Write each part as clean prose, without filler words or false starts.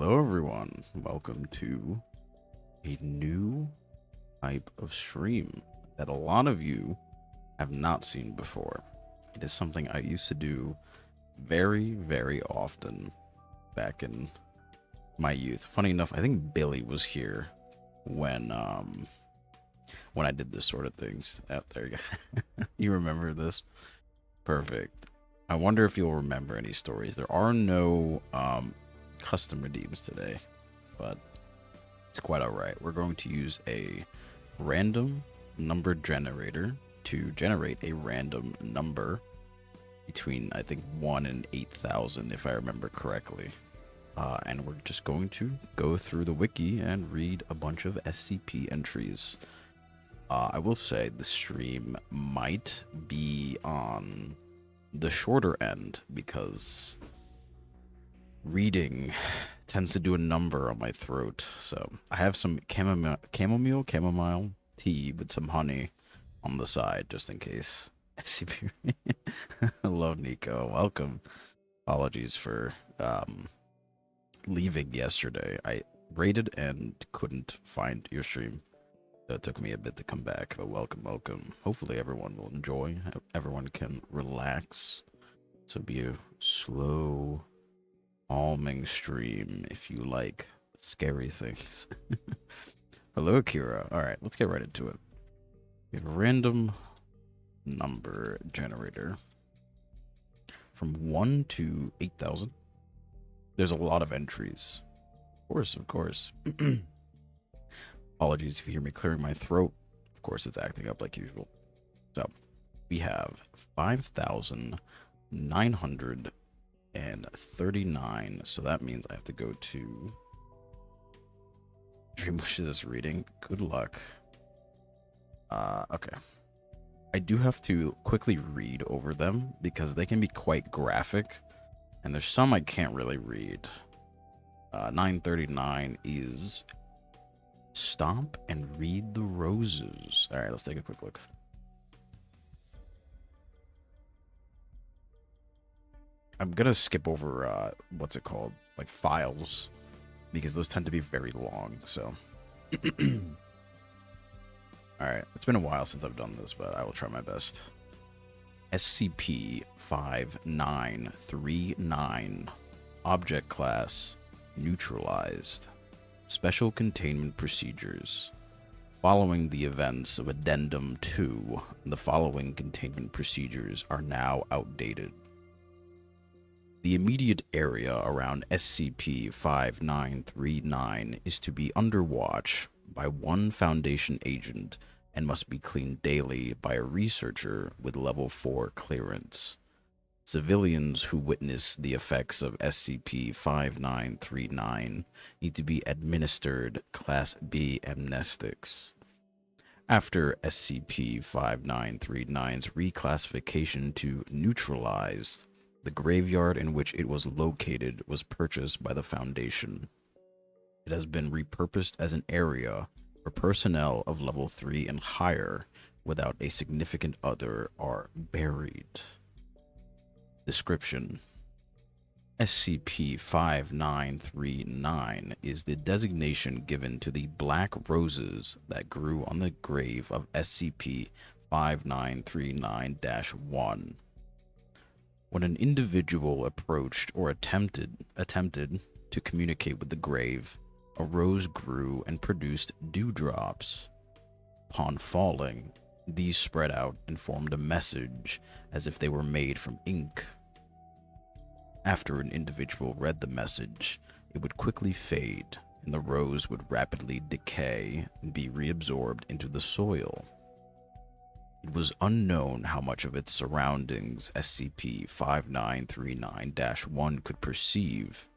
Hello, everyone. Welcome to a new type of stream that a lot of you have not seen before. It is something I used to do very, very often back in my youth. Funny enough, I think Billy was here when I did this sort of things. Out there, you go. You remember this? Perfect. I wonder if you'll remember any stories. There are no custom redeems today, but it's quite alright. We're going to use a random number generator to generate a random number between, I think, 1 and 8,000, if I remember correctly. And we're just going to go through the wiki and read a bunch of SCP entries. I will say the stream might be on the shorter end because reading tends to do a number on my throat. So I have some chamomile tea with some honey on the side just in case. SCP. Hello, Nico. Welcome. Apologies for leaving yesterday. I raided and couldn't find your stream. So it took me a bit to come back, but welcome. Hopefully everyone will enjoy. Everyone can relax. So be a slow, calming stream if you like scary things. Hello, Kira. All right, let's get right into it. We have a random number generator from 1 to 8,000. There's a lot of entries. Of course. Apologies if you hear me clearing my throat. Of course, it's acting up like usual. So, we have 5,939. So that means I have to go to Dream Wishes reading. Good luck. Okay. I do have to quickly read over them because they can be quite graphic. And there's some I can't really read. 939 is stomp and read the roses. All right, let's take a quick look. I'm gonna skip over what's it called, like files, because those tend to be very long. So, all right, it's been a while since I've done this, but I will try my best. SCP-5939, object class neutralized. Special containment procedures. Following the events of Addendum 2, the following containment procedures are now outdated. The immediate area around SCP-5939 is to be under watch by one Foundation agent and must be cleaned daily by a researcher with level 4 clearance. Civilians who witness the effects of SCP-5939 need to be administered Class B amnestics. After SCP-5939's reclassification to neutralized, the graveyard in which it was located was purchased by the Foundation. It has been repurposed as an area where personnel of level 3 and higher without a significant other are buried. Description: SCP-5939 is the designation given to the black roses that grew on the grave of SCP-5939-1. When an individual approached or attempted to communicate with the grave, a rose grew and produced dewdrops. Upon falling, these spread out and formed a message as if they were made from ink. After an individual read the message, it would quickly fade, and the rose would rapidly decay and be reabsorbed into the soil. It was unknown how much of its surroundings SCP-5939-1 could perceive,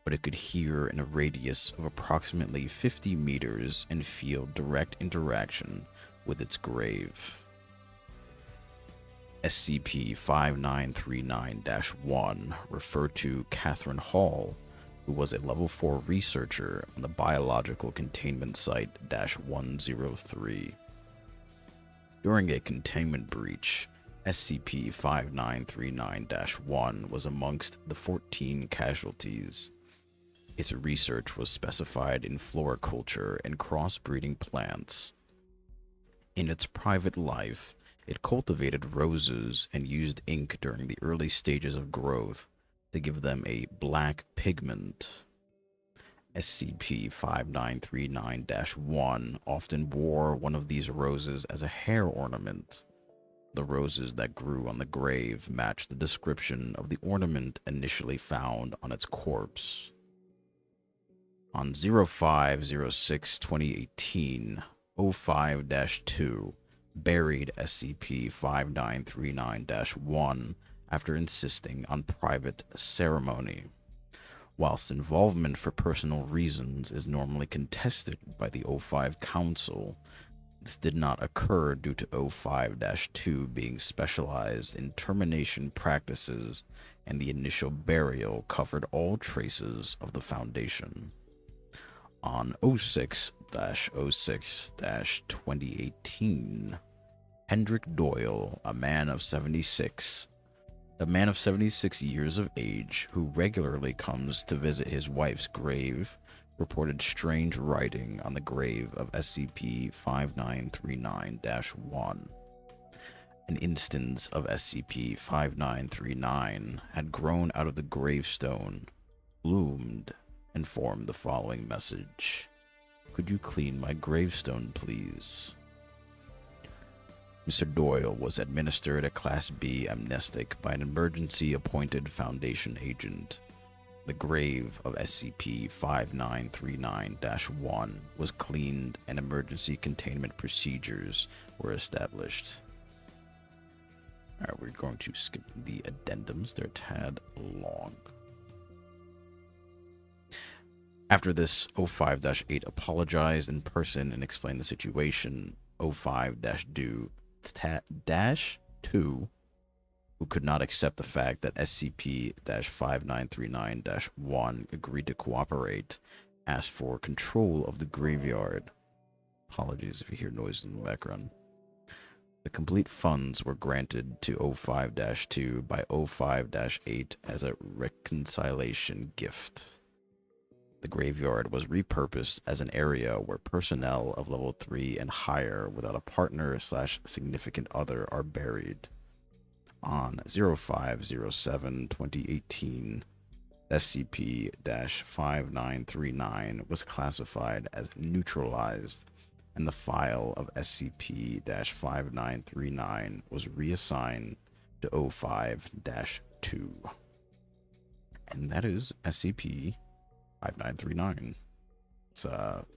but it could hear in a radius of approximately 50 meters and feel direct interaction with its grave. SCP-5939-1 referred to Catherine Hall, who was a level 4 researcher on the Biological Containment Site-103. During a containment breach, SCP-5939-1 was amongst the 14 casualties. Its research was specified in floriculture and crossbreeding plants. In its private life, it cultivated roses and used ink during the early stages of growth to give them a black pigment. SCP-5939-1 often wore one of these roses as a hair ornament. The roses that grew on the grave matched the description of the ornament initially found on its corpse. On 05/06/2018, 05-2 buried SCP-5939-1 after insisting on private ceremony. Whilst involvement for personal reasons is normally contested by the O5 Council, this did not occur due to O5-2 being specialized in termination practices, and the initial burial covered all traces of the Foundation. On 06-06-2018, Hendrik Doyle, a man of 76 years of age who regularly comes to visit his wife's grave, reported strange writing on the grave of SCP-5939-1. An instance of SCP-5939 had grown out of the gravestone, bloomed, and formed the following message: "Could you clean my gravestone, please?" Mr. Doyle was administered a Class B amnestic by an emergency-appointed Foundation agent. The grave of SCP-5939-1 was cleaned and emergency containment procedures were established. Alright, we're going to skip the addendums. They're a tad long. After this, O5-8 apologized in person and explained the situation. O5-2, who could not accept the fact that SCP-5939-1 agreed to cooperate, asked for control of the graveyard. Apologies if you hear noise in the background. The complete funds were granted to O5-2 by O5-8 as a reconciliation gift. The graveyard was repurposed as an area where personnel of level 3 and higher without a partner/significant other are buried. On 05/07/2018, SCP-5939 was classified as neutralized, and the file of SCP-5939 was reassigned to O5-2. And that is SCP-5939. It's, what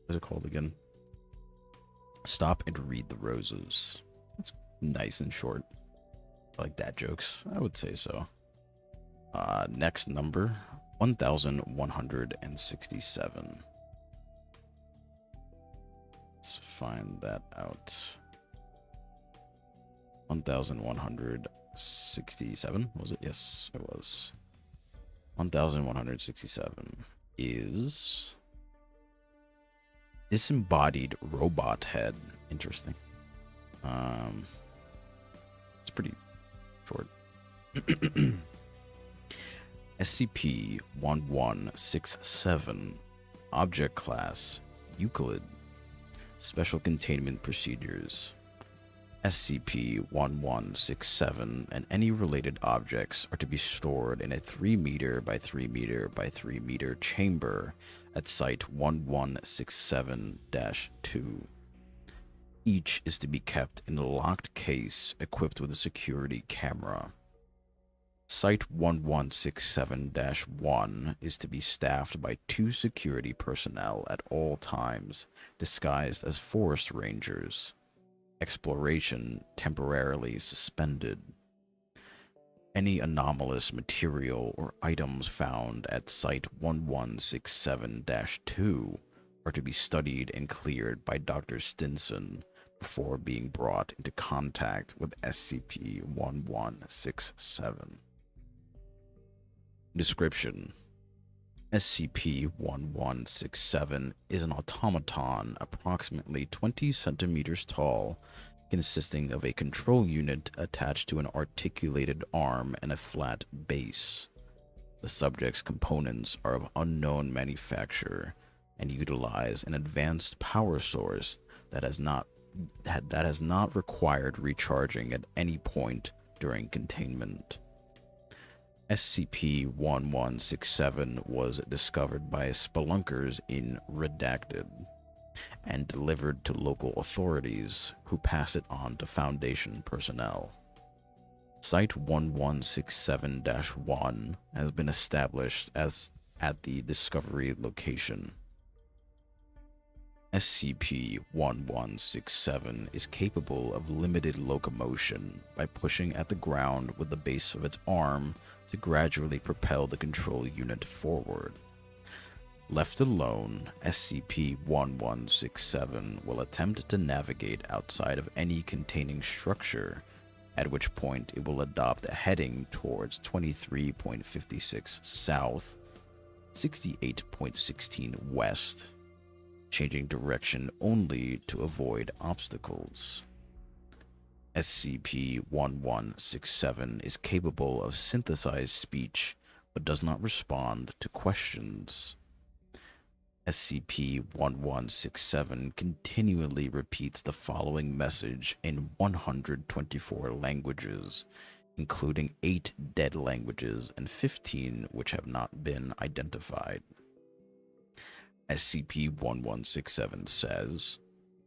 is it called again? Stop and Read the Roses. It's nice and short. I like dad jokes. I would say so. Next number, 1167. Let's find that out. 1167, was it? Yes, it was. 1167 is disembodied robot head. Interesting. It's pretty short. SCP-1167, Object Class Euclid. Special Containment Procedures. SCP-1167 and any related objects are to be stored in a 3 meter by 3 meter by 3 meter chamber at Site 1167-2. Each is to be kept in a locked case equipped with a security camera. Site 1167-1 is to be staffed by 2 security personnel at all times, disguised as forest rangers. Exploration temporarily suspended. Any anomalous material or items found at Site 1167-2 are to be studied and cleared by Dr. Stinson before being brought into contact with SCP-1167. Description: SCP-1167 is an automaton approximately 20 centimeters tall, consisting of a control unit attached to an articulated arm and a flat base. The subject's components are of unknown manufacture and utilize an advanced power source that has not required recharging at any point during containment. SCP-1167 was discovered by spelunkers in Redacted and delivered to local authorities, who pass it on to Foundation personnel. Site 1167-1 has been established as at the discovery location. SCP-1167 is capable of limited locomotion by pushing at the ground with the base of its arm to gradually propel the control unit forward. Left alone, SCP-1167 will attempt to navigate outside of any containing structure, at which point it will adopt a heading towards 23.56 south, 68.16 west, changing direction only to avoid obstacles. SCP-1167 is capable of synthesized speech but does not respond to questions. SCP-1167 continually repeats the following message in 124 languages, including 8 dead languages and 15 which have not been identified. SCP-1167 says,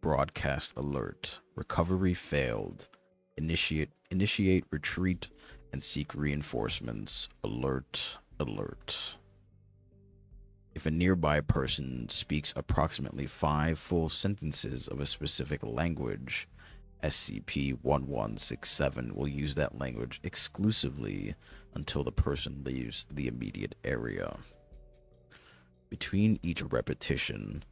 "Broadcast alert. Recovery failed. Initiate retreat and seek reinforcements. Alert, alert." If a nearby person speaks approximately 5 full sentences of a specific language, SCP-1167 will use that language exclusively until the person leaves the immediate area. Between each repetition,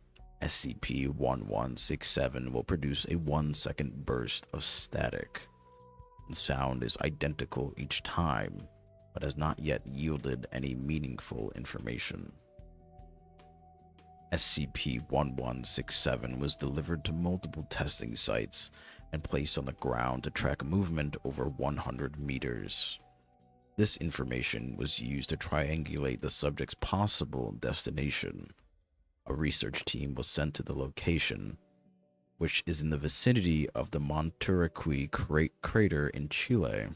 SCP-1167 will produce a 1-second burst of static. The sound is identical each time, but has not yet yielded any meaningful information. SCP-1167 was delivered to multiple testing sites and placed on the ground to track movement over 100 meters. This information was used to triangulate the subject's possible destination. A research team was sent to the location, which is in the vicinity of the Monturaqui crater in Chile.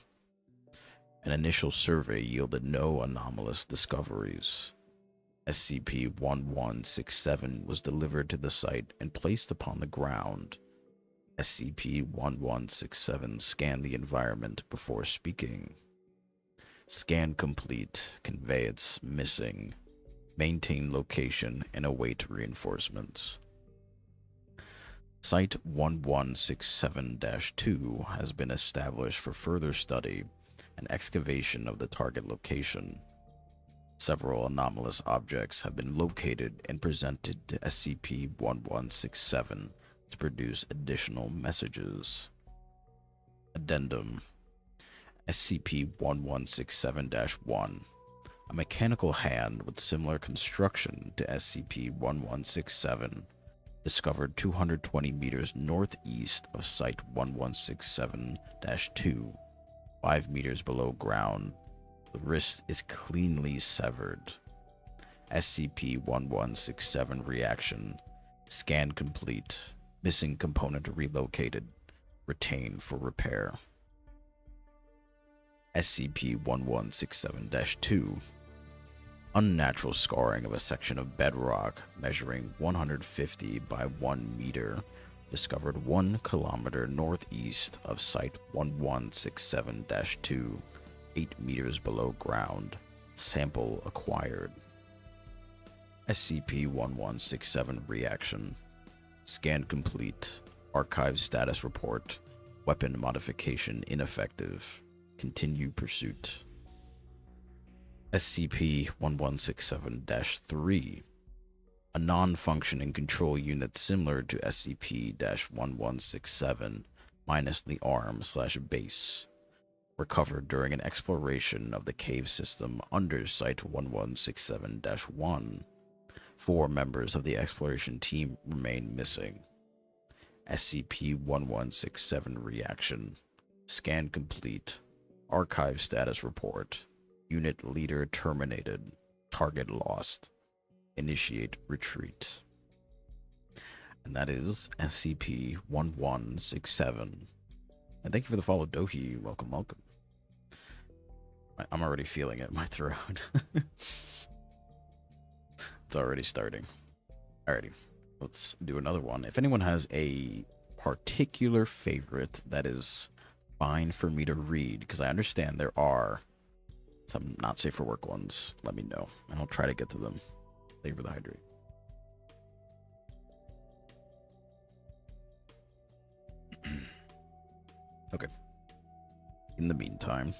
An initial survey yielded no anomalous discoveries. SCP-1167 was delivered to the site and placed upon the ground. SCP-1167 scanned the environment before speaking. Scan complete. Conveyance missing. Maintain location and await reinforcements. Site 1167-2 has been established for further study and excavation of the target location. Several anomalous objects have been located and presented to SCP-1167 to produce additional messages. Addendum: SCP-1167-1, a mechanical hand with similar construction to SCP-1167, discovered 220 meters northeast of Site 1167-2, 5 meters below ground. The wrist is cleanly severed. SCP-1167 reaction: scan complete. Missing component relocated. Retained for repair. SCP-1167-2, unnatural scarring of a section of bedrock measuring 150 by 1 meter, discovered 1 kilometer northeast of Site 1167-2, 8 meters below ground. Sample acquired. SCP-1167 reaction: scan complete. Archive status report. Weapon modification ineffective. Continue pursuit. SCP-1167-3, a non-functioning control unit similar to SCP-1167, minus the arm/base, recovered during an exploration of the cave system under Site 1167-1. 4 members of the exploration team remain missing. SCP-1167 reaction: scan complete. Archive status report. Unit leader terminated. Target lost. Initiate retreat. And that is SCP-1167. And thank you for the follow, Dohi. Welcome, welcome. I'm already feeling it in my throat. It's already starting. Alrighty, let's do another one. If anyone has a particular favorite that is fine for me to read, because I understand there are some not safe for work ones, let me know, and I'll try to get to them. Thank you for the hydrate. Okay. In the meantime,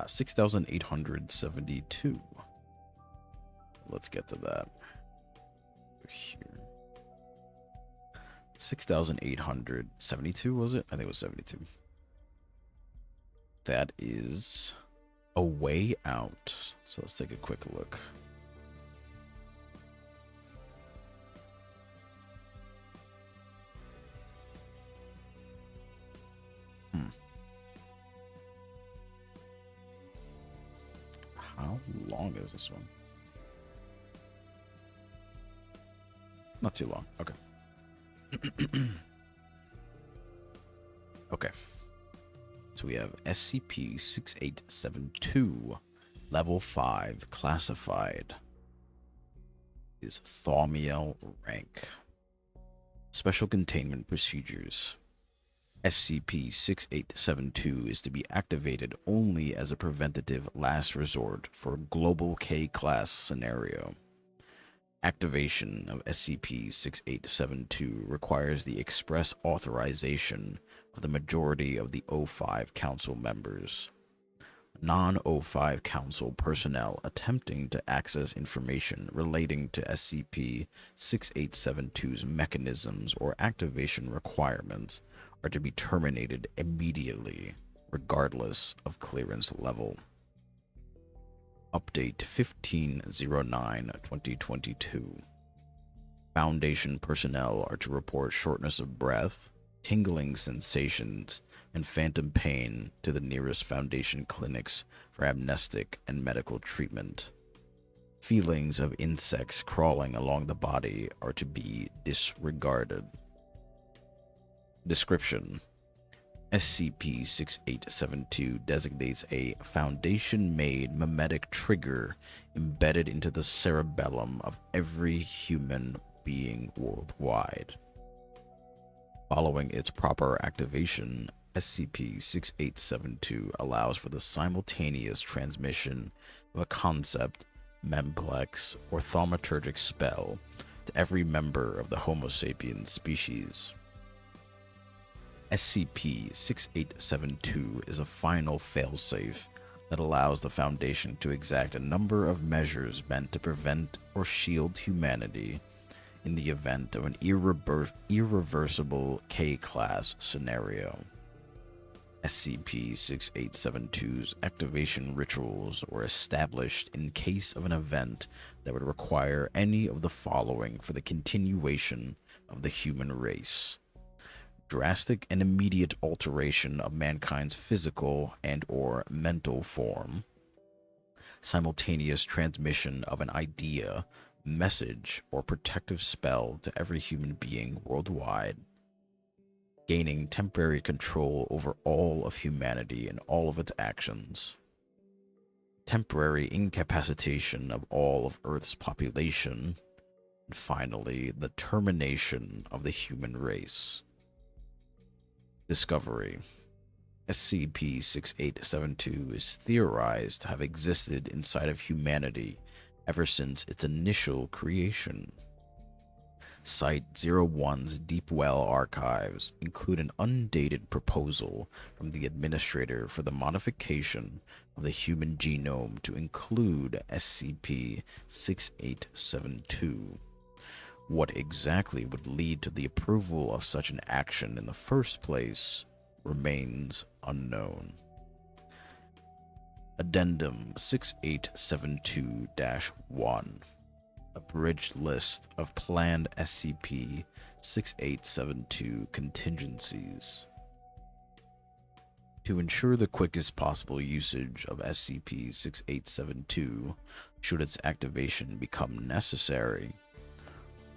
6,872. Let's get to that. Here. 6,872, was it? I think it was 72. That is a way out. So let's take a quick look. How long is this one? Not too long. Okay. Okay. So we have SCP-6872, Level 5, Classified. Is Thaumiel rank. Special Containment Procedures. SCP-6872 is to be activated only as a preventative last resort for a global K-class scenario. Activation of SCP-6872 requires the express authorization of the majority of the O5 Council members. Non-O5 Council personnel attempting to access information relating to SCP-6872's mechanisms or activation requirements are to be terminated immediately, regardless of clearance level. Update 1509-2022. Foundation personnel are to report shortness of breath, tingling sensations, and phantom pain to the nearest Foundation clinics for amnestic and medical treatment. Feelings of insects crawling along the body are to be disregarded. Description: SCP-6872 designates a Foundation-made memetic trigger embedded into the cerebellum of every human being worldwide. Following its proper activation, SCP-6872 allows for the simultaneous transmission of a concept, memplex, or thaumaturgic spell to every member of the Homo sapiens species. SCP-6872 is a final failsafe that allows the Foundation to exact a number of measures meant to prevent or shield humanity in the event of an irreversible K-class scenario. SCP-6872's activation rituals were established in case of an event that would require any of the following for the continuation of the human race: drastic and immediate alteration of mankind's physical and or mental form, simultaneous transmission of an idea, message, or protective spell to every human being worldwide, gaining temporary control over all of humanity and all of its actions, temporary incapacitation of all of Earth's population, and finally, the termination of the human race. Discovery: SCP-6872 is theorized to have existed inside of humanity ever since its initial creation. Site-01's Deep Well archives include an undated proposal from the administrator for the modification of the human genome to include SCP-6872. What exactly would lead to the approval of such an action in the first place remains unknown. Addendum 6872-1. Abridged list of planned SCP-6872 contingencies. To ensure the quickest possible usage of SCP-6872 should its activation become necessary,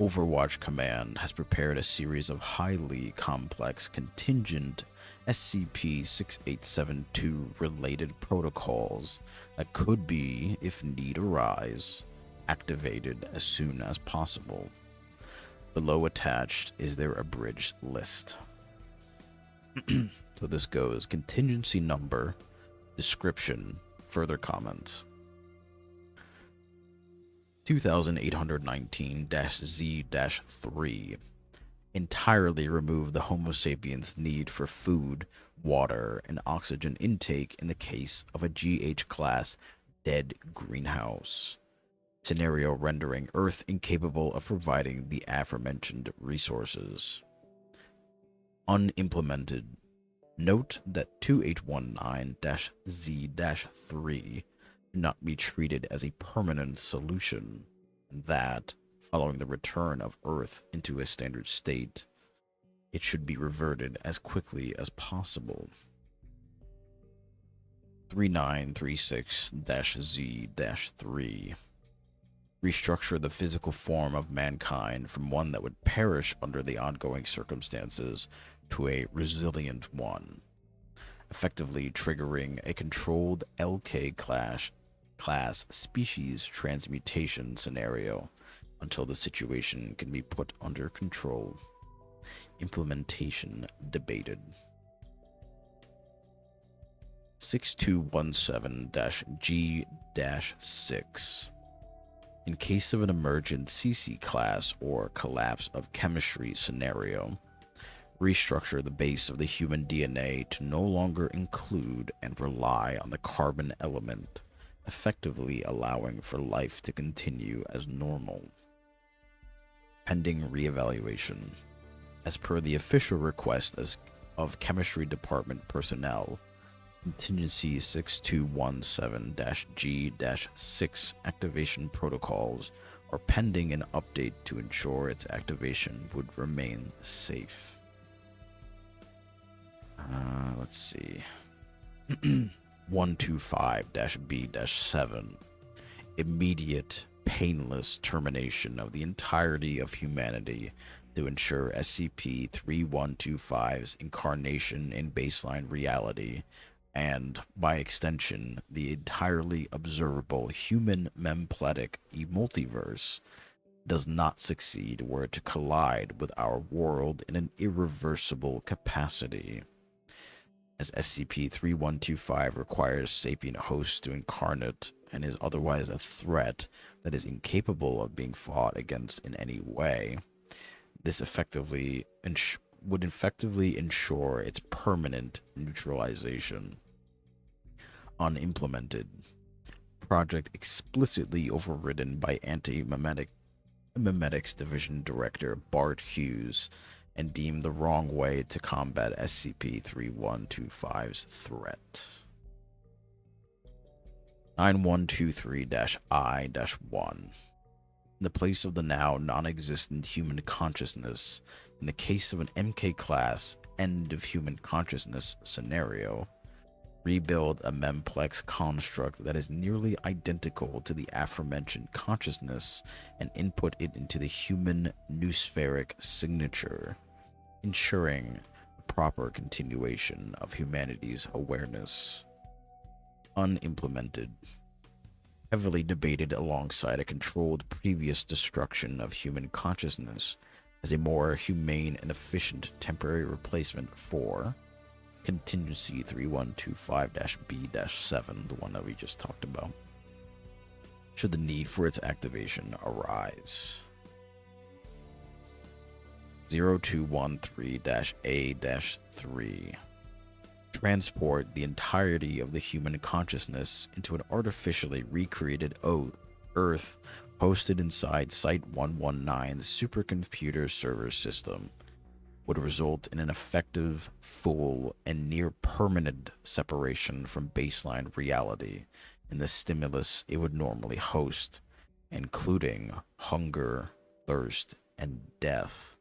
Overwatch Command has prepared a series of highly complex contingent SCP-6872 related protocols that could be, if need arise, activated as soon as possible. Below attached is their abridged list. So this goes contingency number, description, further comments. 2819-Z-3 entirely remove the Homo sapiens' need for food, water, and oxygen intake in the case of a GH-class dead greenhouse. Scenario rendering Earth incapable of providing the aforementioned resources. Unimplemented. Note that 2819-Z-3 not be treated as a permanent solution, and that, following the return of Earth into a standard state, it should be reverted as quickly as possible. 3936-Z-3 restructure the physical form of mankind from one that would perish under the ongoing circumstances to a resilient one, effectively triggering a controlled LK class species transmutation scenario until the situation can be put under control. Implementation debated. 6217-G-6 in case of an emergent CC class or collapse of chemistry scenario, restructure the base of the human DNA to no longer include and rely on the carbon element, effectively allowing for life to continue as normal. Pending reevaluation. As per the official request of Chemistry Department personnel, Contingency 6217-G-6 activation protocols are pending an update to ensure its activation would remain safe. Let's see. 125-B-7. Immediate, painless termination of the entirety of humanity to ensure SCP-3125's incarnation in baseline reality, and, by extension, the entirely observable human mempletic multiverse does not succeed were it to collide with our world in an irreversible capacity. As SCP-3125 requires sapient hosts to incarnate and is otherwise a threat that is incapable of being fought against in any way, this would effectively ensure its permanent neutralization. Unimplemented. Project explicitly overridden by Anti-Memetics Division Director Bart Hughes and deemed the wrong way to combat SCP-3125's threat. 9123-I-1. In the place of the now non-existent human consciousness, in the case of an MK-class end of human consciousness scenario, rebuild a memplex construct that is nearly identical to the aforementioned consciousness and input it into the human noospheric signature, ensuring the proper continuation of humanity's awareness. Unimplemented. Heavily debated alongside a controlled previous destruction of human consciousness as a more humane and efficient temporary replacement for Contingency 3125-B-7, the one that we just talked about, should the need for its activation arise. 0213-A-3. Transport the entirety of the human consciousness into an artificially recreated Earth hosted inside Site-119's supercomputer server system. Would result in an effective, full, and near-permanent separation from baseline reality in the stimulus it would normally host, including hunger, thirst, and death,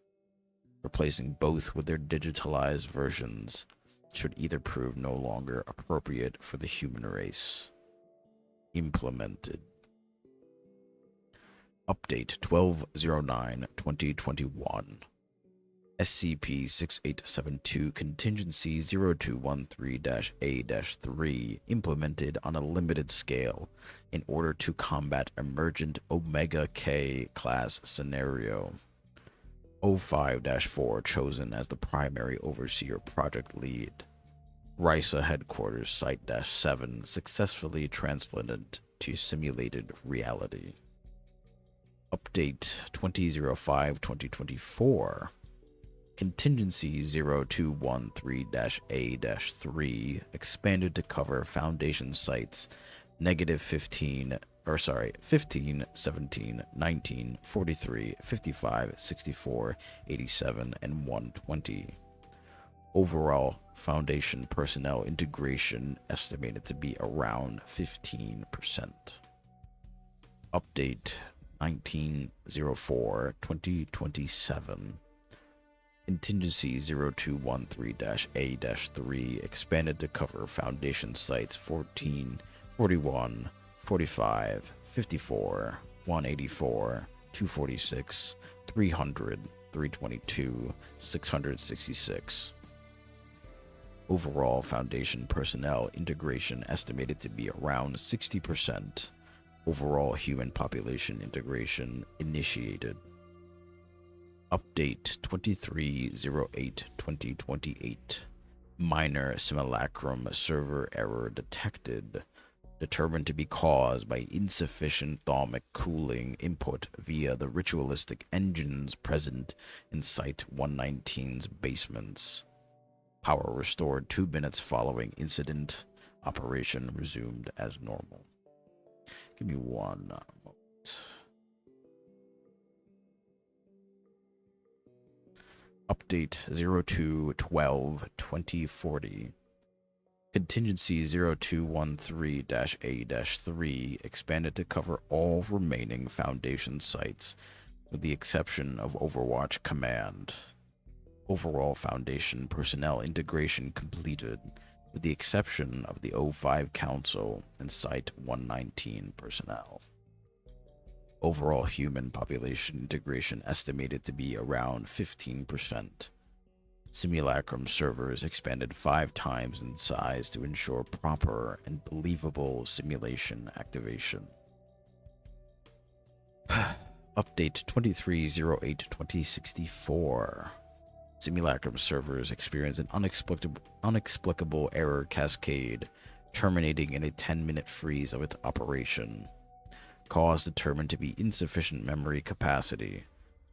replacing both with their digitalized versions should either prove no longer appropriate for the human race. Implemented. Update 1209-2021. SCP-6872 Contingency 0213-A-3 implemented on a limited scale in order to combat emergent Omega K class scenario. 05-4 chosen as the primary overseer project lead. RISA headquarters Site-7 successfully transplanted to simulated reality. Update 2005-2024. Contingency 0213-A-3 expanded to cover Foundation sites -15, 15, 17, 19, 43, 55, 64, 87, and 120. Overall Foundation personnel integration estimated to be around 15%. Update 1904-2027. Contingency 0213-A-3 expanded to cover Foundation sites 14, 41, 45, 54, 184, 246, 300, 322, 666. Overall Foundation personnel integration estimated to be around 60%. Overall human population integration initiated. Update 2308-2028. Minor simulacrum server error detected. Determined to be caused by insufficient thermic cooling input via the ritualistic engines present in Site-119's basements. Power restored 2 minutes following incident. Operation resumed as normal. Give me one moment. Update 0212-2040. Contingency 0213-A-3 expanded to cover all remaining Foundation sites, with the exception of Overwatch Command. Overall Foundation personnel integration completed, with the exception of the O5 Council and Site-119 personnel. Overall human population integration estimated to be around 15%. Simulacrum servers expanded 5 times in size to ensure proper and believable simulation activation. Update 2308-2064. Simulacrum servers experienced an unexplicable error cascade, terminating in a 10-minute freeze of its operation. Cause determined to be insufficient memory capacity.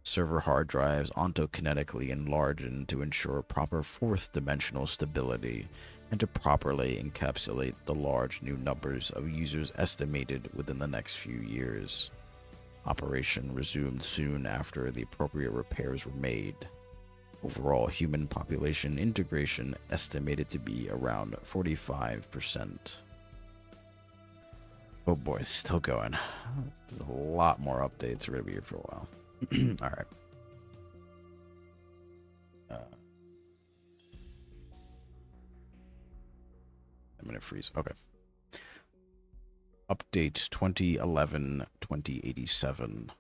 Server hard drives ontokinetically enlarged to ensure proper fourth-dimensional stability and to properly encapsulate the large new numbers of users estimated within the next few years. Operation resumed soon after the appropriate repairs were made. Overall human population integration estimated to be around 45%. Oh boy, still going. There's a lot more updates. We're going to be here for a while. Alright. I'm going to freeze. Okay. Update 2011-2087.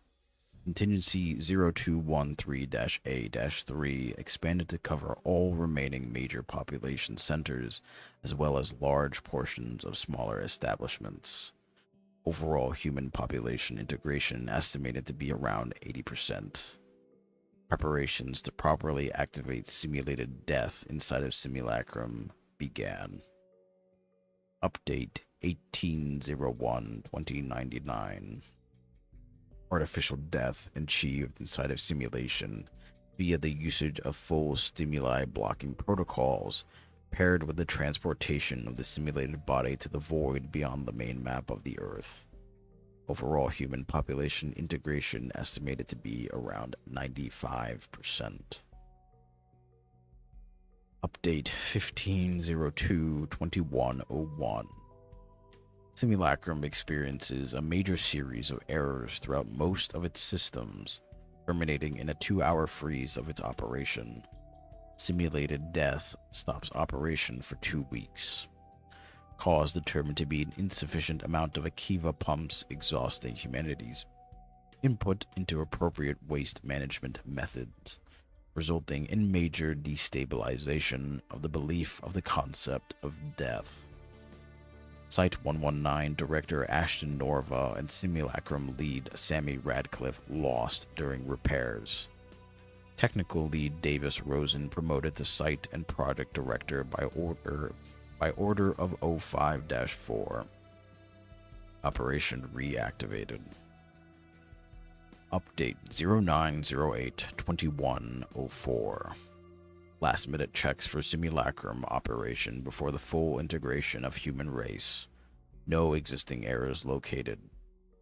Contingency 0213-A-3 expanded to cover all remaining major population centers, as well as large portions of smaller establishments. Overall human population integration estimated to be around 80%. Preparations to properly activate simulated death inside of Simulacrum began. Update 1801-2099. Artificial death achieved inside of simulation via the usage of full stimuli blocking protocols, paired with the transportation of the simulated body to the void beyond the main map of the Earth. Overall human population integration estimated to be around 95%. Update 1502-2101. Simulacrum experiences a major series of errors throughout most of its systems, terminating in a 2-hour freeze of its operation. Simulated death stops operation for 2 weeks. Cause determined to be an insufficient amount of Akiva pumps exhausting humanity's input into appropriate waste management methods, resulting in major destabilization of the belief of the concept of death. Site 119 director Ashton Norva and Simulacrum lead Sammy Radcliffe lost during repairs. Technical lead Davis Rosen promoted to site and project director by order of 05-4. Operation reactivated. Update 0908-2104. Last minute checks for Simulacrum operation before the full integration of human race. No existing errors located.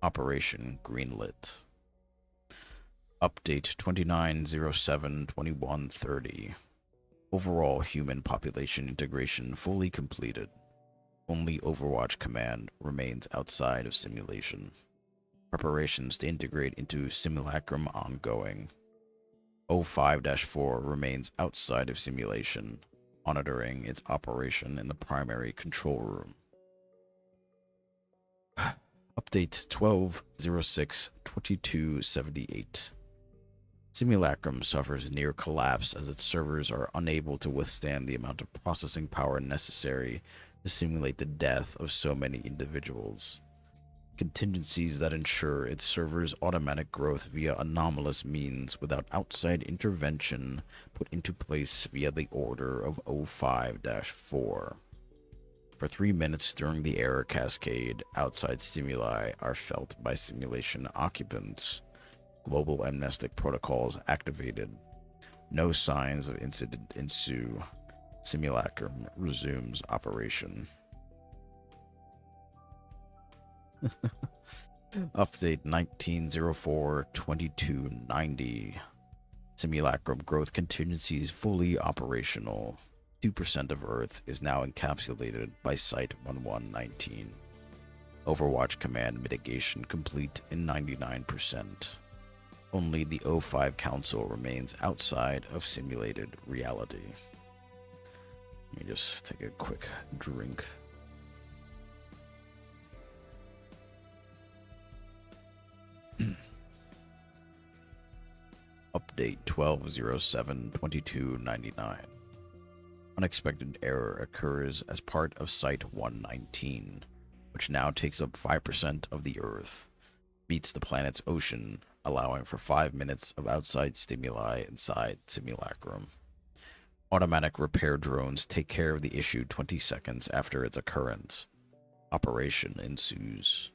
Operation greenlit. Update 2907-2130. Overall human population integration fully completed. Only Overwatch Command remains outside of simulation. Preparations to integrate into Simulacrum ongoing. 05-4 remains outside of simulation, monitoring its operation in the primary control room. Update 12-06-2278. Simulacrum suffers near collapse as its servers are unable to withstand the amount of processing power necessary to simulate the death of so many individuals. Contingencies that ensure its server's automatic growth via anomalous means without outside intervention put into place via the order of 05-4. For 3 minutes during the error cascade, outside stimuli are felt by simulation occupants. Global amnestic protocols activated. No signs of incident ensue. Simulacrum resumes operation. Update 1904-2290. Simulacrum growth contingencies fully operational. 2% of Earth is now encapsulated by Site 1119. Overwatch Command mitigation complete in 99%. Only the O5 Council remains outside of simulated reality. Let me just take a quick drink. Update 1207-2299. Unexpected error occurs as part of Site 119, which now takes up 5% of the Earth, meets the planet's ocean, allowing for 5 minutes of outside stimuli inside Simulacrum. Automatic repair drones take care of the issue 20 seconds after its occurrence. Operation ensues.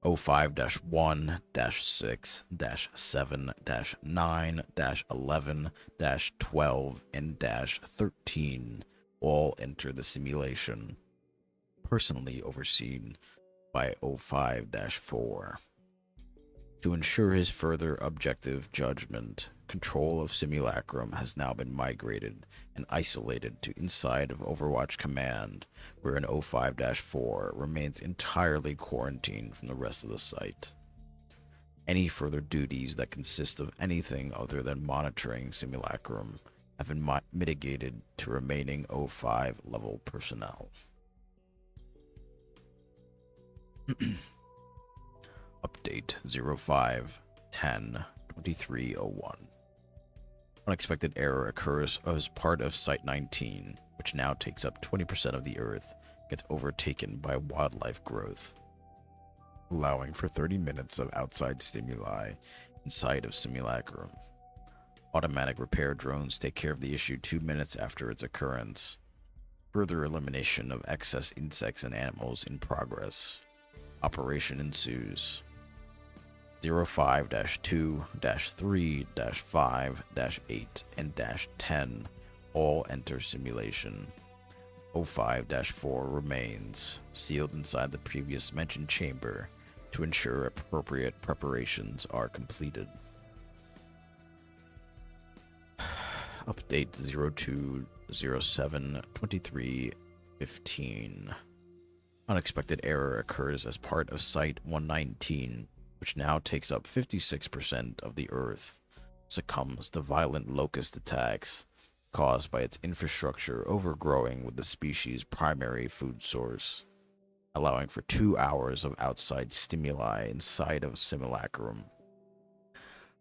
05-1-6-7-9-11-12 and -13 all enter the simulation, personally overseen by 05-4. To ensure his further objective judgment, control of Simulacrum has now been migrated and isolated to inside of Overwatch Command, where an 05-4 remains entirely quarantined from the rest of the site. Any further duties that consist of anything other than monitoring Simulacrum have been mitigated to remaining 05 level personnel. Update 05-10-2301. Unexpected error occurs as part of Site 19, which now takes up 20% of the Earth, gets overtaken by wildlife growth, allowing for 30 minutes of outside stimuli inside of Simulacrum. Automatic repair drones take care of the issue 2 minutes after its occurrence. Further elimination of excess insects and animals in progress. Operation ensues. 05-2-3-5-8 and -10 all enter simulation. 05-4 remains, sealed inside the previous mentioned chamber to ensure appropriate preparations are completed. Update 02-07-23-15. Unexpected error occurs as part of Site 119, which now takes up 56% of the Earth, succumbs to violent locust attacks, caused by its infrastructure overgrowing with the species' primary food source, allowing for 2 hours of outside stimuli inside of simulacrum.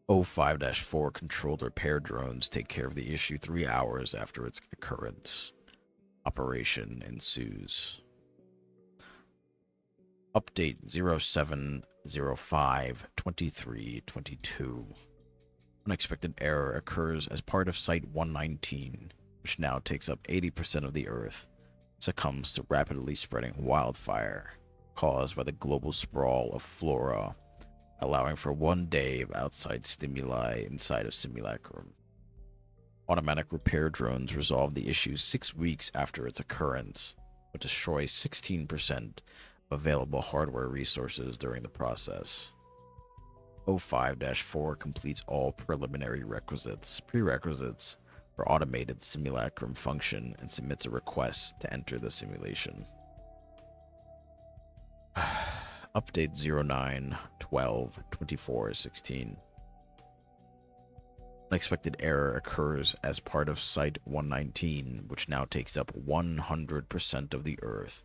O5-4 controlled repair drones take care of the issue 3 hours after its occurrence. Operation ensues. Update 0705-2322. Unexpected error occurs as part of Site 119, which now takes up 80% of the Earth, succumbs to rapidly spreading wildfire caused by the global sprawl of flora, allowing for 1 day of outside stimuli inside of simulacrum. Automatic repair drones resolve the issue 6 weeks after its occurrence, but destroy 16% of available hardware resources during the process. O5-4 completes all preliminary prerequisites for automated simulacrum function and submits a request to enter the simulation. Update 09-12-24-16. Unexpected error occurs as part of Site 119, which now takes up 100% of the Earth,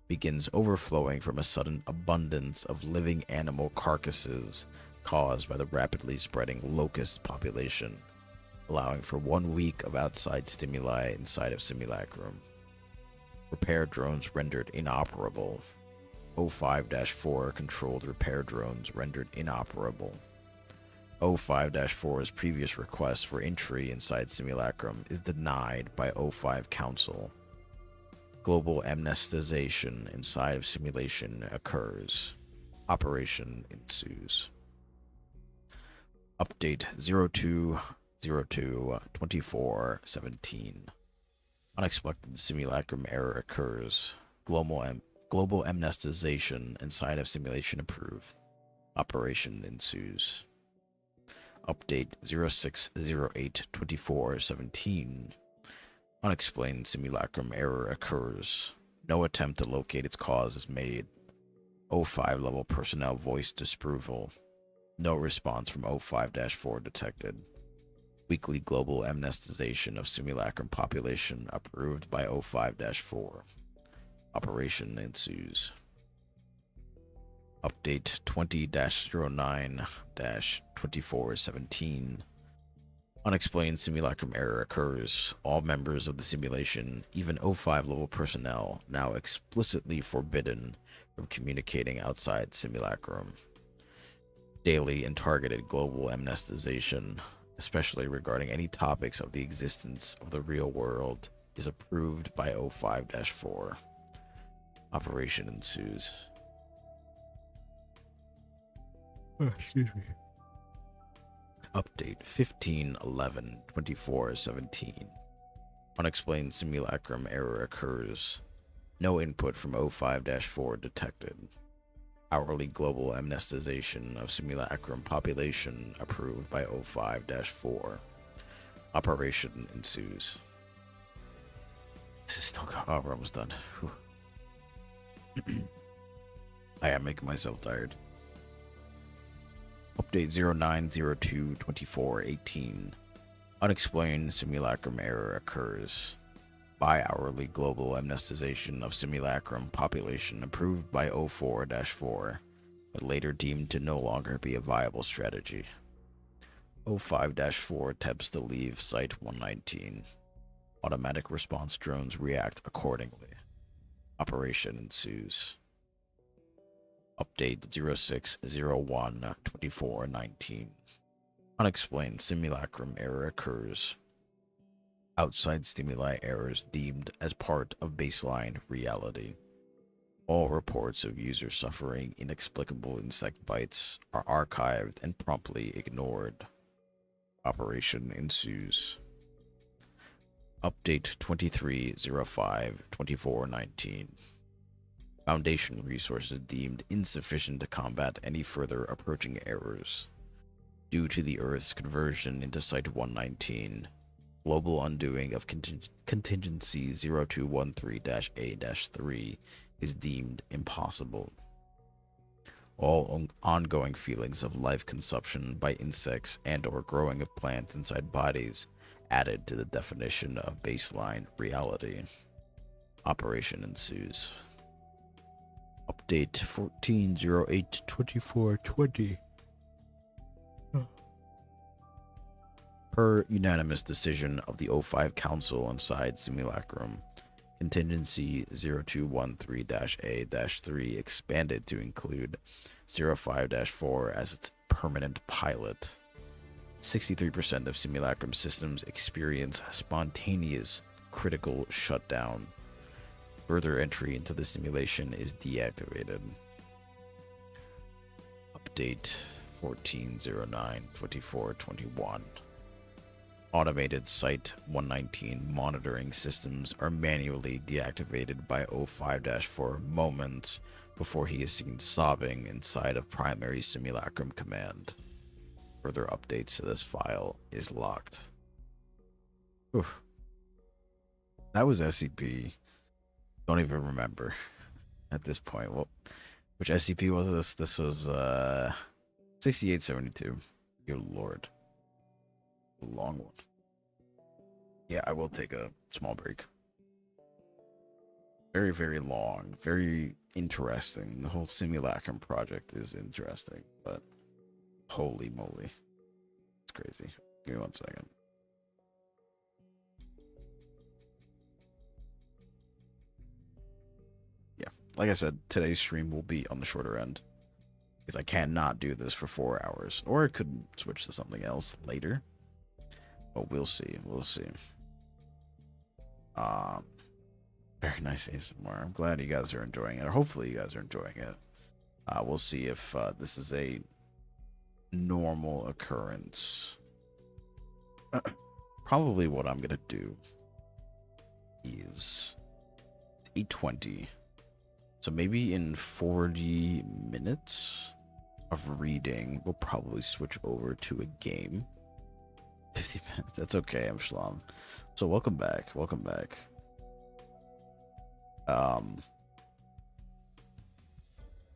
begins overflowing from a sudden abundance of living animal carcasses caused by the rapidly spreading locust population, allowing for 1 week of outside stimuli inside of simulacrum. Repair drones rendered inoperable. O5-4 controlled repair drones rendered inoperable. O5-4's previous request for entry inside simulacrum is denied by O5 Council. Global amnestization inside of simulation occurs. Operation ensues. Update 02-02-24-17. Unexpected simulacrum error occurs. Global amnestization inside of simulation approved. Operation ensues. Update 06-08-24-17. Unexplained simulacrum error occurs. No attempt to locate its cause is made. O5 level personnel voice disapproval. No response from O5-4 detected. Weekly global amnestization of simulacrum population approved by O5-4. Operation ensues. Update 20-09-24-17. Unexplained simulacrum error occurs. All members of the simulation, even O5 level personnel, now explicitly forbidden from communicating outside simulacrum. Daily and targeted global amnestization, especially regarding any topics of the existence of the real world, is approved by O5-4. Operation ensues. Excuse me. Update 15-11-24-17. Unexplained simulacrum error occurs. No input from O5-4 detected. Hourly global amnestization of simulacrum population approved by O5-4. Operation ensues. This is still going. Oh, we're almost done. I am making myself tired. Update 09-02-24-18. Unexplained simulacrum error occurs. Bi-hourly global amnestization of simulacrum population approved by O4-4, but later deemed to no longer be a viable strategy. O5-4 attempts to leave Site 119. Automatic response drones react accordingly. Operation ensues. Update 06-01-24-19. Unexplained simulacrum error occurs. Outside stimuli errors deemed as part of baseline reality. All reports of users suffering inexplicable insect bites are archived and promptly ignored. Operation ensues. Update 23-05-24-19. Foundation resources deemed insufficient to combat any further approaching errors. Due to the Earth's conversion into Site 119, global undoing of contingency 0213-A-3 is deemed impossible. All ongoing feelings of life consumption by insects and or growing of plants inside bodies added to the definition of baseline reality. Operation ensues. Update 1408-2420. Per unanimous decision of the O5 Council inside Simulacrum, Contingency 0213-A-3 expanded to include 05-4 as its permanent pilot. 63% of Simulacrum systems experience spontaneous critical shutdown. Further entry into the simulation is deactivated. Update 1409-2421. Automated Site 119 monitoring systems are manually deactivated by 05-4 moments before he is seen sobbing inside of primary Simulacrum command. Further updates to this file is locked. Oof. That was SCP. Don't even remember at this point. Well, which SCP was this? This was 6872. Your lord. A long one. Yeah, I will take a small break. Very, very long. Very interesting. The whole Simulacrum project is interesting, but holy moly. It's crazy. Give me 1 second. Yeah, like I said, today's stream will be on the shorter end because I cannot do this for 4 hours, or I could switch to something else later. But we'll see. We'll see. Very nice ASMR. I'm glad you guys are enjoying it. Or hopefully you guys are enjoying it. We'll see if this is a normal occurrence. Probably what I'm gonna do is 8:20. So maybe in 40 minutes of reading, we'll probably switch over to a game. 50 minutes. That's okay, I'm Shalom. So welcome back. Welcome back.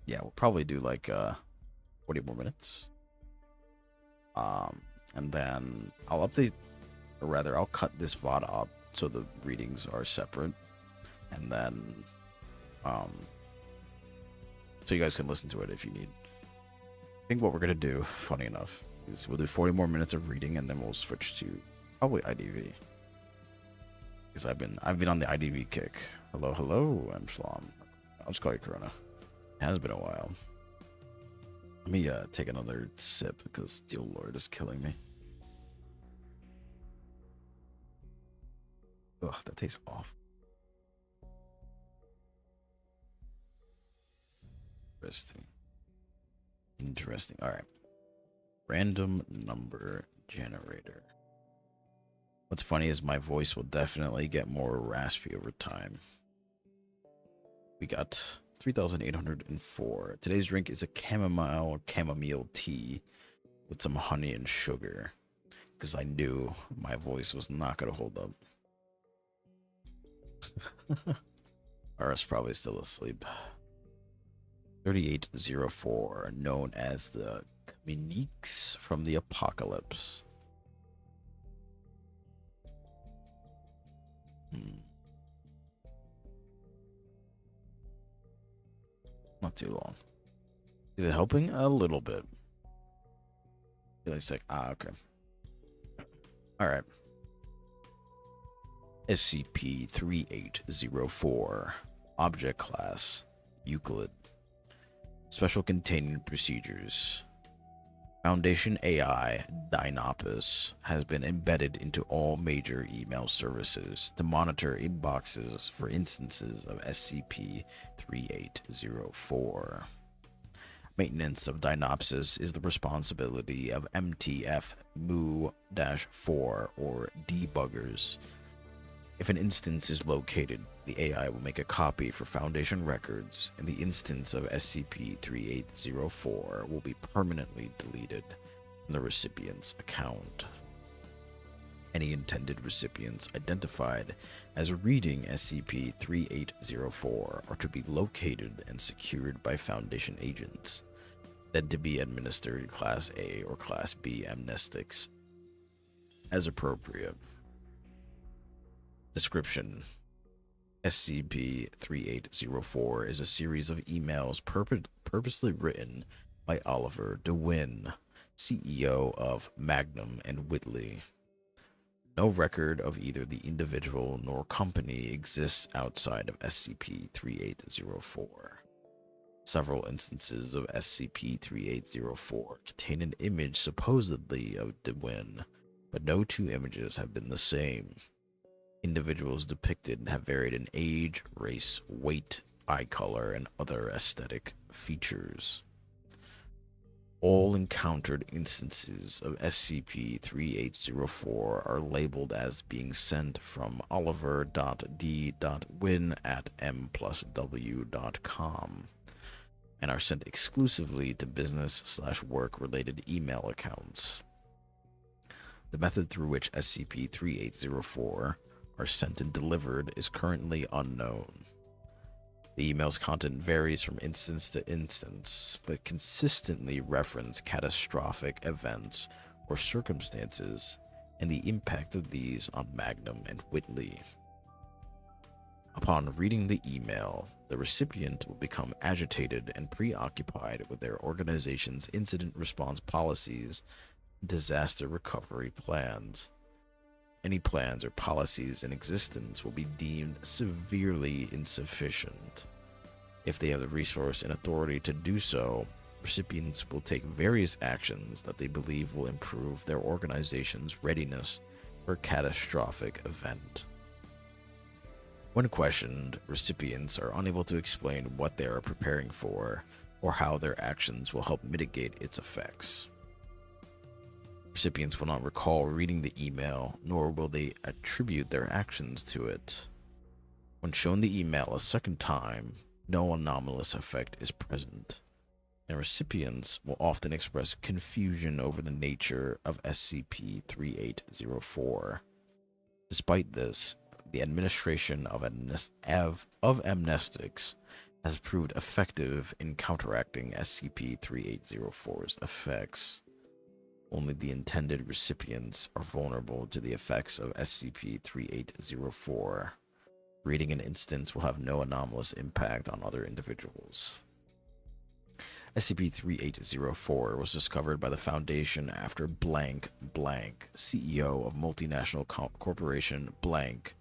Yeah, we'll probably do like 40 more minutes. And then I'll update, or rather I'll cut this VOD up so the readings are separate. And then so you guys can listen to it if you need. I think what we're gonna do, funny enough, is we'll do 40 more minutes of reading and then we'll switch to probably IDV. Because I've been on the IDV kick. Hello, hello, I'm Shalom. I'll just call you Corona. It has been a while. Let me take another sip because Steel Lord is killing me. Ugh, that tastes awful. Interesting. Interesting. All right. Random number generator. What's funny is my voice will definitely get more raspy over time. We got 3,804. Today's drink is a chamomile tea with some honey and sugar. Because I knew my voice was not going to hold up. Ara's probably still asleep. 3804, known as the Communiques from the Apocalypse. Not too long. Is it helping? A little bit. It's like, okay. Alright. SCP-3804. Object Class. Euclid. Special Containment Procedures. Foundation AI Dynopus has been embedded into all major email services to monitor inboxes for instances of SCP-3804. Maintenance of Dynopsis is the responsibility of MTF-MU-4 or debuggers. If an instance is located, the AI will make a copy for Foundation records, and the instance of SCP-3804 will be permanently deleted from the recipient's account. Any intended recipients identified as reading SCP-3804 are to be located and secured by Foundation agents, then to be administered Class A or Class B amnestics as appropriate. Description: SCP-3804 is a series of emails purposely written by Oliver DeWin, CEO of Magnum and Whitley. No record of either the individual nor company exists outside of SCP-3804. Several instances of SCP-3804 contain an image supposedly of DeWin, but no two images have been the same. Individuals depicted have varied in age, race, weight, eye color, and other aesthetic features. All encountered instances of SCP-3804 are labeled as being sent from oliver.d.win@m+w.com and are sent exclusively to business/work related email accounts. The method through which SCP-3804 are sent and delivered is currently unknown. The email's content varies from instance to instance, but consistently reference catastrophic events or circumstances and the impact of these on Magnum and Whitley. Upon reading the email, the recipient will become agitated and preoccupied with their organization's incident response policies and disaster recovery plans. Any plans or policies in existence will be deemed severely insufficient. If they have the resource and authority to do so, recipients will take various actions that they believe will improve their organization's readiness for a catastrophic event. When questioned, recipients are unable to explain what they are preparing for or how their actions will help mitigate its effects. Recipients will not recall reading the email, nor will they attribute their actions to it. When shown the email a second time, no anomalous effect is present, and recipients will often express confusion over the nature of SCP-3804. Despite this, the administration of amnestics has proved effective in counteracting SCP-3804's effects. Only the intended recipients are vulnerable to the effects of SCP-3804. Reading an instance will have no anomalous impact on other individuals. SCP-3804 was discovered by the Foundation after blank, CEO of multinational corporation blank,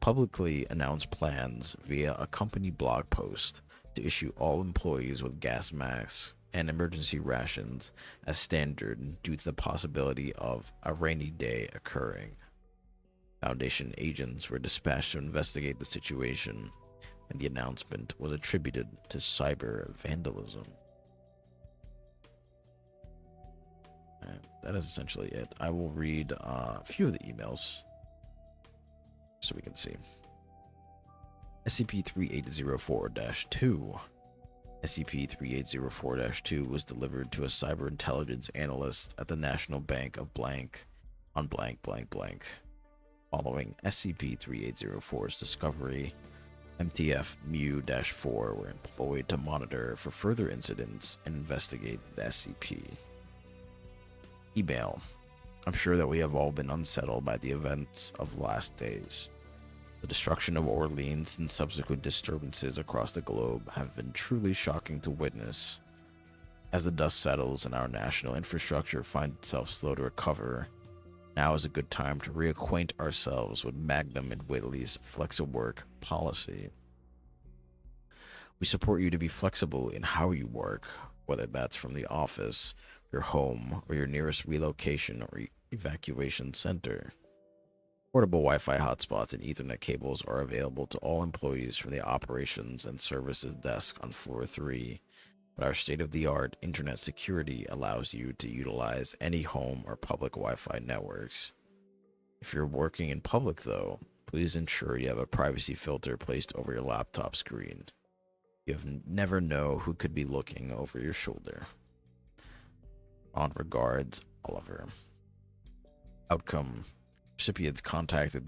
publicly announced plans via a company blog post to issue all employees with gas masks and emergency rations as standard due to the possibility of a rainy day occurring. Foundation agents were dispatched to investigate the situation, and the announcement was attributed to cyber vandalism. And that is essentially it. I will read a few of the emails so we can see. SCP-3804-2. SCP-3804-2 was delivered to a cyber intelligence analyst at the National Bank of Blank on blank. Following SCP-3804's discovery, MTF-MU-4 were employed to monitor for further incidents and investigate the SCP. Email. I'm sure that we have all been unsettled by the events of the last days. The destruction of Orleans and subsequent disturbances across the globe have been truly shocking to witness. As the dust settles and our national infrastructure finds itself slow to recover, now is a good time to reacquaint ourselves with Magnum and Whitley's flex-a-work policy. We support you to be flexible in how you work, whether that's from the office, your home, or your nearest relocation or evacuation center. Portable Wi-Fi hotspots and Ethernet cables are available to all employees from the operations and services desk on floor 3, but our state-of-the-art internet security allows you to utilize any home or public Wi-Fi networks. If you're working in public, though, please ensure you have a privacy filter placed over your laptop screen. You never know who could be looking over your shoulder. On regards, Oliver. Outcome. Recipients contacted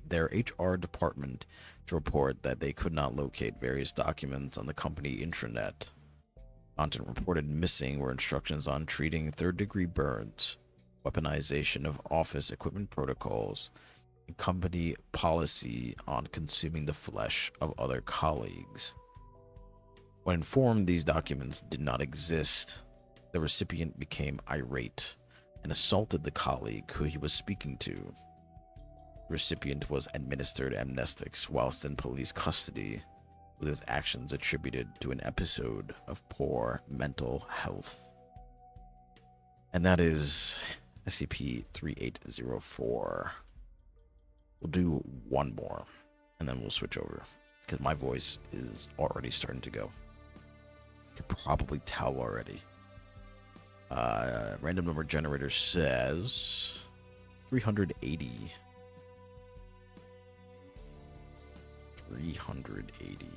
their HR department to report that they could not locate various documents on the company intranet. Content reported missing were instructions on treating third-degree burns, weaponization of office equipment protocols, company policy on consuming the flesh of other colleagues. When informed these documents did not exist, the recipient became irate and assaulted the colleague who he was speaking to. The recipient was administered amnestics whilst in police custody, with his actions attributed to an episode of poor mental health. And that is SCP-3804. We'll do one more, and then we'll switch over, because my voice is already starting to go. You can probably tell already. Random number generator says 380. 380,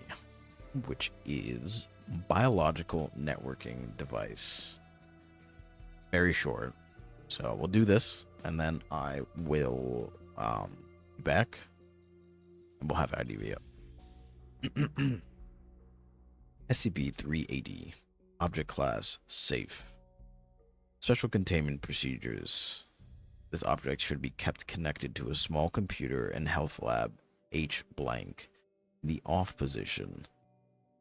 which is biological networking device. Very short. So we'll do this, and then I will be back, and we'll have IDV up. SCP-380, Object Class Safe. Special Containment Procedures. This object should be kept connected to a small computer and health lab H blank in the off position.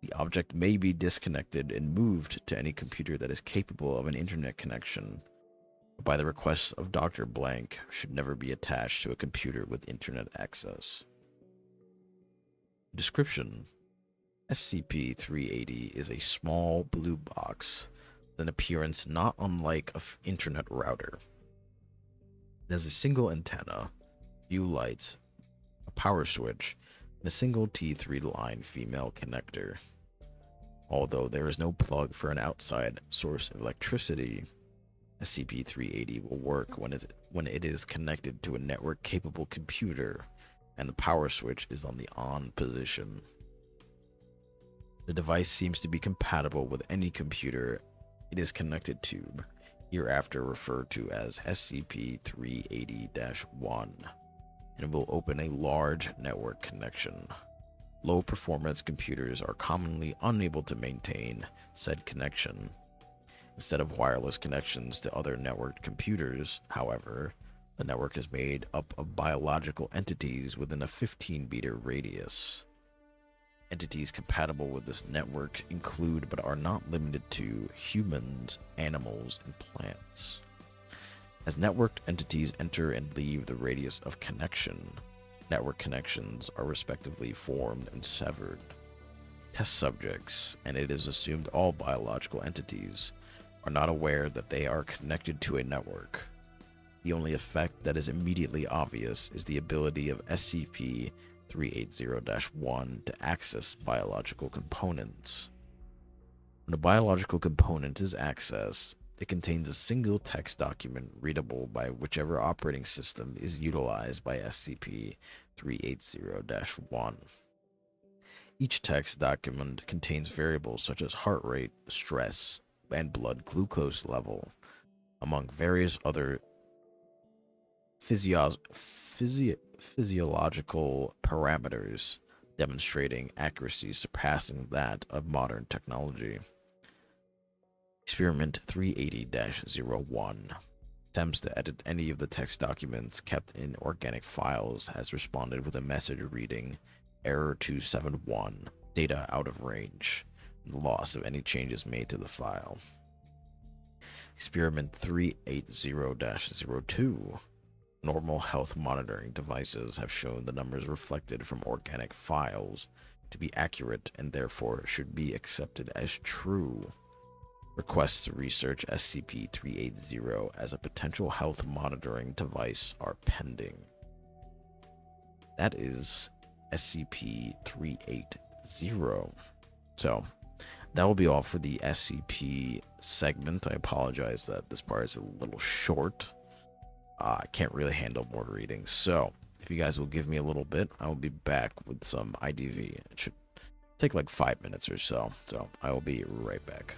The object may be disconnected and moved to any computer that is capable of an internet connection, but by the request of Dr. Blank should never be attached to a computer with internet access. Description: SCP-380 is a small blue box with an appearance not unlike an internet router. It has a single antenna, few lights, a power switch, and a single T3 line female connector. Although there is no plug for an outside source of electricity, SCP-380 will work when it is connected to a network-capable computer and the power switch is on the on position. The device seems to be compatible with any computer it is connected to, hereafter referred to as SCP-380-1, and will open a large network connection. Low-performance computers are commonly unable to maintain said connection. Instead of wireless connections to other networked computers, however, the network is made up of biological entities within a 15-meter radius. Entities compatible with this network include, but are not limited to, humans, animals, and plants. As networked entities enter and leave the radius of connection, network connections are respectively formed and severed. Test subjects, and it is assumed all biological entities, are not aware that they are connected to a network. The only effect that is immediately obvious is the ability of SCP-380-1 to access biological components. When a biological component is accessed, it contains a single text document readable by whichever operating system is utilized by SCP-380-1. Each text document contains variables such as heart rate, stress, and blood glucose level, among various other physiological parameters, demonstrating accuracy surpassing that of modern technology. Experiment 380-01 attempts to edit any of the text documents kept in organic files has responded with a message reading Error 271, data out of range, and the loss of any changes made to the file. Experiment 380-02 normal health monitoring devices have shown the numbers reflected from organic files to be accurate and therefore should be accepted as true. Requests to research SCP-380 as a potential health monitoring device are pending. That is SCP-380. So, that will be all for the SCP segment. I apologize that this part is a little short. I can't really handle more reading. So, if you guys will give me a little bit, I will be back with some IDV. It should take like 5 minutes or so. So, I will be right back.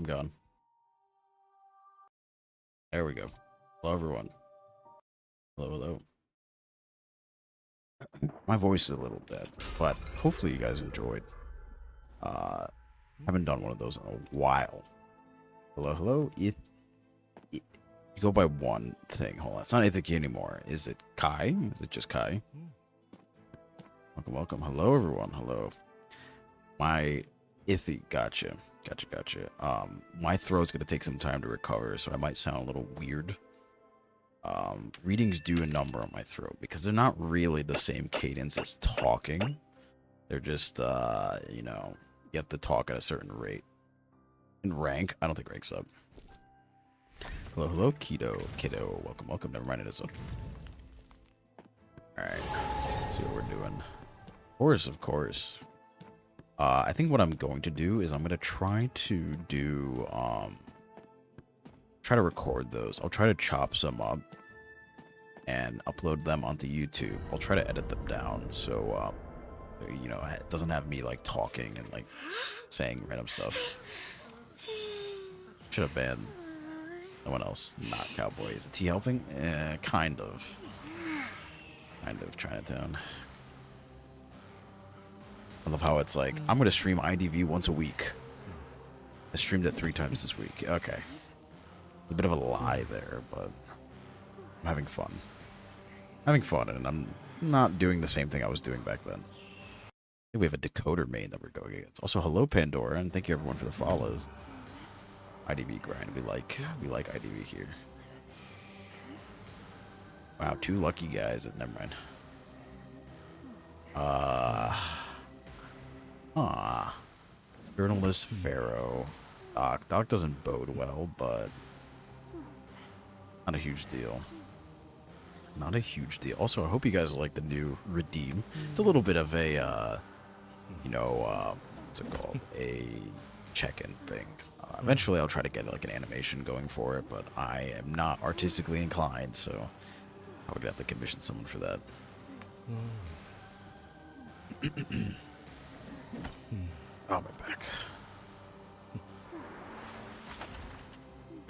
I'm gone. There we go. Hello, everyone. Hello, hello. My voice is a little dead, but hopefully you guys enjoyed. Haven't done one of those in a while. Hello, hello. You go by one thing. Hold on. It's not Ithiki anymore. Is it Kai? Is it just Kai? Welcome, welcome. Hello, everyone. Hello. My Ithi. Gotcha. Gotcha. My throat's going to take some time to recover, so I might sound a little weird. Readings do a number on my throat because they're not really the same cadence as talking. They're just, you know, you have to talk at a certain rate. In rank, I don't think rank's up. Hello, hello, Kiddo. Welcome, welcome. Never mind, it is up. Alright, let's see what we're doing. Of course. I think what I'm going to do is I'm going to try to do, try to record those. I'll try to chop some up and upload them onto YouTube. I'll try to edit them down so, you know, it doesn't have me, like, talking and, like, saying random stuff. Should have banned someone else, not Cowboy. Is he helping? Kind of. Kind of, Chinatown. I love how it's like, I'm going to stream IDV once a week. I streamed it 3 times this week. Okay. A bit of a lie there, but I'm having fun. And I'm not doing the same thing I was doing back then. I think we have a decoder main that we're going against. Also, hello, Pandora, and thank you everyone for the follows. IDV grind. We like IDV here. Wow, 2 lucky guys. Never mind. Journalist Pharaoh. Doc doesn't bode well, but not a huge deal. Not a huge deal. Also, I hope you guys like the new redeem. It's a little bit of a, you know, what's it called? A check-in thing. Eventually, I'll try to get like an animation going for it, but I am not artistically inclined, so I'm gonna have to commission someone for that. Oh, my back.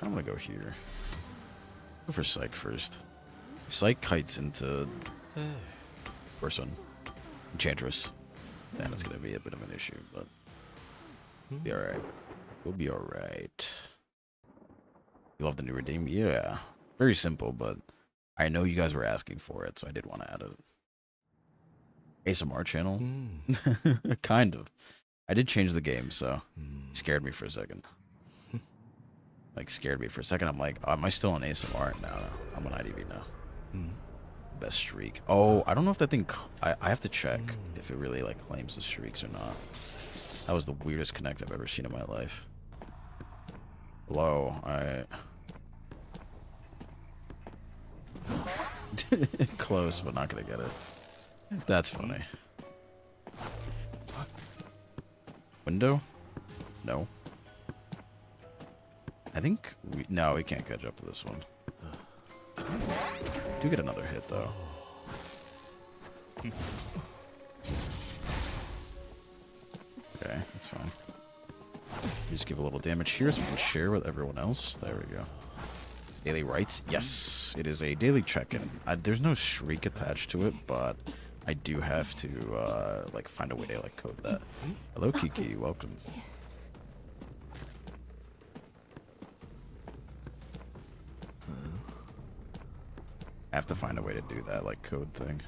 I'm gonna go here. Go for Psych first. If Psych kites into person, Enchantress, then it's gonna be a bit of an issue, but be alright. We'll be alright. You love the new redeem? Yeah. Very simple, but I know you guys were asking for it, so I did want to add it. ASMR channel? Kind of. I did change the game, so it scared me for a second. Like, scared me for a second. I'm like, oh, am I still on ASMR? No, I'm on IDV now. Best streak. Oh, I don't know if that thing... I have to check if it really, like, claims the streaks or not. That was the weirdest connect I've ever seen in my life. Hello, alright. Close, but not gonna get it. That's funny. Window? No. I think we... No, we can't catch up to this one. Do get another hit, though. Okay, that's fine. Just give a little damage here so we can share with everyone else. There we go. Daily rights? Yes, it is a daily check-in. There's no shriek attached to it, but I do have to, like, find a way to, like, code that. Hello, Kiki. Welcome. I have to find a way to do that, like, code thing.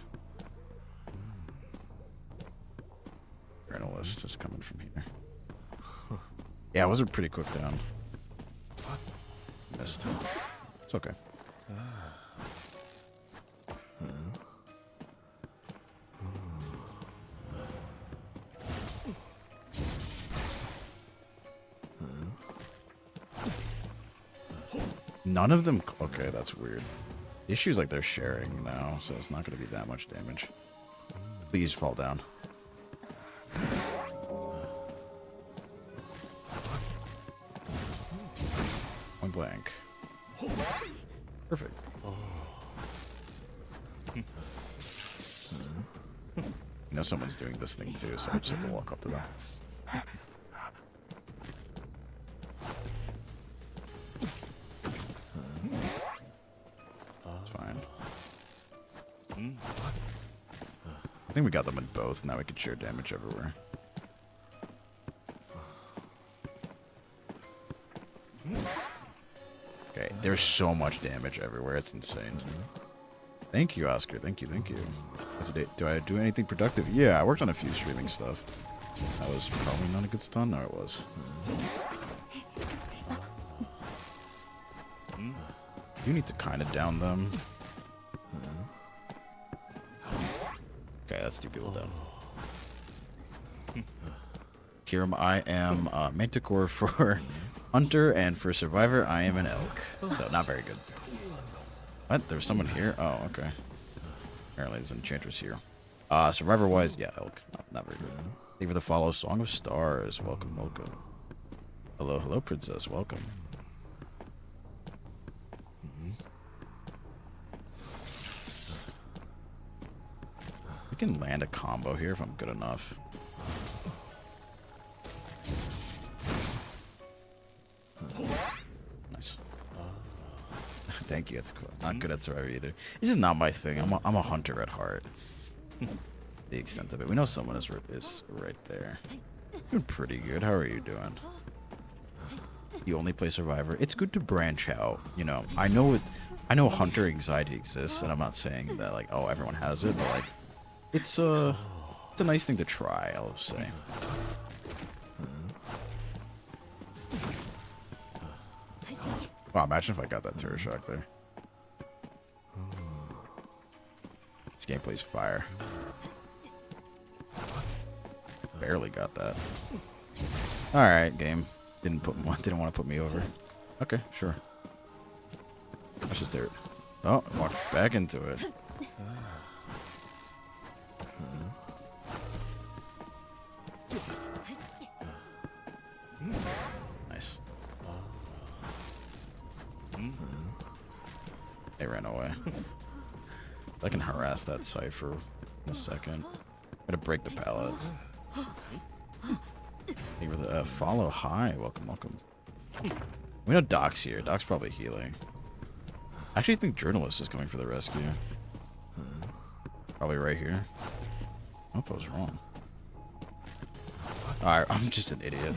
Journalist is coming from here. Yeah, I was a pretty quick down. Missed. It's okay. None of them... Okay, that's weird. The issue is like they're sharing now, so it's not going to be that much damage. Please fall down. Point blank. Perfect. You know someone's doing this thing too, so I just have to walk up to them. think we got them in both. Now we can share damage everywhere. Okay, there's so much damage everywhere. It's insane. Thank you, Oscar. Thank you, thank you. Do I do anything productive? Yeah, I worked on a few streaming stuff. That was probably not a good stun. No, it was. You need to kind of down them. Okay, that's 2 people down. Kiram, I am Manticore for Hunter, and for Survivor, I am an Elk. So, not very good. What? There's someone here? Oh, okay. Apparently there's an Enchantress here. Survivor-wise, yeah, Elk. Not very good. Thank you for the follow. Song of Stars. Welcome, welcome. Hello, hello, Princess. Welcome. We can land a combo here if I'm good enough. Nice. Thank you. Not good at Survivor either. This is not my thing. I'm a hunter at heart. The extent of it. We know someone is right there. Doing pretty good. How are you doing? You only play Survivor. It's good to branch out. You know, I know hunter anxiety exists, and I'm not saying that like, oh, everyone has it, but like, it's a nice thing to try, I'll say. Wow, imagine if I got that turret shock there. This gameplay's fire. Barely got that. Alright, game. Didn't want to put me over. Okay, sure. That's just there. Oh, walked back into it. Nice. They ran away. I can harass that Cypher in a second. I'm gonna break the pallet. Hey, with a follow. Hi, welcome, welcome. We know Doc's here. Doc's probably healing. I actually think Journalist is coming for the rescue. Probably right here. Oh, I was wrong. Alright, I'm just an idiot.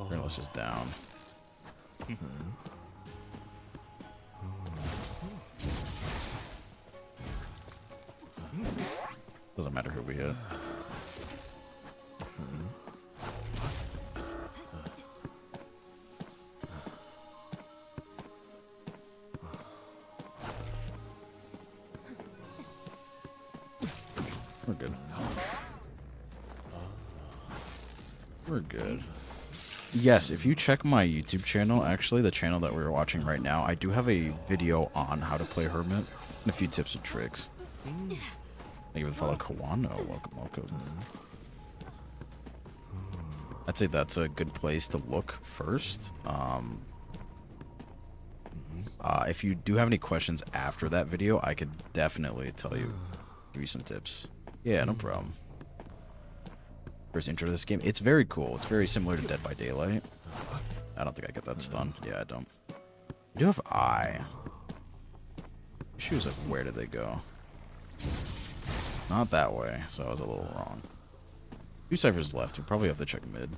Journalist is down. Doesn't matter who we hit. We're good. We're good. Yes, if you check my YouTube channel, actually, the channel that we're watching right now, I do have a video on how to play Hermit and a few tips and tricks. Thank you for the follow, Kawano. Welcome, welcome. I'd say that's a good place to look first. If you do have any questions after that video, I could definitely tell you, give you some tips. Yeah, no problem. First intro to this game. It's very cool. It's very similar to Dead by Daylight. I don't think I get that stun. Yeah, I don't. I do have eye. She was like, where did they go? Not that way, so I was a little wrong. 2 Cyphers left. We probably have to check mid.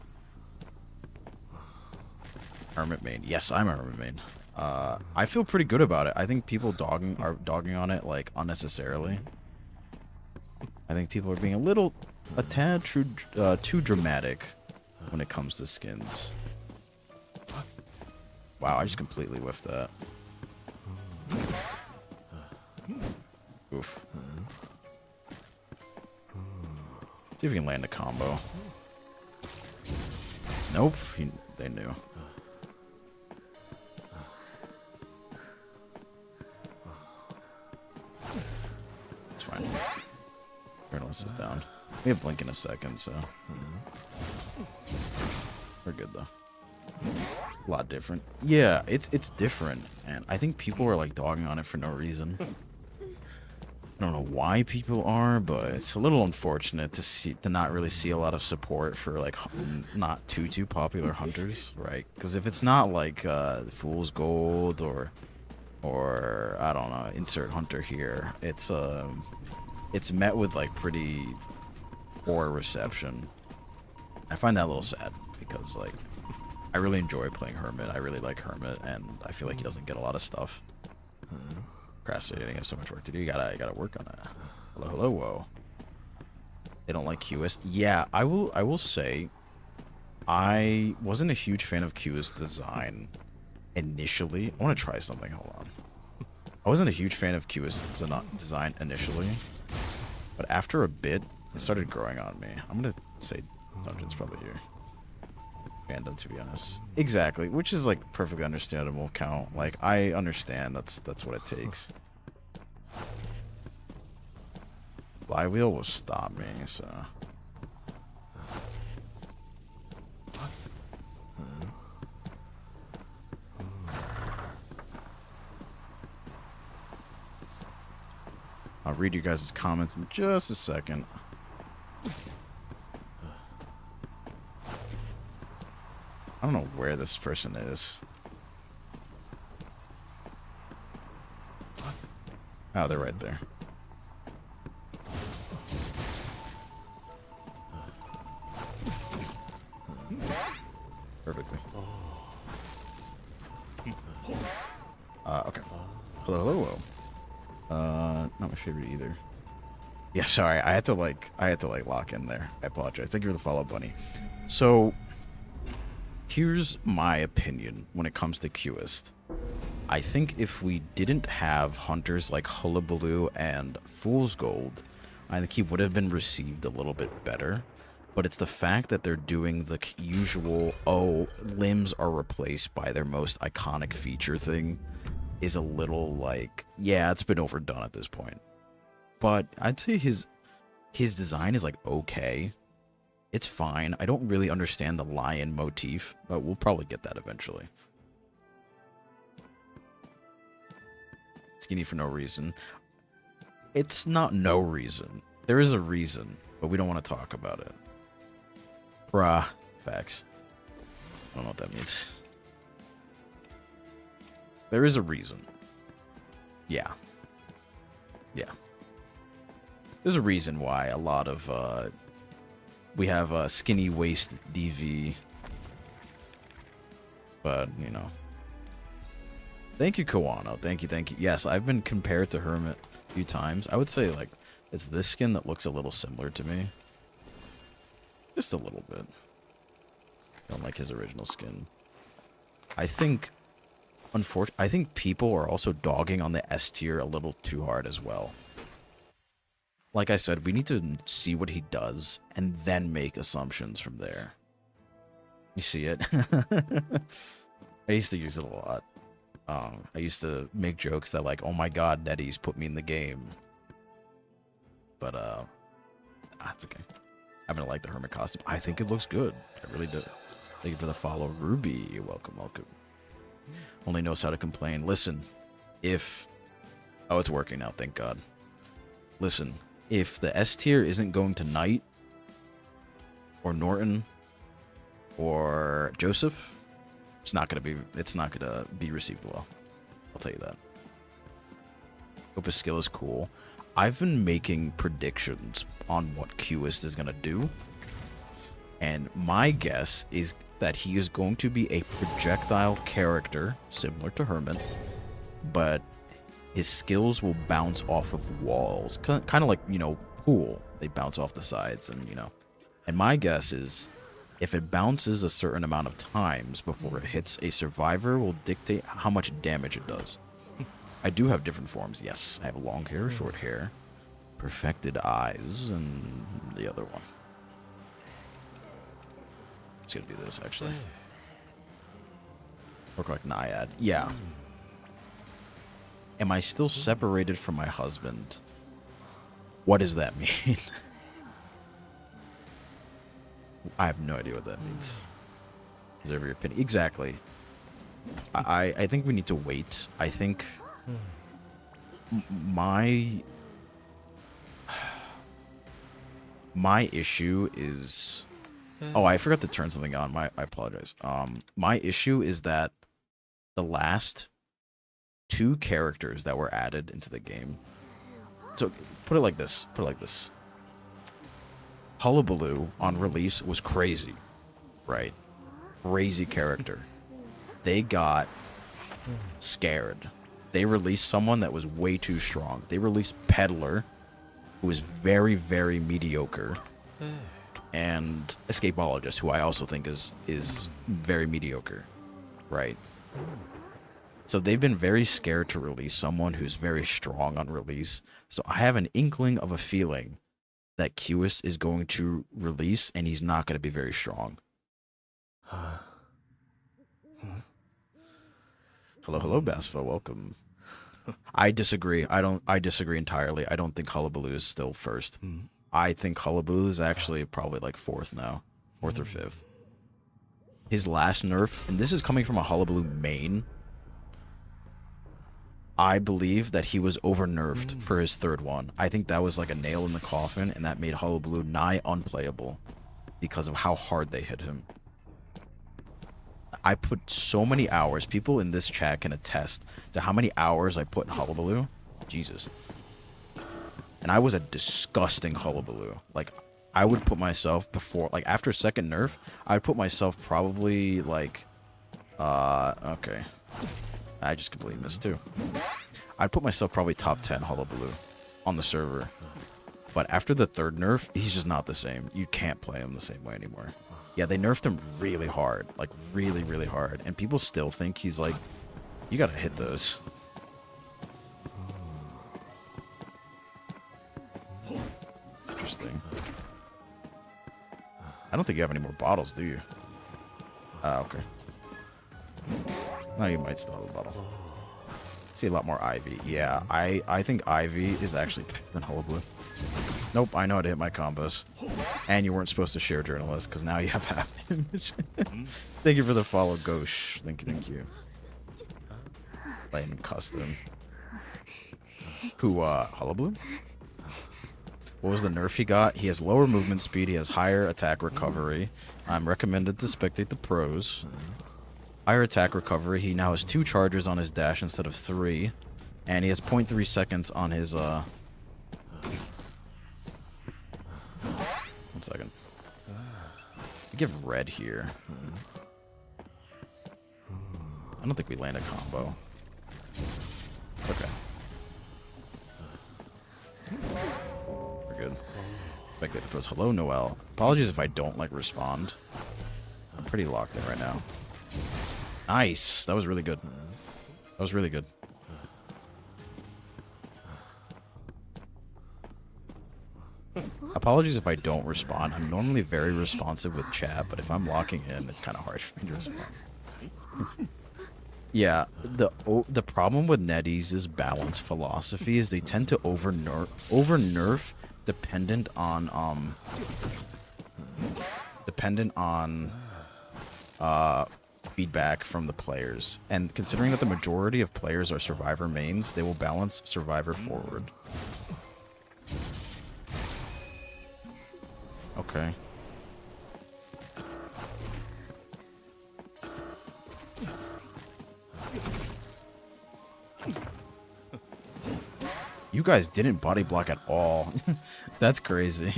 Hermit main. Yes, I'm a Hermit main. I feel pretty good about it. I think people are dogging on it like unnecessarily. I think people are being a tad too dramatic when it comes to skins. Wow, I just completely whiffed that. Oof. See if we can land a combo. Nope, they knew. It's fine. Journalist is down. We have Blink in a second, so we're good though. A lot different. Yeah, it's different, and I think people are like dogging on it for no reason. I don't know why people are, but it's a little unfortunate to not really see a lot of support for like not too popular hunters, right? Because if it's not like Fool's Gold or or I don't know, insert hunter here. It's met with like pretty poor reception. I find that a little sad because like I really enjoy playing Hermit. I really like Hermit, and I feel like he doesn't get a lot of stuff. Procrastinating, I have so much work to do. You gotta work on that. Hello, hello, whoa. They don't like QS. Yeah, I will say, I wasn't a huge fan of QS design initially. I want to try something. Hold on. I wasn't a huge fan of QS design initially, but after a bit, it started growing on me. I'm gonna say Dungeon's probably your fandom, to be honest. Exactly, which is like perfectly understandable. Count, like I understand that's what it takes. Flywheel will stop me, so. I'll read you guys' comments in just a second. I don't know where this person is. Oh, they're right there. Perfectly. Okay. Hello, hello, hello. Not my favorite either. Yeah, sorry. I had to like lock in there. I apologize. Thank you for the follow, Bunny. So, here's my opinion when it comes to Qist. I think if we didn't have hunters like Hullabaloo and Fool's Gold, I think he would have been received a little bit better. But it's the fact that they're doing the usual, oh, limbs are replaced by their most iconic feature thing is a little like, yeah, it's been overdone at this point. But I'd say his design is like okay. It's fine. I don't really understand the lion motif, but we'll probably get that eventually. Skinny for no reason. It's not no reason. There is a reason, but we don't want to talk about it. Bruh. Facts. I don't know what that means. There is a reason. Yeah. Yeah. There's a reason why a lot of, we have skinny waist DV. But, you know. Thank you, Kawano. Thank you, thank you. Yes, I've been compared to Hermit a few times. I would say, like, it's this skin that looks a little similar to me. Just a little bit. Don't like his original skin. I think, I think people are also dogging on the S tier a little too hard as well. Like I said, we need to see what he does and then make assumptions from there. You see it? I used to use it a lot. I used to make jokes that like, oh my god, Nettie's put me in the game. But, it's okay. I'm gonna like the Hermit costume. I think it looks good. I really do. Thank you for the follow, Ruby. Welcome, welcome. Only knows how to complain. Listen, if... Oh, it's working now, thank God. Listen, if the S tier isn't going to Knight, or Norton, or Joseph, it's not gonna be received well. I'll tell you that. Hope his skill is cool. I've been making predictions on what Qist is gonna do, and my guess is that he is going to be a projectile character similar to Hermit, but his skills will bounce off of walls, kind of like, you know, pool. They bounce off the sides, and you know. And my guess is, if it bounces a certain amount of times before it hits, a survivor will dictate how much damage it does. I do have different forms. Yes, I have long hair, short hair, perfected eyes, and the other one. It's gonna be this, actually. Look like Naiad. Yeah. Am I still separated from my husband? What does that mean? I have no idea what that means. Reserve your opinion. Exactly. I think we need to wait. I think my issue is... Oh, I forgot to turn something on. I apologize. My issue is that the last 2 characters that were added into the game. So put it like this. Hullabaloo on release was crazy, right? Crazy character. They got scared. They released someone that was way too strong. They released Peddler, who was very, very mediocre, and Escapologist, who I also think is very mediocre, right? So they've been very scared to release someone who's very strong on release. So I have an inkling of a feeling that QS is going to release, and he's not going to be very strong. Hello, Basfa. Welcome. I disagree. I disagree entirely. I don't think Hullabaloo is still first. I think Hullabaloo is actually probably like 4th now. 4th or 5th. His last nerf, and this is coming from a Hullabaloo main, I believe that he was over-nerfed for his 3rd one. I think that was like a nail in the coffin, and that made Hullabaloo nigh unplayable because of how hard they hit him. I put so many hours. People in this chat can attest to how many hours I put in Hullabaloo. Jesus. And I was a disgusting Hullabaloo. Like, I would put myself before, like, after 2nd nerf, I'd put myself probably, like, okay. I just completely missed, too. I'd put myself probably top 10 Hullabaloo on the server. But after the 3rd nerf, he's just not the same. You can't play him the same way anymore. Yeah, they nerfed him really hard. Like, really, really hard. And people still think he's like, you gotta hit those. Interesting. I don't think you have any more bottles, do you? Okay. No, you might still have a bottle. See a lot more Ivy. Yeah, I think Ivy is actually better than Hullabaloo. Nope, I know how to hit my combos. And you weren't supposed to share Journalist, because now you have half damage. Thank you for the follow, Gosh. Thank you. Playing custom. Who, Hullabaloo? What was the nerf he got? He has lower movement speed, he has higher attack recovery. I'm recommended to spectate the pros. Higher attack recovery, he now has 2 charges on his dash instead of 3. And he has 0.3 seconds on his, 1 second. I give red here. I don't think we land a combo. Okay. We're good. Spectator pros. Hello, Noel. Apologies if I don't, like, respond. I'm pretty locked in right now. Nice. That was really good. That was really good. Apologies if I don't respond. I'm normally very responsive with chat, but if I'm locking in, it's kind of hard for me to respond. Yeah, the problem with NetEase's balance philosophy is they tend to over nerf dependent on feedback from the players. And considering that the majority of players are Survivor mains, they will balance Survivor forward. Okay. You guys didn't body block at all. That's crazy.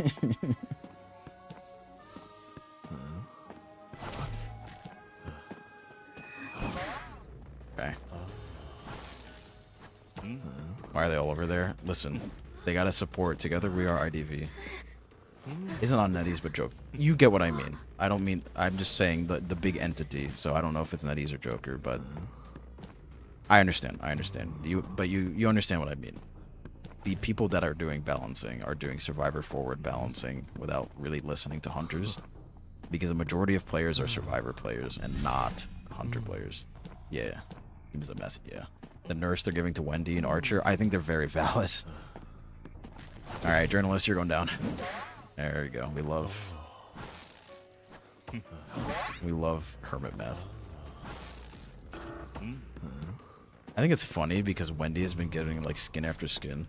Okay. Why are they all over there? Listen, they gotta support. Together we are IDV. Isn't on NetEase, but joke. You get what I mean. I don't mean. I'm just saying the big entity. So I don't know if it's NetEase or Joker, but I understand. I understand. You understand what I mean. The people that are doing balancing are doing Survivor forward balancing without really listening to hunters, because the majority of players are Survivor players and not Hunter players. Yeah, he was a mess. Yeah, the nurse they're giving to Wendy and Archer, I think they're very valid. All right, journalist, you're going down. There we go. We love hermit meth. I think it's funny because Wendy has been getting like skin after skin.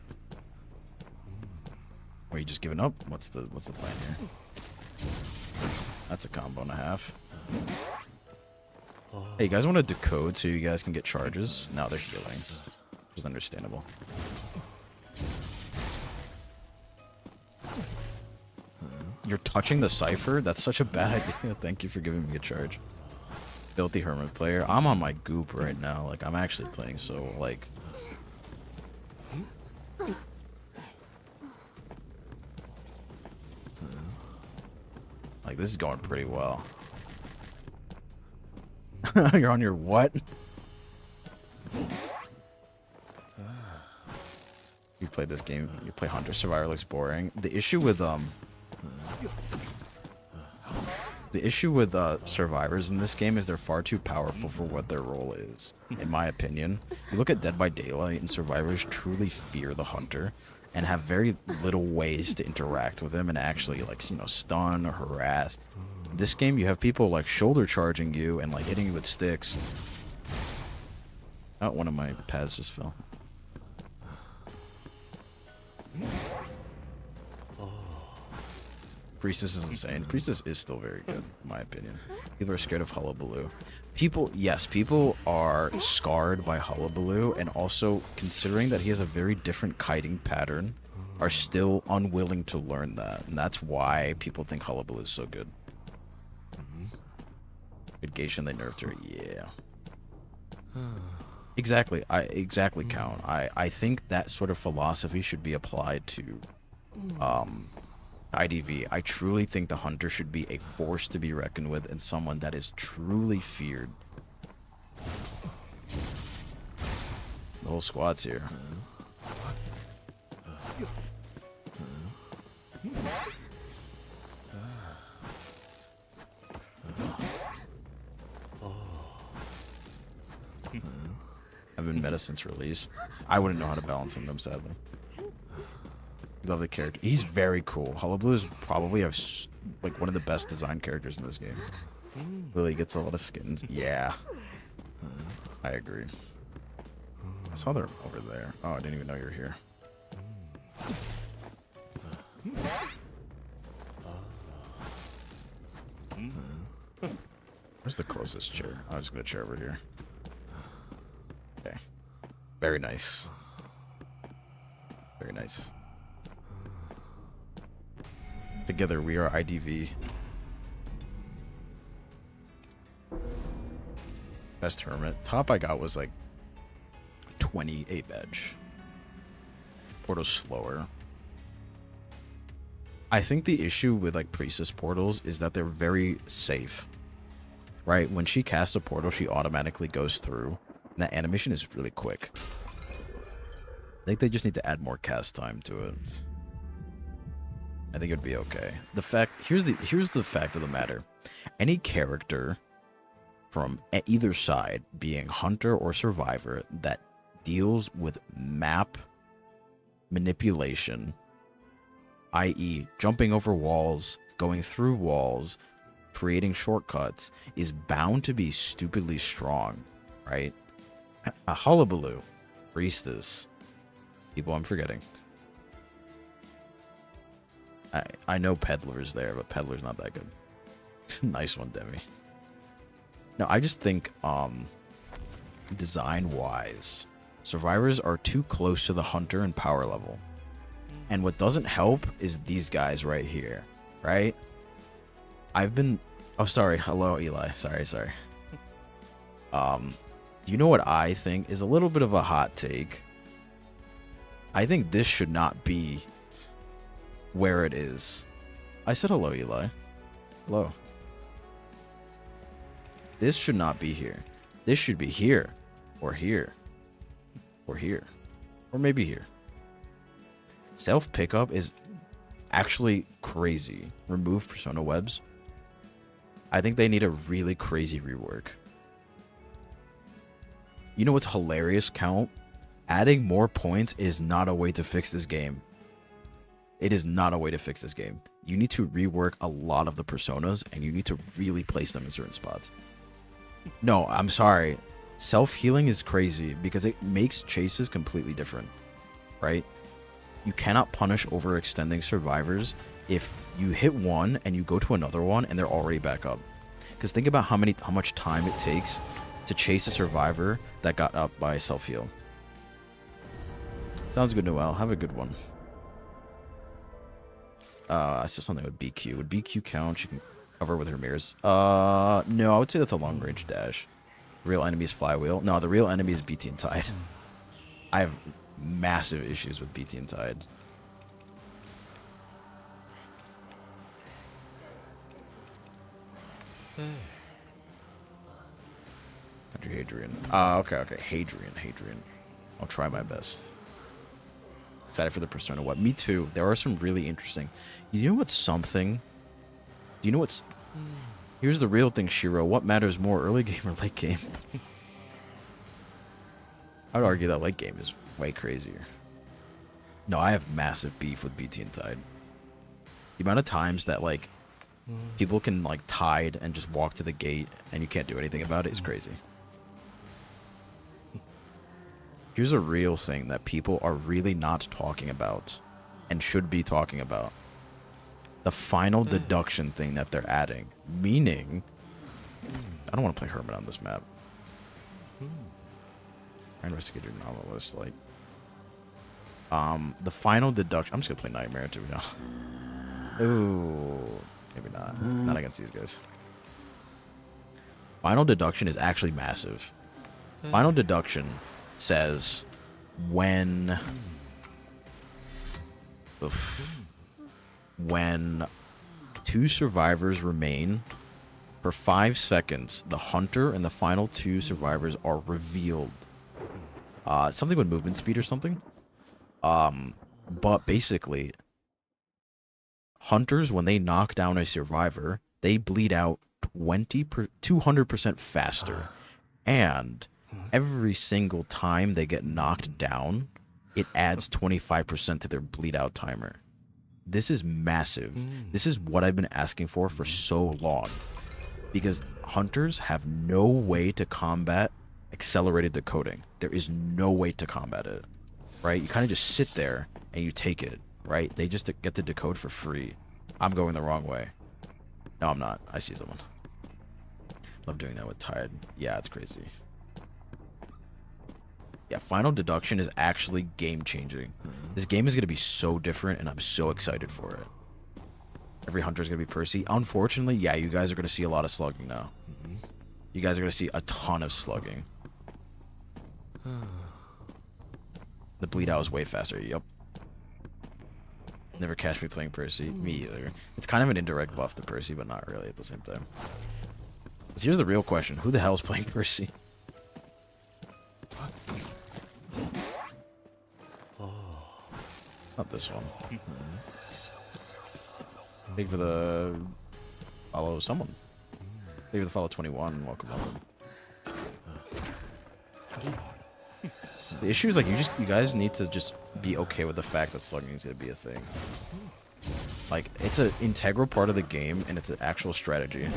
Are you just giving up? What's the plan here? That's a combo and a half. Hey, you guys want to decode so you guys can get charges? Now they're healing. Which is understandable. You're touching the cipher? That's such a bad idea. Thank you for giving me a charge. Filthy Hermit player. I'm on my goop right now. Like, I'm actually playing so, like... Like, this is going pretty well. You're on your what? You played this game. You play Hunter. Survivor looks boring. The issue with survivors in this game is they're far too powerful for what their role is, in my opinion. You look at Dead by Daylight, and survivors truly fear the hunter and have very little ways to interact with him and actually, like, you know, stun or harass. This game, you have people like shoulder charging you and like hitting you with sticks. Oh, one of my pads just fell. Priestess is insane. Priestess is still very good, in my opinion. People are scared of Hullabaloo. People are scarred by Hullabaloo, and also, considering that he has a very different kiting pattern, are still unwilling to learn that. And that's why people think Hullabaloo is so good. Good Geisha, they nerfed her. Yeah. Exactly. Exactly, Count. I think that sort of philosophy should be applied to IDV. I truly think the hunter should be a force to be reckoned with and someone that is truly feared. The whole squad's here. I've been meta since release. I wouldn't know how to balance them, sadly. Love the character. He's very cool. Hullabaloo is probably like one of the best designed characters in this game. Really gets a lot of skins. Yeah. I agree. I saw they're over there. Oh, I didn't even know you were here. Where's the closest chair? I'm just gonna chair over here. Okay. Very nice. Very nice. Together we are IDV. Best Hermit. Top I got was like 28 edge. Portal's slower. I think the issue with like Priestess portals is that they're very safe. Right? When she casts a portal, she automatically goes through. And that animation is really quick. I think they just need to add more cast time to it. I think it would be okay. Here's the fact of the matter. Any character from either side, being hunter or survivor, that deals with map manipulation, i.e. jumping over walls, going through walls, creating shortcuts, is bound to be stupidly strong, right? A Hullabaloo, Priestess, people I'm forgetting. I know Peddler's there, but Peddler's not that good. Nice one, Demi. No, I just think, design-wise, survivors are too close to the hunter and power level. And what doesn't help is these guys right here, right? Oh, sorry. Hello, Eli. Sorry. You know what I think is a little bit of a hot take? I think this should not be where it is. I said hello, Eli. Hello. This should not be here. This should be here. Or here. Or here. Or maybe here. Self-pickup is actually crazy. Remove persona webs. I think they need a really crazy rework. You know what's hilarious, Count? Adding more points is not a way to fix this game. It is not a way to fix this game. You need to rework a lot of the personas, and you need to really place them in certain spots. No, I'm sorry. Self-healing is crazy because it makes chases completely different, right? You cannot punish overextending survivors if you hit one and you go to another one and they're already back up. Because think about how much time it takes to chase a survivor that got up by self-heal. Sounds good, Noel. Have a good one. I saw something with BQ. Would BQ count? She can cover with her mirrors. No, I would say that's a long-range dash. Real enemy's flywheel. No, the real enemy is BT and Tide. I have massive issues with BT and Tide. Country Hadrian. Okay. Hadrian. I'll try my best. Excited for the Persona what? Me too. There are some really interesting. You know what's something? Do you know what's... Here's the real thing, Shiro. What matters more, early game or late game? I would argue that late game is way crazier. No, I have massive beef with BT and Tide. The amount of times that, like, people can, like, Tide and just walk to the gate and you can't do anything about it is crazy. Here's a real thing that people are really not talking about and should be talking about. The final deduction thing that they're adding. Meaning, I don't want to play Hermit on this map. Investigator Novelist, like, the final deduction. I'm just gonna play Nightmare to be honest. Ooh, maybe not. Not against these guys. Final deduction is actually massive. Final deduction says when two survivors remain for 5 seconds, the hunter and the final 2 survivors are revealed. Something with movement speed or something. But basically, hunters, when they knock down a survivor, they bleed out 200% faster. And every single time they get knocked down, it adds 25% to their bleed out timer. This is massive. This is what I've been asking for so long. Because hunters have no way to combat accelerated decoding. There is no way to combat it. Right? You kind of just sit there and you take it. Right? They just get to decode for free. I'm going the wrong way. No, I'm not. I see someone. Love doing that with Tide. Yeah, it's crazy. Yeah, final deduction is actually game-changing. This game is going to be so different, and I'm so excited for it. Every hunter is going to be Percy. Unfortunately, yeah, you guys are going to see a lot of slugging now. You guys are going to see a ton of slugging. The bleed out is way faster. Yep. Never catch me playing Percy. Me either. It's kind of an indirect buff to Percy, but not really at the same time. So here's the real question. Who the hell is playing Percy? Not this one. Thank you for the follow someone. Thank you for the follow 21. Welcome. The issue is like you guys need to just be okay with the fact that slugging is gonna be a thing. Like it's an integral part of the game and it's an actual strategy.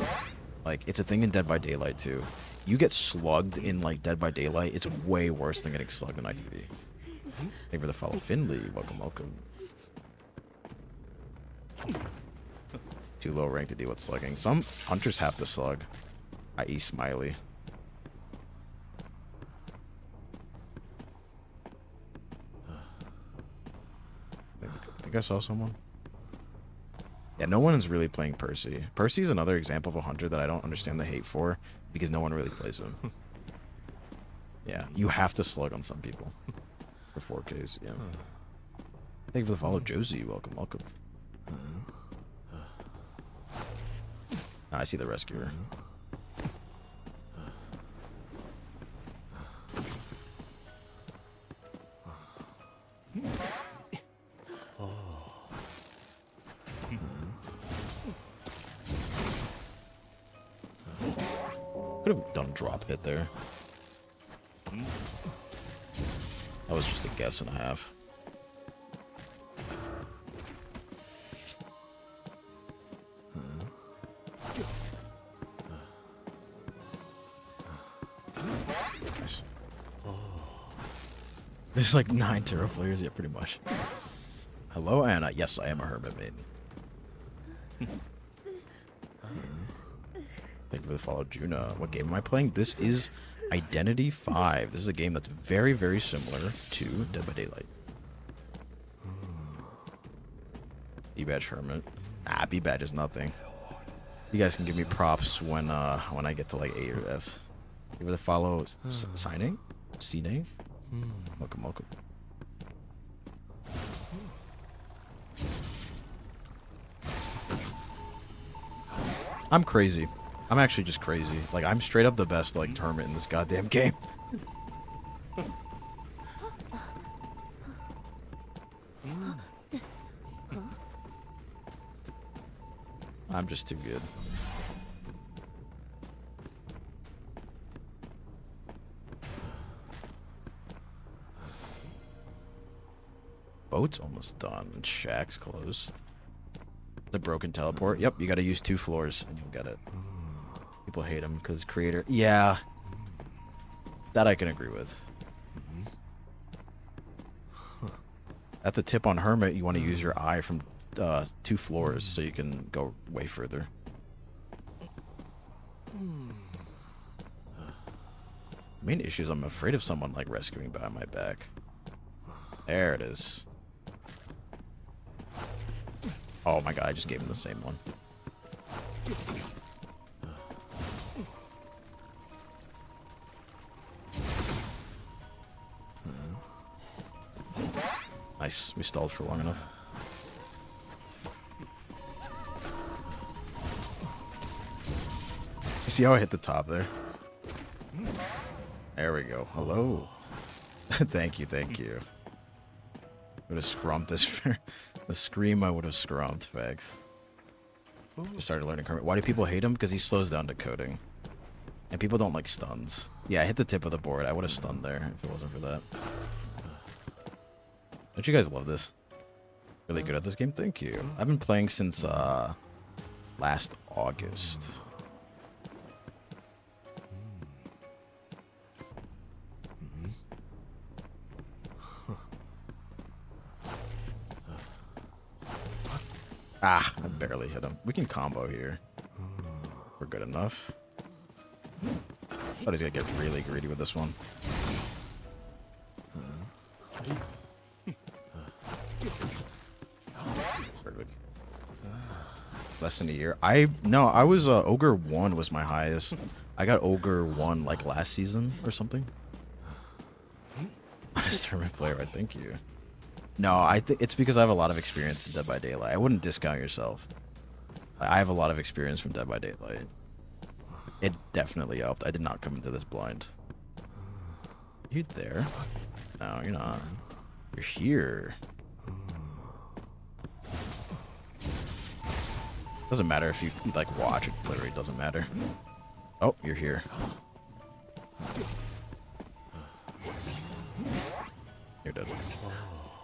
Like it's a thing in Dead by Daylight too. You get slugged in like Dead by Daylight, it's way worse than getting slugged in IDV. Thank you for the follow, Finley. Welcome. Too low rank to deal with slugging. Some hunters have to slug, i.e. Smiley. I think I saw someone. Yeah, no one is really playing Percy. Percy is another example of a hunter that I don't understand the hate for because no one really plays him. Yeah, you have to slug on some people. For 4Ks, yeah. Thank you for the follow, Josie. Welcome. I see the rescuer. Could have done drop hit there. That was just a guess and a half. Nice. There's like 9 tarot players, yeah, pretty much. Hello, Anna. Yes, I am a hermit maiden. Thank you for the follow, Juna. What game am I playing? This is Identity 5. This is a game that's very, very similar to Dead by Daylight. B-Badge Hermit. Ah, B-Badge is nothing. You guys can give me props when I get to like A or S. Give it a follow. Signing? Cine? Welcome, welcome. I'm crazy. I'm actually just crazy. Like, I'm straight up the best, like, hermit in this goddamn game. I'm just too good. Boat's almost done. Shack's close. The broken teleport. Yep, you gotta use 2 floors and you'll get it. People hate him because creator. Yeah. That I can agree with. That's a tip on Hermit. You want to use your eye from 2 floors so you can go way further. Main issue is I'm afraid of someone like rescuing behind my back. There it is. Oh my god, I just gave him the same one. Nice, we stalled for long enough. You see how I hit the top there? There we go. Hello. Thank you, thank you. Would have scrumped this. The scream I would have scrumped, facts. Just started learning Kermit. Why do people hate him? Because he slows down decoding. And people don't like stuns. Yeah, I hit the tip of the board. I would have stunned there if it wasn't for that. Don't you guys love this? Really good at this game? Thank you. I've been playing since last August. Ah, I barely hit him. We can combo here. We're good enough. Thought he's gonna get really greedy with this one. Perfect. Less than a year. I was Ogre 1 was my highest. I got Ogre 1 like last season or something. Honest tournament player, I thank you. No, I think it's because I have a lot of experience in Dead by Daylight. I wouldn't discount yourself. I have a lot of experience from Dead by Daylight. It definitely helped. I did not come into this blind. You there? No, you're not. You're here. Doesn't matter if you like watch. It literally doesn't matter. Oh, you're here. You're dead.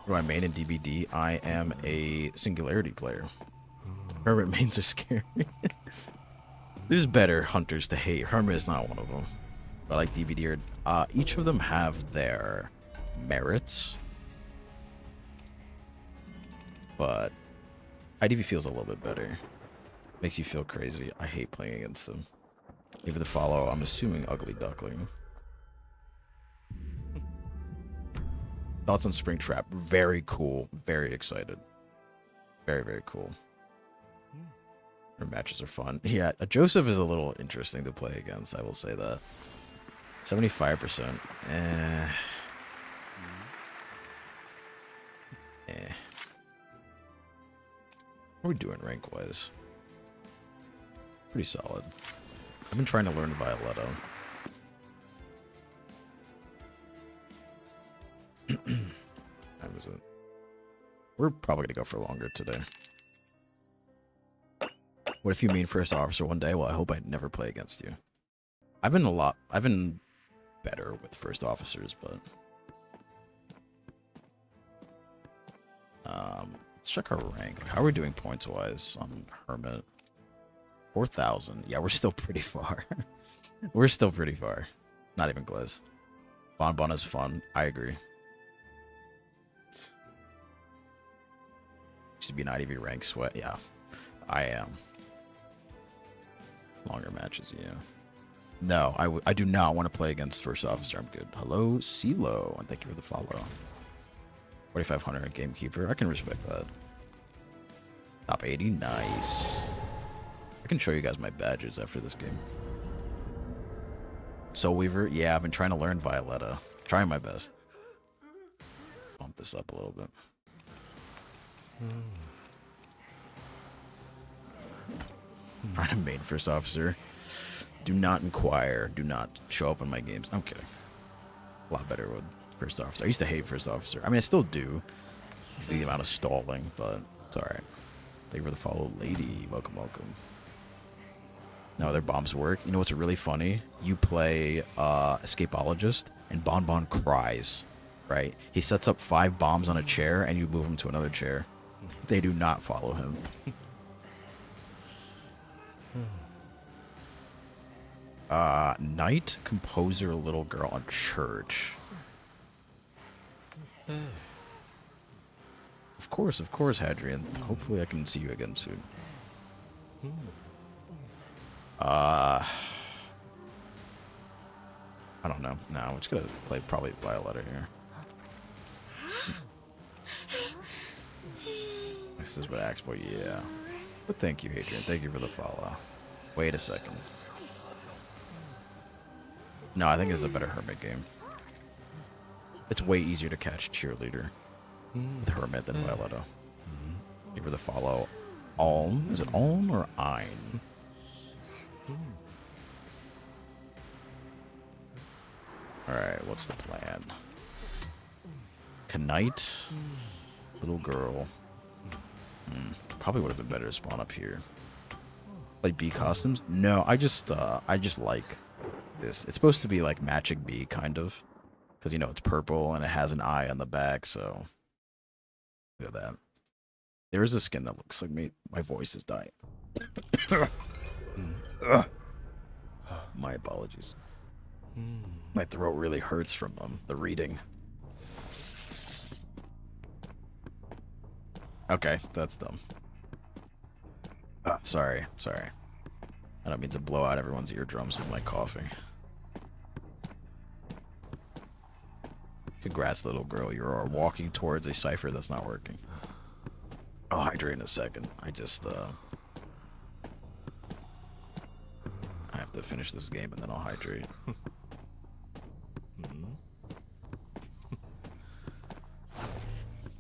What do I main in DBD? I am a Singularity player. Hermit mains are scary. There's better hunters to hate. Hermit is not one of them. But I like DBD. Each of them have their merits. But IDV feels a little bit better. Makes you feel crazy. I hate playing against them. Give it a follow. I'm assuming Ugly Duckling. Thoughts on Springtrap? Very cool. Very excited. Very, very cool. Her matches are fun. Yeah, Joseph is a little interesting to play against, I will say that. 75%. Eh. What are we doing rank-wise? Pretty solid. I've been trying to learn Violetto. Time is it? We're probably gonna go for longer today. What if you mean first officer one day? Well, I hope I never play against you. I've been better with first officers, but let's check our rank. How are we doing points wise on Hermit? 4,000. Yeah, we're still pretty far. We're still pretty far. Not even close. Bonbon is fun. I agree. Used to be an IDV rank sweat. Yeah, I am. Longer matches, yeah. No, I do not want to play against First Officer. I'm good. Hello, CeeLo, and thank you for the follow. 4,500 at Gamekeeper. I can respect that. Top 80, nice. I can show you guys my badges after this game. Soul Weaver, yeah, I've been trying to learn Violetta. Trying my best. Bump this up a little bit. Trying to main First Officer. Do not inquire. Do not show up in my games. I'm kidding. A lot better with First Officer. I used to hate First Officer. I mean, I still do. It's the amount of stalling, but it's alright. Thank you for the follow, lady. Welcome, welcome. No, their bombs work. You know what's really funny? You play Escapologist, and Bon Bon cries, right? He sets up 5 bombs on a chair, and you move him to another chair. They do not follow him. Knight, Composer, Little Girl, and Church. Of course, Hadrian. Hopefully I can see you again soon. I don't know. No, we're just gonna play probably Violetta here. This is what Axboy, yeah. But thank you, Hadrian. Thank you for the follow. Wait a second. No, I think it's a better Hermit game. It's way easier to catch Cheerleader with Hermit than Violetta. Give her the follow. Alm? Is it Alm or Ein? Alright, what's the plan? Knight, Little Girl. Probably would have been better to spawn up here. Like B costumes? No, I just like this. It's supposed to be like matching B, kind of. Because, you know, it's purple and it has an eye on the back, so... Look at that. There is a skin that looks like me. My voice is dying. My apologies. My throat really hurts from the reading. Okay, that's dumb. Sorry. I don't mean to blow out everyone's eardrums with my coughing. Congrats, little girl. You are walking towards a cipher that's not working. I'll hydrate in a second. I have to finish this game and then I'll hydrate.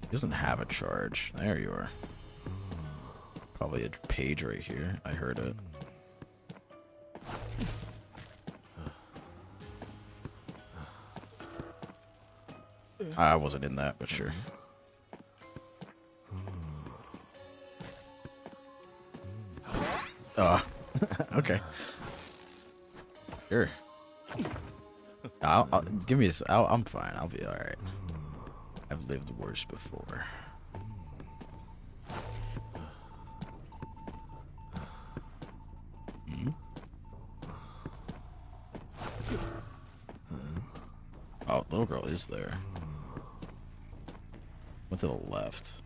He doesn't have a charge. There you are. Probably a page right here. I heard it. I wasn't in that, but sure. Okay. Sure. Give me a. I'm fine. I'll be all right. I've lived worse before. Oh, little girl is there. Went to the left.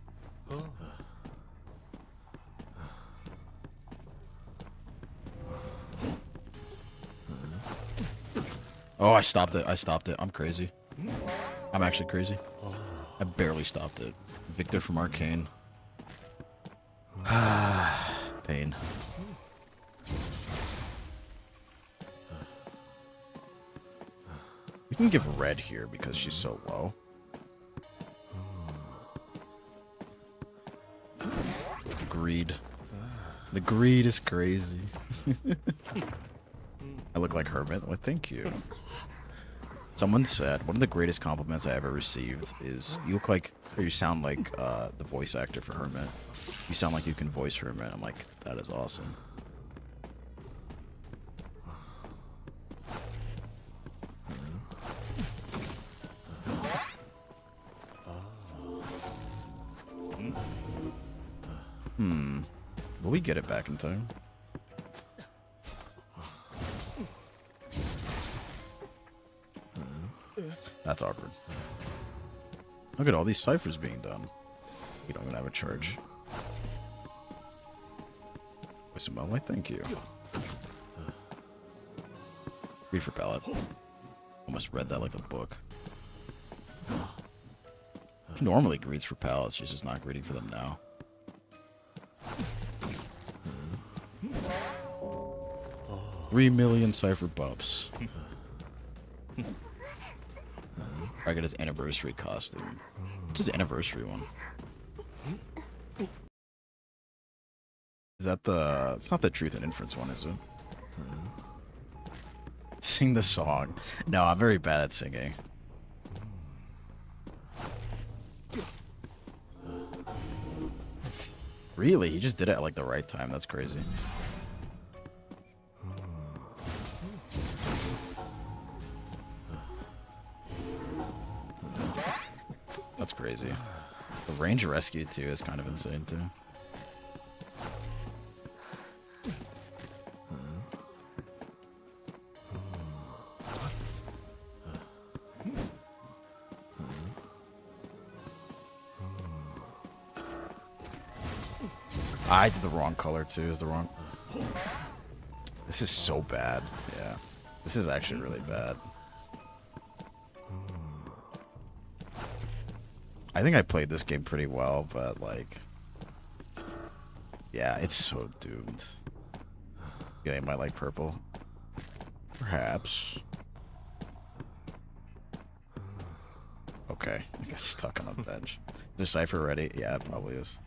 Oh, I stopped it. I'm crazy. I'm actually crazy. I barely stopped it. Victor from Arcane. Pain. We can give red here because she's so low. Greed. The greed is crazy. I look like Hermit. Well, thank you. Someone said one of the greatest compliments I ever received is you look like, or you sound like the voice actor for Hermit. You sound like you can voice Hermit. I'm like, that is awesome. Will we get it back in time? That's awkward. Look at all these ciphers being done. You don't even have a charge. Wait, Samuel, thank you. Read for pallet. Almost read that like a book. She normally reads for pallets, she's just not reading for them now. $3 million cipher buffs. I got his anniversary costume. What's his anniversary one? Is that the... It's not the Truth and Inference one, is it? Sing the song. No, I'm very bad at singing. Really? He just did it at like the right time. That's crazy. That's crazy. The range rescue too is kind of insane too. I did the wrong color too. Is the wrong. This is so bad. Yeah, this is actually really bad. I think I played this game pretty well, but like, yeah, it's so doomed. Yeah, you might like purple. Perhaps. Okay, I got stuck on a bench. Is the cipher ready? Yeah, it probably is.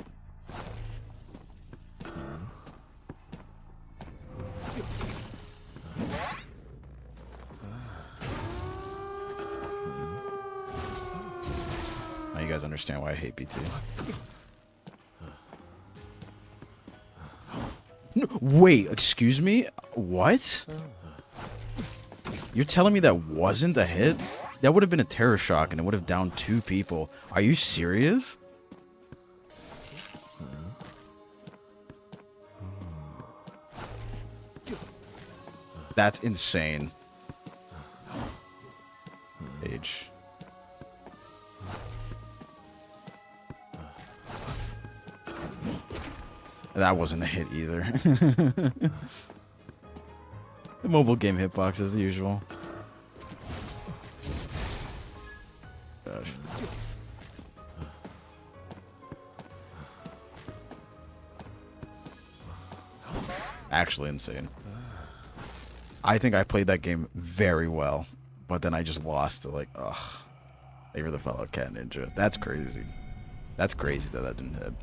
Now you guys understand why I hate BT. No, wait, excuse me? What? You're telling me that wasn't a hit? That would have been a terror shock and it would have downed 2 people. Are you serious? That's insane. Age. That wasn't a hit either. The mobile game hitbox as usual. Gosh. Actually insane. I think I played that game very well, but then I just lost to like, ugh. They were the fellow cat ninja. That's crazy. That's crazy that that didn't hit.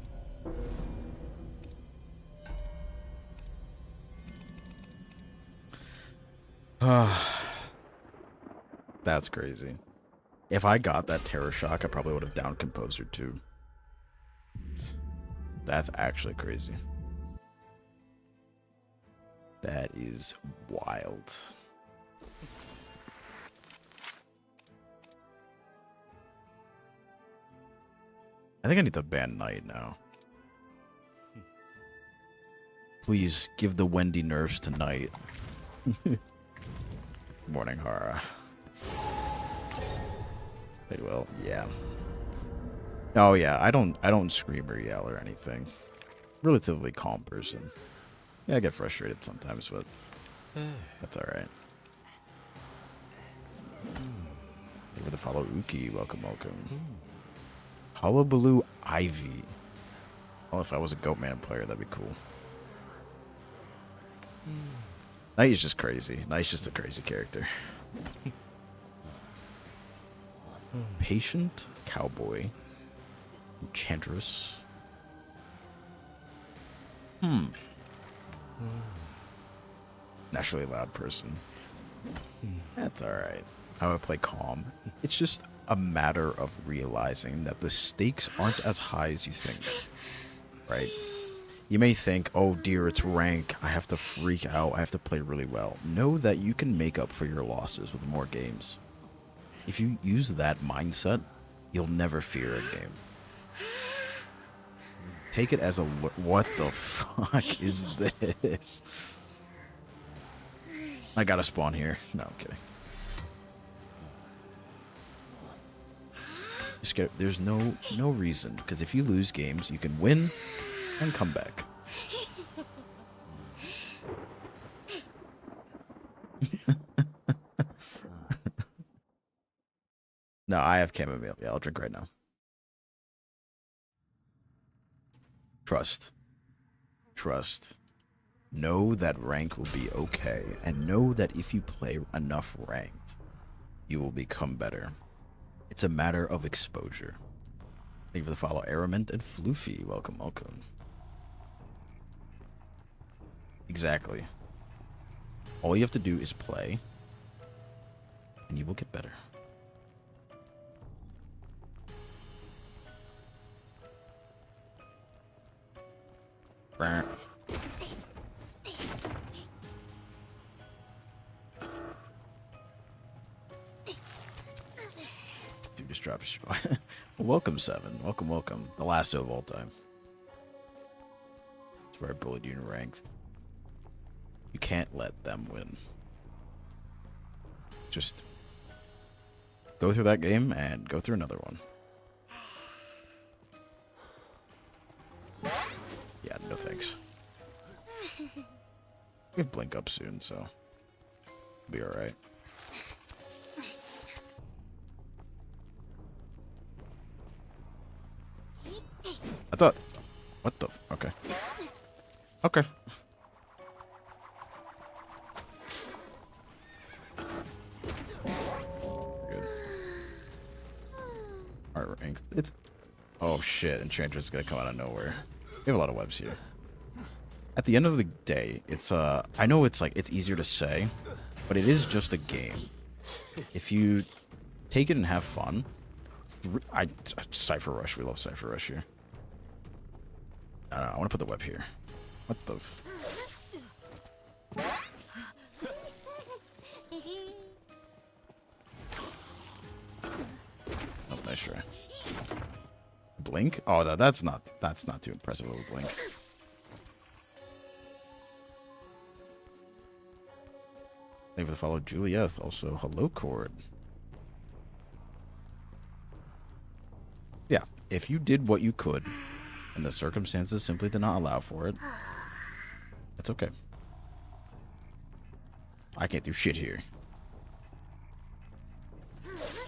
That's crazy. If I got that terror shock, I probably would have downed Composer too. That's actually crazy. That is wild. I think I need to ban Knight now. Please give the Wendy nerfs to Knight. Morning Hara. Pretty well, yeah. Oh yeah, I don't scream or yell or anything. Relatively calm person. Yeah, I get frustrated sometimes, but that's alright. Thank you for the follow, Uki. Welcome, welcome. Hullabaloo Ivy. Well, if I was a Goatman player, that'd be cool. Knight is just crazy. Knight's just a crazy character. Patient Cowboy. Enchantress. Naturally loud person. That's alright. How I play calm. It's just a matter of realizing that the stakes aren't as high as you think. Right? You may think, oh dear, it's rank. I have to freak out. I have to play really well. Know that you can make up for your losses with more games. If you use that mindset, you'll never fear a game. Take it as a... What the fuck is this? I gotta spawn here. No, I'm kidding. Just get, there's no reason, because if you lose games, you can win and come back. No, I have chamomile. Yeah, I'll drink right now. Trust. Trust. Know that rank will be okay, and know that if you play enough ranked, you will become better. It's a matter of exposure. Thank you for the follow, Arament and Floofy. Welcome, welcome. Exactly. All you have to do is play, and you will get better. Dude just dropped a welcome, Seven. Welcome, welcome. The lasso of all time. It's where I bullied you in ranked. You can't let them win. Just go through that game and go through another one. Yeah, no thanks. We have Blink up soon, so we'll be alright. I thought... What the... Okay. Okay. Good. Alright, ranked. It's... Oh shit, Enchantress is gonna come out of nowhere. We have a lot of webs here. At the end of the day, it's I know it's like it's easier to say, but it is just a game. If you take it and have fun, Cypher Rush. We love Cypher Rush here. I don't know. I want to put the web here. What the? Oh, nice try. Blink? Oh, no, that's not too impressive of a blink. Thank you for the follow, Juliet. Also, hello, Cord. Yeah, if you did what you could, and the circumstances simply did not allow for it, it's okay. I can't do shit here.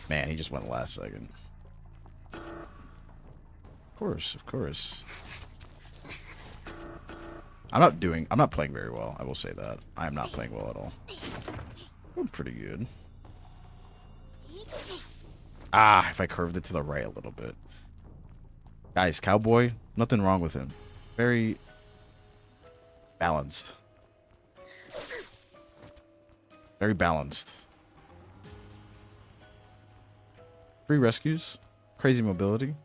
Man, he just went last second. Of course, of course. I'm not playing very well, I will say that. I am not playing well at all. I'm pretty good. Ah, if I curved it to the right a little bit. Guys, Cowboy, nothing wrong with him. Very balanced. Very balanced. Free rescues. Crazy mobility.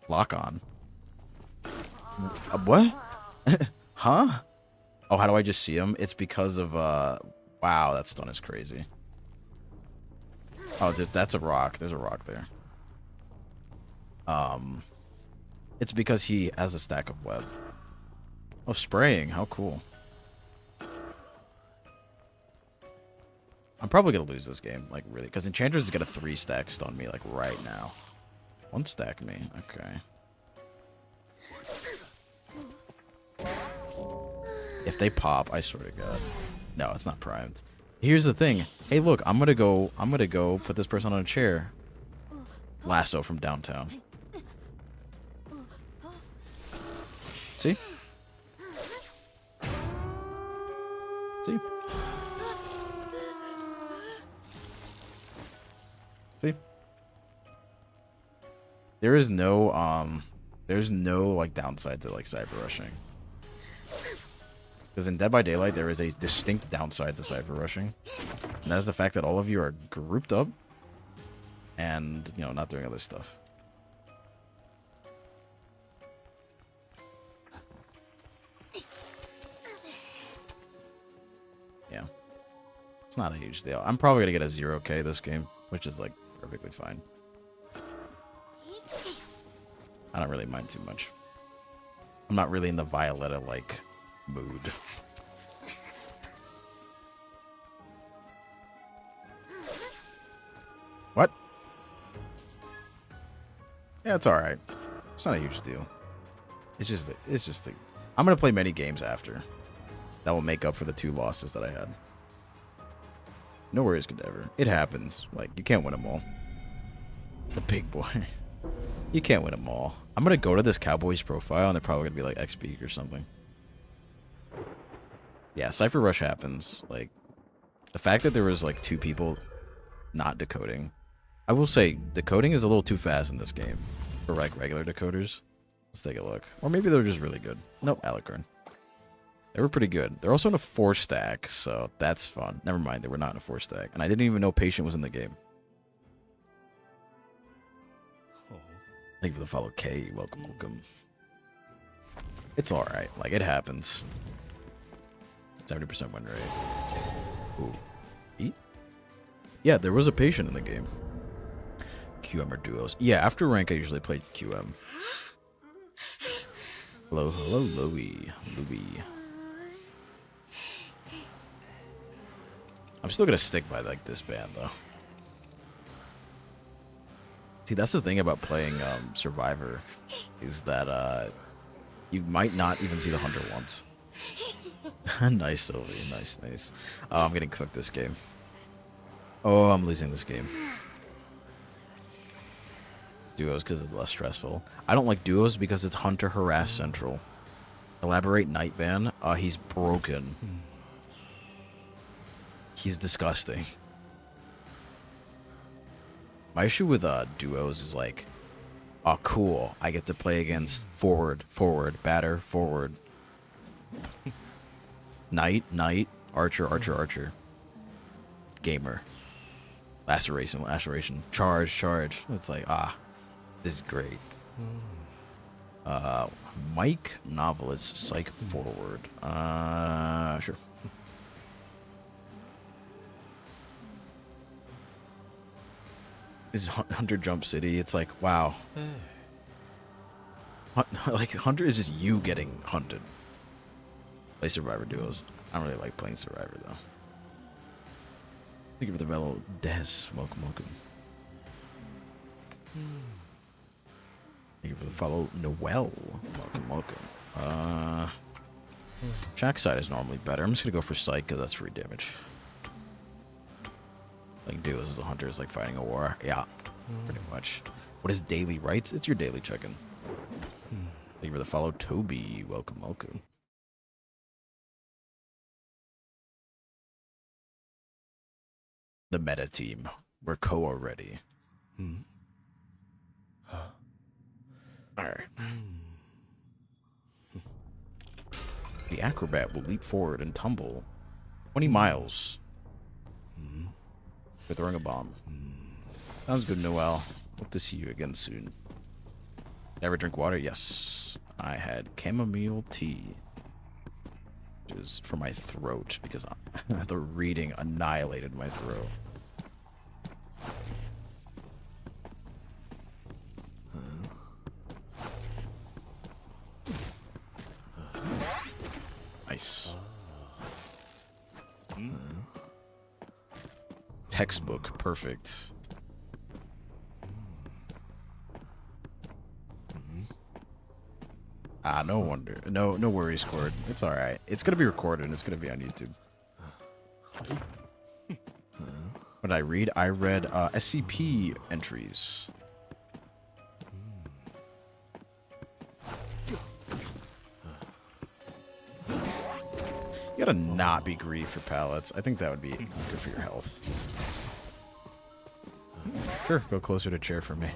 Lock on. What? Huh? Oh, how do I just see him? It's because of, wow, that stun is crazy. Oh, that's a rock. There's a rock there. It's because he has a stack of web. Oh, spraying. How cool. I'm probably going to lose this game, like, really. Because Enchantress is going to 3-stack stun me, like, right now. 1-stack me. Okay. If they pop, I swear to God. No, it's not primed. Here's the thing. Hey, look, I'm gonna go put this person on a chair. Lasso from downtown. See? See? See? There's no like downside to like cyber rushing. Because in Dead by Daylight, there is a distinct downside to cyber rushing. And that is the fact that all of you are grouped up and, you know, not doing other stuff. Yeah. It's not a huge deal. I'm probably going to get a 0k this game, which is, like, perfectly fine. I don't really mind too much. I'm not really in the Violetta-like mood. What? Yeah, it's alright. It's not a huge deal. It's just I'm gonna play many games after. That will make up for the 2 losses that I had. No worries, Cadaver. It happens. Like, you can't win them all. The big boy. You can't win them all. I'm gonna go to this Cowboys profile, and they're probably gonna be like XP or something. Yeah, Cypher Rush happens. Like, the fact that there was like 2 people not decoding. I will say, decoding is a little too fast in this game for like regular decoders. Let's take a look. Or maybe they're just really good. Nope, Alicorn. They were pretty good. They're also in a 4-stack, so that's fun. Never mind, they were not in a 4-stack. And I didn't even know Patient was in the game. Thank you for the follow, K. Welcome, welcome. It's alright. Like, it happens. 70% win rate. Ooh. E? Yeah, there was a Patient in the game. QM or duos. Yeah, after rank, I usually play QM. Hello, hello, Louie. Louie. I'm still gonna stick by, like, this band, though. See, that's the thing about playing Survivor, is that you might not even see the hunter once. Nice, Sylvie. Nice, nice. Oh, I'm getting cooked this game. Oh, I'm losing this game. Duos because it's less stressful. I don't like duos because it's hunter harass central. Elaborate Nightban. He's broken. He's disgusting. My issue with duos is like, oh cool, I get to play against forward, batter, forward. Knight, archer. Gamer. Laceration. Charge. It's like, this is great. Mike, novelist, psych, forward. Sure. This is Hunter Jump City. It's like, wow. Like, Hunter is just you getting hunted. Play Survivor duos. I don't really like playing Survivor, though. Thank you for the mellow Des. Welcome. Thank you for the follow Noel. Welcome. Jack side is normally better. I'm just gonna go for Psych because that's free damage. Like duos as a hunter is like fighting a war. Yeah, pretty much. What is daily rights? It's your daily check-in. Thank you for the follow Toby. Welcome. The meta team. We're Koa ready. Alright. The acrobat will leap forward and tumble 20 miles. We're throwing a bomb. Sounds good, Noel. Hope to see you again soon. Ever drink water? Yes. I had chamomile tea. Which is for my throat because the reading annihilated my throat. Nice. Textbook, perfect. No wonder. No worries, Cord. It's alright. It's gonna be recorded and it's gonna be on YouTube. What did I read? I read SCP entries. You gotta not be greedy for pallets. I think that would be good for your health. Sure, go closer to chair for me.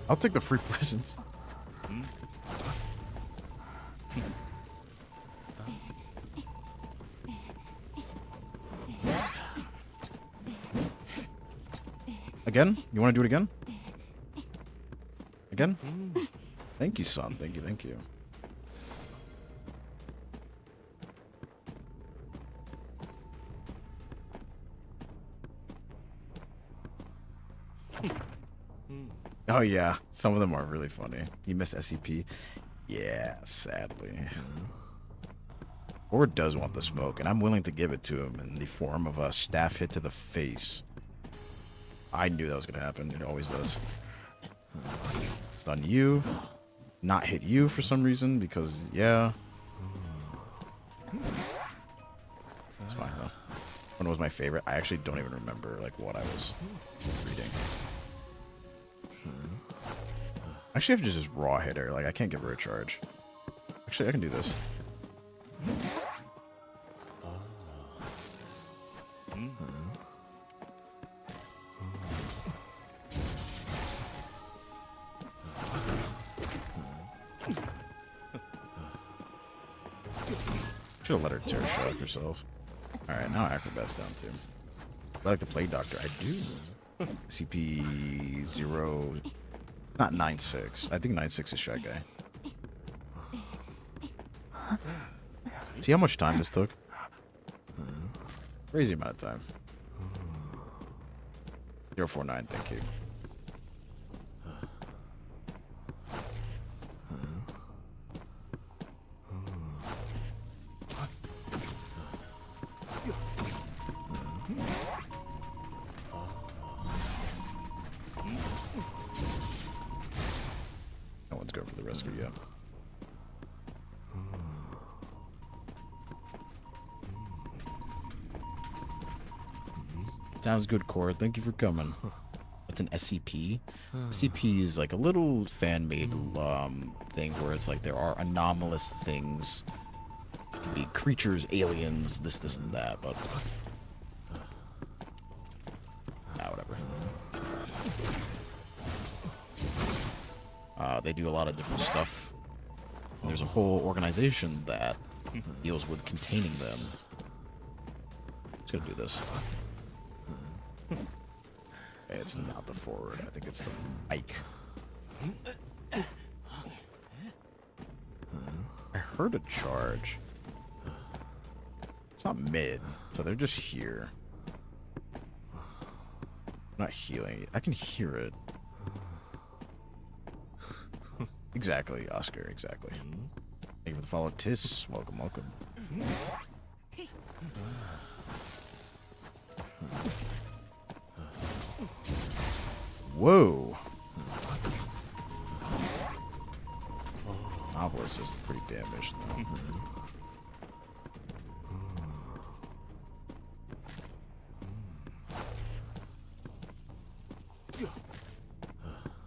I'll take the free presents. Again? You want to do it again? Again? Thank you, son. Thank you. Oh yeah, some of them are really funny. You miss SCP? Yeah, sadly. Or does want the smoke, and I'm willing to give it to him in the form of a staff hit to the face. I knew that was going to happen. It always does. Stun you. Not hit you for some reason, because, yeah. That's fine, though. When was my favorite? I actually don't even remember, like, what I was reading. Actually, I have to just raw hit her. Like, I can't give her a charge. Actually, I can do this. Should have let her terror shock herself. Alright, now Acrobat's down too. I like to play Doctor. I do. CP 0. Not 9.6. I think 9.6 is Shy Guy. See how much time this took? Crazy amount of time. 049, thank you. No one's going for the rescue yet. Sounds good, Cora. Thank you for coming. It's an SCP. SCP is like a little fan-made thing where it's like there are anomalous things. It could be creatures, aliens, this, and that, but... whatever. They do a lot of different stuff. And there's a whole organization that deals with containing them. Let's go do this. It's not the forward. I think it's the Ike. I heard a charge. It's not mid, so they're just here. I'm not healing. I can hear it. Exactly, Oscar, exactly. Thank you for the follow, Tis. Welcome, welcome. Whoa. Obelisk is pretty damaged though.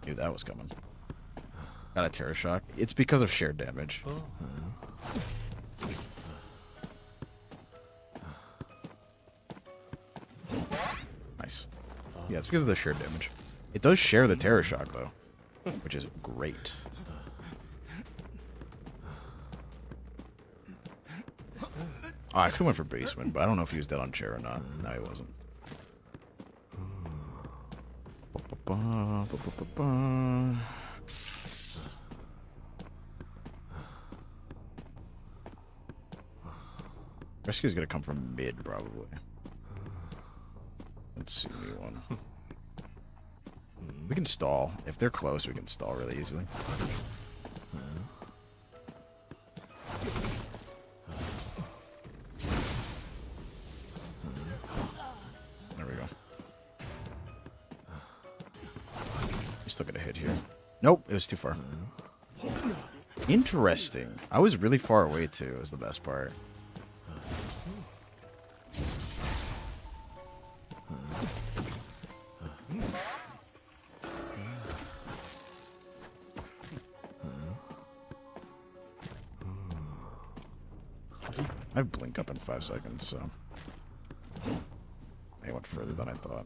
Knew that was coming. Got a terror shock. It's because of shared damage. Nice. Yeah, it's because of the shared damage. It does share the terror shock though, which is great. Oh, I could have went for basement, but I don't know if he was dead on chair or not. No, he wasn't. Rescue's gonna come from mid, probably. Let's see me one. We can stall. If they're close, we can stall really easily. There we go. We still got a hit here. Nope, it was too far. Interesting. I was really far away too, was the best part. I blink up in 5 seconds, so I went further than I thought.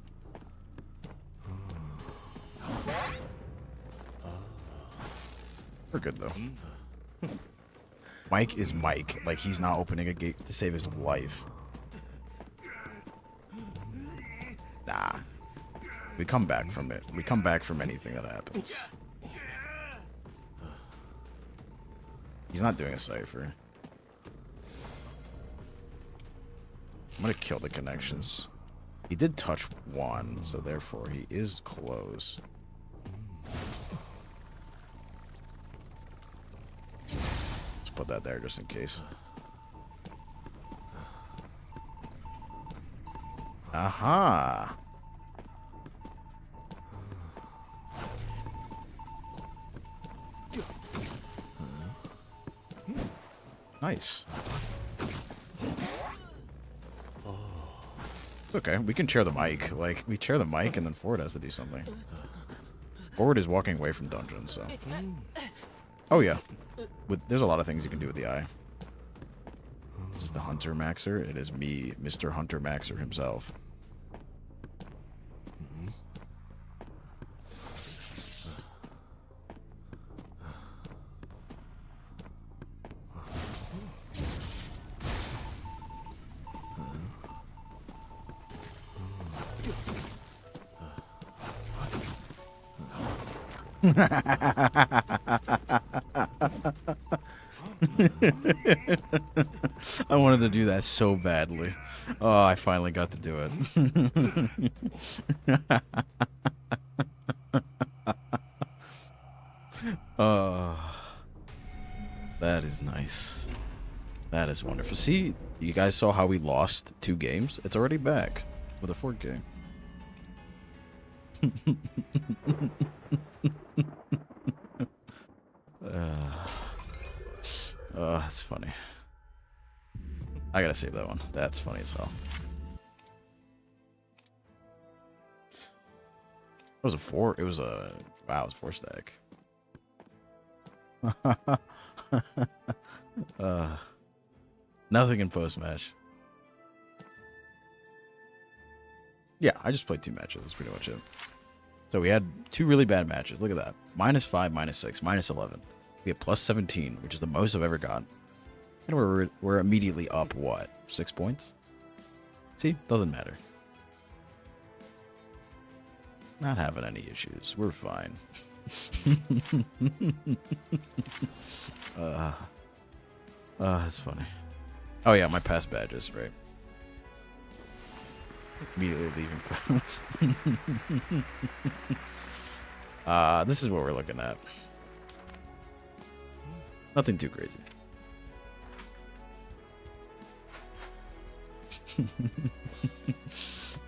We're good though. Mike is Mike. Like, he's not opening a gate to save his life. Nah. We come back from it. We come back from anything that happens. He's not doing a cipher. I'm gonna kill the connections. He did touch one, so therefore he is close. Just put that there just in case. Aha. Nice. It's okay. We can share the mic. Like, we share the mic and then Ford has to do something. Ford is walking away from dungeons, so. Oh, yeah. There's a lot of things you can do with the eye. This is the Hunter Maxer. It is me, Mr. Hunter Maxer himself. I wanted to do that so badly. Oh, I finally got to do it. That is nice. That is wonderful. See, you guys saw how we lost 2 games? It's already back with a 4th game. That's funny. I gotta save that one. That's funny as hell. It was a 4. It was a... Wow, it was 4 stack. Nothing in post-match. Yeah, I just played 2 matches. That's pretty much it. So we had 2 really bad matches. Look at that. -5, -6, -11. We have +17, which is the most I've ever gotten. And we're immediately up, what? 6 points? See? Doesn't matter. Not having any issues. We're fine. That's funny. Oh yeah, my past badges, right? Immediately leaving Faust. This is what we're looking at. Nothing too crazy.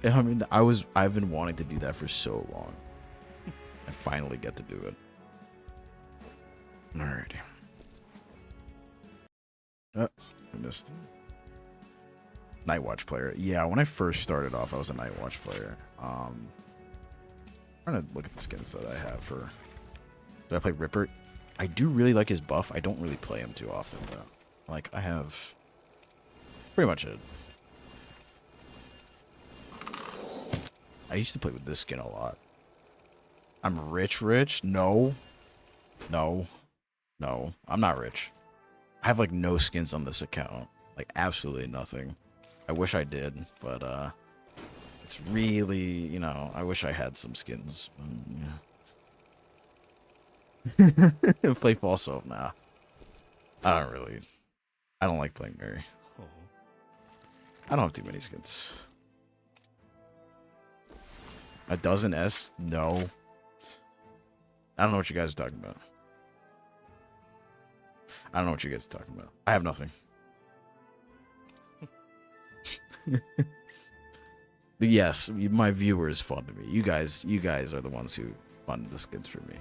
Yeah, I mean, I've been wanting to do that for so long. I finally get to do it. Alrighty. Oh, I missed. Night Watch player. Yeah, when I first started off, I was a Night Watch player. I'm trying to look at the skins that I have for... Do I play Ripper? I do really like his buff. I don't really play him too often, though. Like, I have... Pretty much it. I used to play with this skin a lot. I'm rich? No. No. No. I'm not rich. I have, like, no skins on this account. Like, absolutely nothing. I wish I did, but, it's really, you know, I wish I had some skins. Yeah. Play Falso? Nah. I don't like playing Mary. I don't have too many skins. A dozen S? No. I don't know what you guys are talking about. I don't know what you guys are talking about. I have nothing. Yes, my viewers funded me. You guys are the ones who funded the skins for me.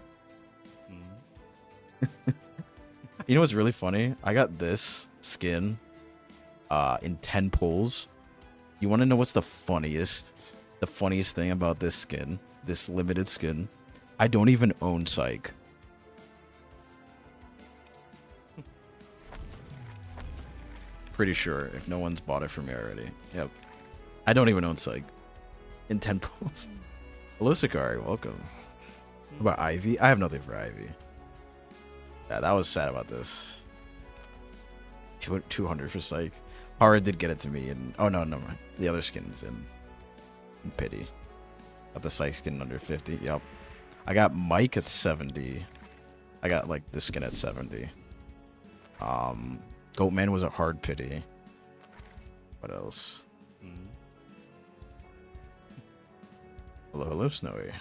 You know what's really funny? I got this skin in 10 pulls. You want to know what's the funniest thing about this skin? This limited skin? I don't even own Psych. Pretty sure, if no one's bought it for me already. Yep. I don't even own Psych. In 10 pulls. Hello, Sakari. Welcome. What about Ivy? I have nothing for Ivy. Yeah, that was sad about this. 200 for Psych. Hara did get it to me, and... Oh, no, no. The other skin's in Pity. Got the Psych skin under 50. Yep. I got Mike at 70. I got, like, this skin at 70. Goatman was a hard pity. What else? Hello, hello, Snowy.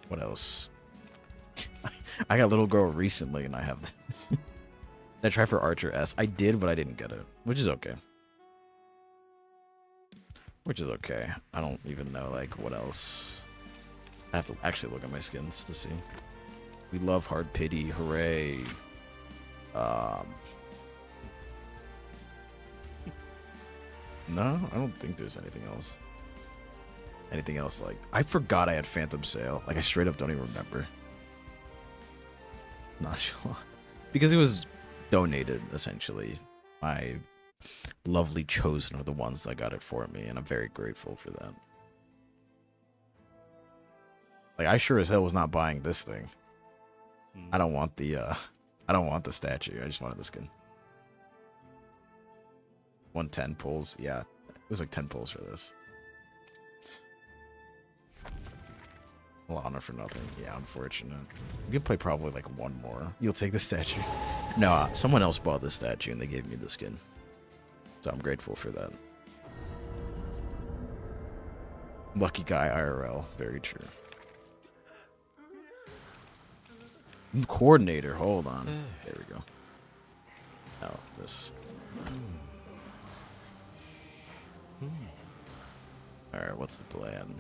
What else? I got Little Girl recently, and I have... I tried for Archer S. I did, but I didn't get it, which is okay. which is okay. I don't even know, like, what else. I have to actually look at my skins to see. We love Hard Pity, hooray. No, I don't think there's anything else. Anything else, like... I forgot I had Phantom Sale. Like, I straight up don't even remember. Not sure. Because it was donated, essentially. My lovely Chosen are the ones that got it for me, and I'm very grateful for that. Like, I sure as hell was not buying this thing. I don't want the, I don't want the statue. I just wanted the skin. 110 pulls. Yeah, it was like 10 pulls for this. Lana for nothing. Yeah, unfortunate. You could play probably like one more. You'll take the statue. No, someone else bought this statue and they gave me the skin. So I'm grateful for that. Lucky guy IRL. Very true. Coordinator. Hold on. There we go. Oh, this. Alright, what's the plan?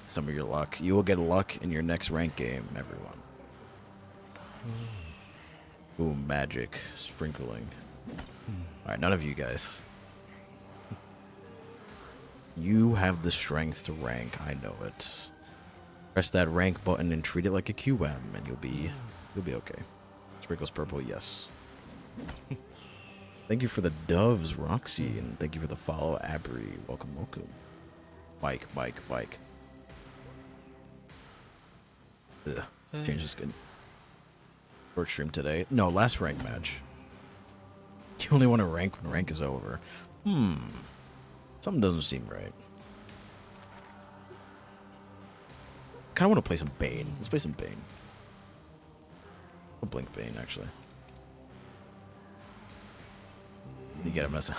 Some of your luck. You will get luck in your next rank game, everyone. Boom, magic. Sprinkling. Alright, none of you guys. You have the strength to rank, I know it. Press that rank button and treat it like a QM, and you'll be okay. Sprinkles purple, yes. Thank you for the doves, Roxy, and thank you for the follow, Abri. Welcome, welcome. Mike. Ugh, change the skin. Short stream today. No, last rank match. You only want to rank when rank is over. Something doesn't seem right. Kind of want to play some Bane. Let's play some Bane. I'll blink Bane, actually. You get a mess.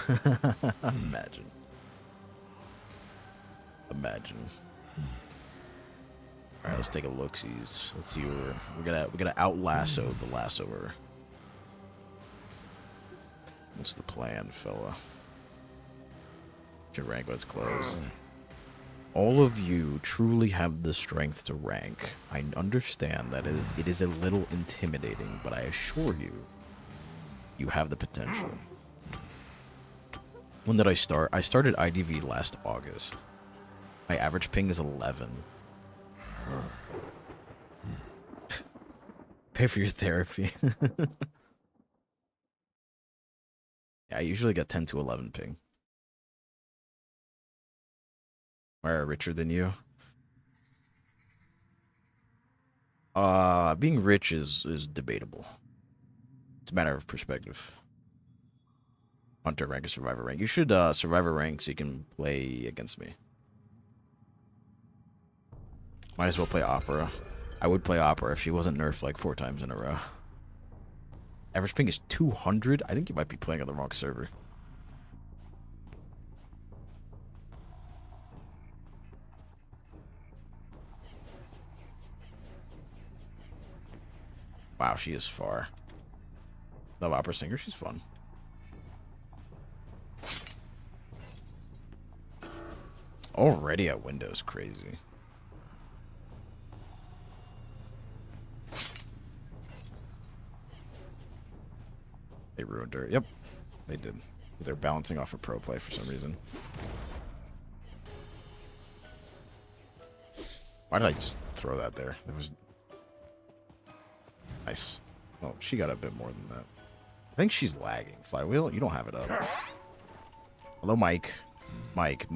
Imagine. All right, let's take a look-sees. Let's see where we gotta out lasso the lassoer. What's the plan, fella? Should rank when it's closed. All of you truly have the strength to rank. I understand that it is a little intimidating, but I assure you, you have the potential. When did I start? I started IDV last August. My average ping is 11. Pay for your therapy. Yeah, I usually get 10 to 11 ping. Or richer than you. Being rich is debatable. It's a matter of perspective. Hunter rank or survivor rank. You should survivor rank so you can play against me. Might as well play Opera. I would play Opera if she wasn't nerfed like 4 times in a row. Average ping is 200. I think you might be playing on the wrong server. Wow, she is far. Love Opera Singer. She's fun. Already at Windows, crazy. They ruined her. Yep, they did. They're balancing off a pro play for some reason. Why did I just throw that there? It was nice. Well, she got a bit more than that. I think she's lagging. Flywheel, you don't have it up. Hello, Mike. Mike.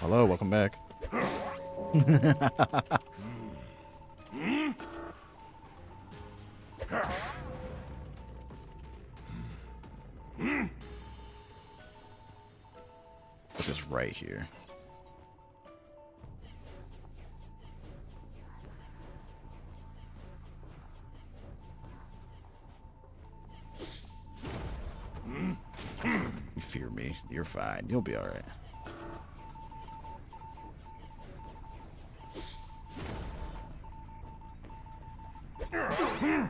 Hello, welcome back. Put this right here. You fear me. You're fine. You'll be alright.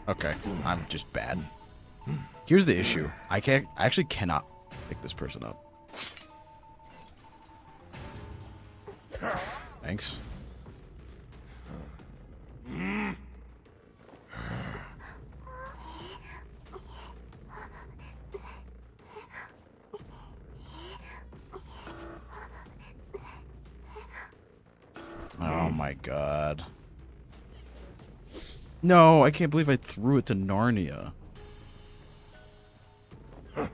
Okay, I'm just bad. Here's the issue. I actually cannot pick this person up. Thanks. Oh my god. No, I can't believe I threw it to Narnia. Oh,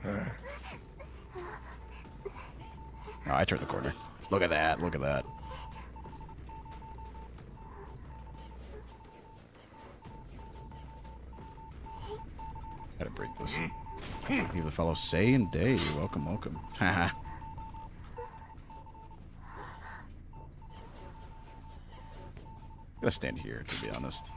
I turned the corner. Look at that, look at that. Gotta break this. Give the fellow say and day. Welcome, welcome. Haha. Gotta stand here, to be honest.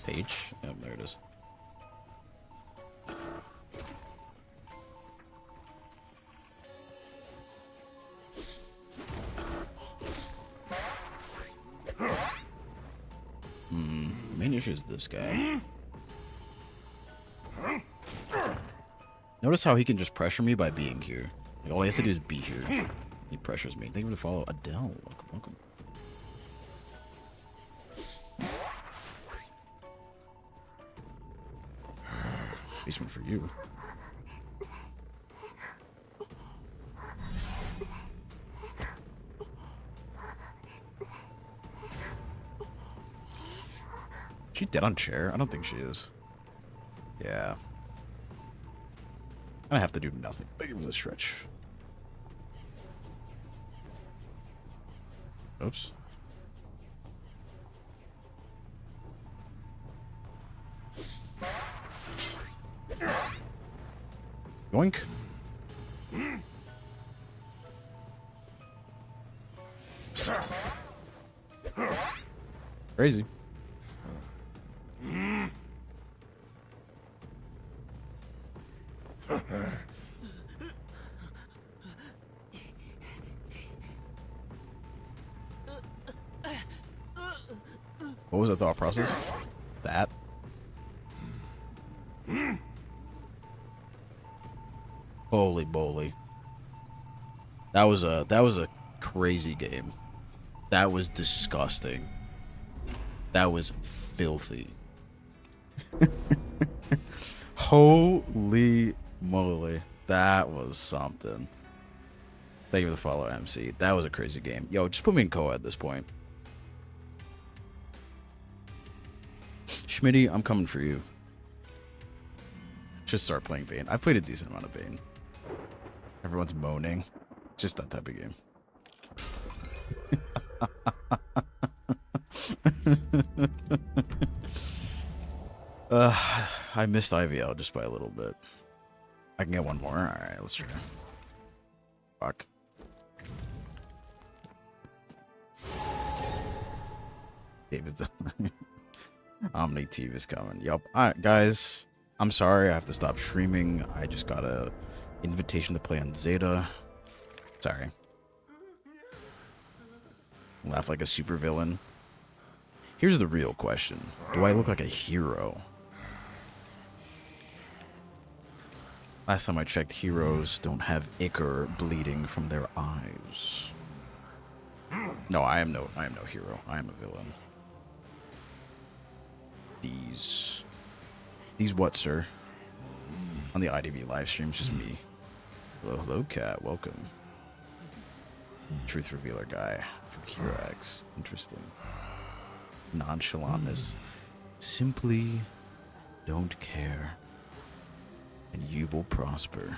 Page? Oh, there it is. The main issue is this guy. Notice how he can just pressure me by being here. Like, all he has to do is be here. He pressures me. Thank you for the follow. Adele, welcome, welcome. Basement for you. She dead on chair? I don't think she is. Yeah. I have to do nothing. Thank you for the stretch. Oops. Yoink. Crazy. What was the thought process? That. Holy moly. That was a crazy game. That was disgusting. That was filthy. Holy moly. That was something. Thank you for the follow, MC. That was a crazy game. Yo, just put me in Koa at this point. Schmitty, I'm coming for you. Should start playing Bane. I've played a decent amount of Bane. Everyone's moaning. It's just that type of game. I missed IVL just by a little bit. I can get one more. Alright, let's try. Fuck. David's Omni-TV is coming. Yup. Alright, guys. I'm sorry I have to stop streaming. I just got a invitation to play on Zeta. Sorry. Laugh like a supervillain. Here's the real question. Do I look like a hero? Last time I checked, heroes don't have ichor bleeding from their eyes. No, I am no hero. I am a villain. These what, sir? On the IDV live stream, it's just me. Hello, cat. Welcome. Truth revealer guy from Hero X. Interesting. Nonchalantness. Simply don't care, and you will prosper.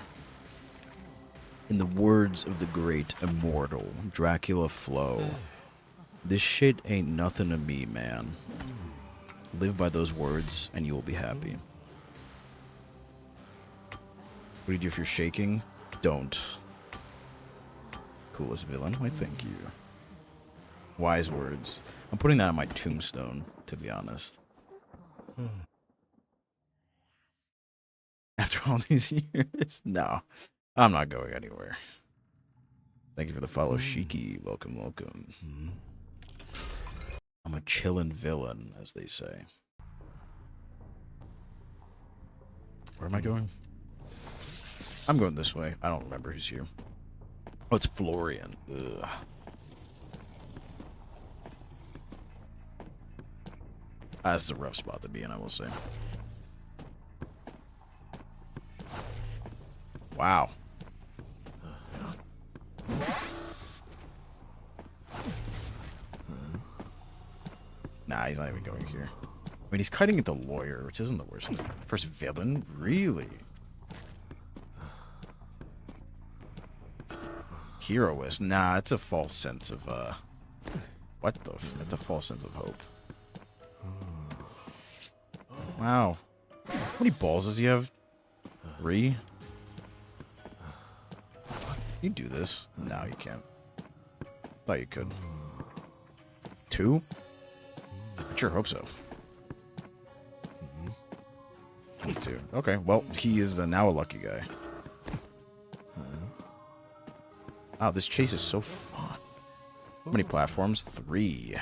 In the words of the great immortal Dracula Flow, this shit ain't nothing to me, man. Live by those words, and you will be happy. What do you do if you're shaking? Don't. Coolest villain? Why, thank you. Wise words. I'm putting that on my tombstone, to be honest. After all these years? No. I'm not going anywhere. Thank you for the follow, Shiki. Welcome, welcome. I'm a chillin' villain, as they say. Where am I going? I'm going this way. I don't remember who's here. Oh, it's Florian. Ugh. That's a rough spot to be in, I will say. Wow. Nah, he's not even going here. I mean, he's kiting at the lawyer, which isn't the worst thing. First villain? Really? Heroist? Nah, it's a false sense of, what the f... It's a false sense of hope. Wow. How many balls does he have? 3? You do this? No, you can't. Thought you could. 2? I sure hope so. Me too. Okay, well, he is now a lucky guy. Wow, this chase is so fun. How many platforms? 3.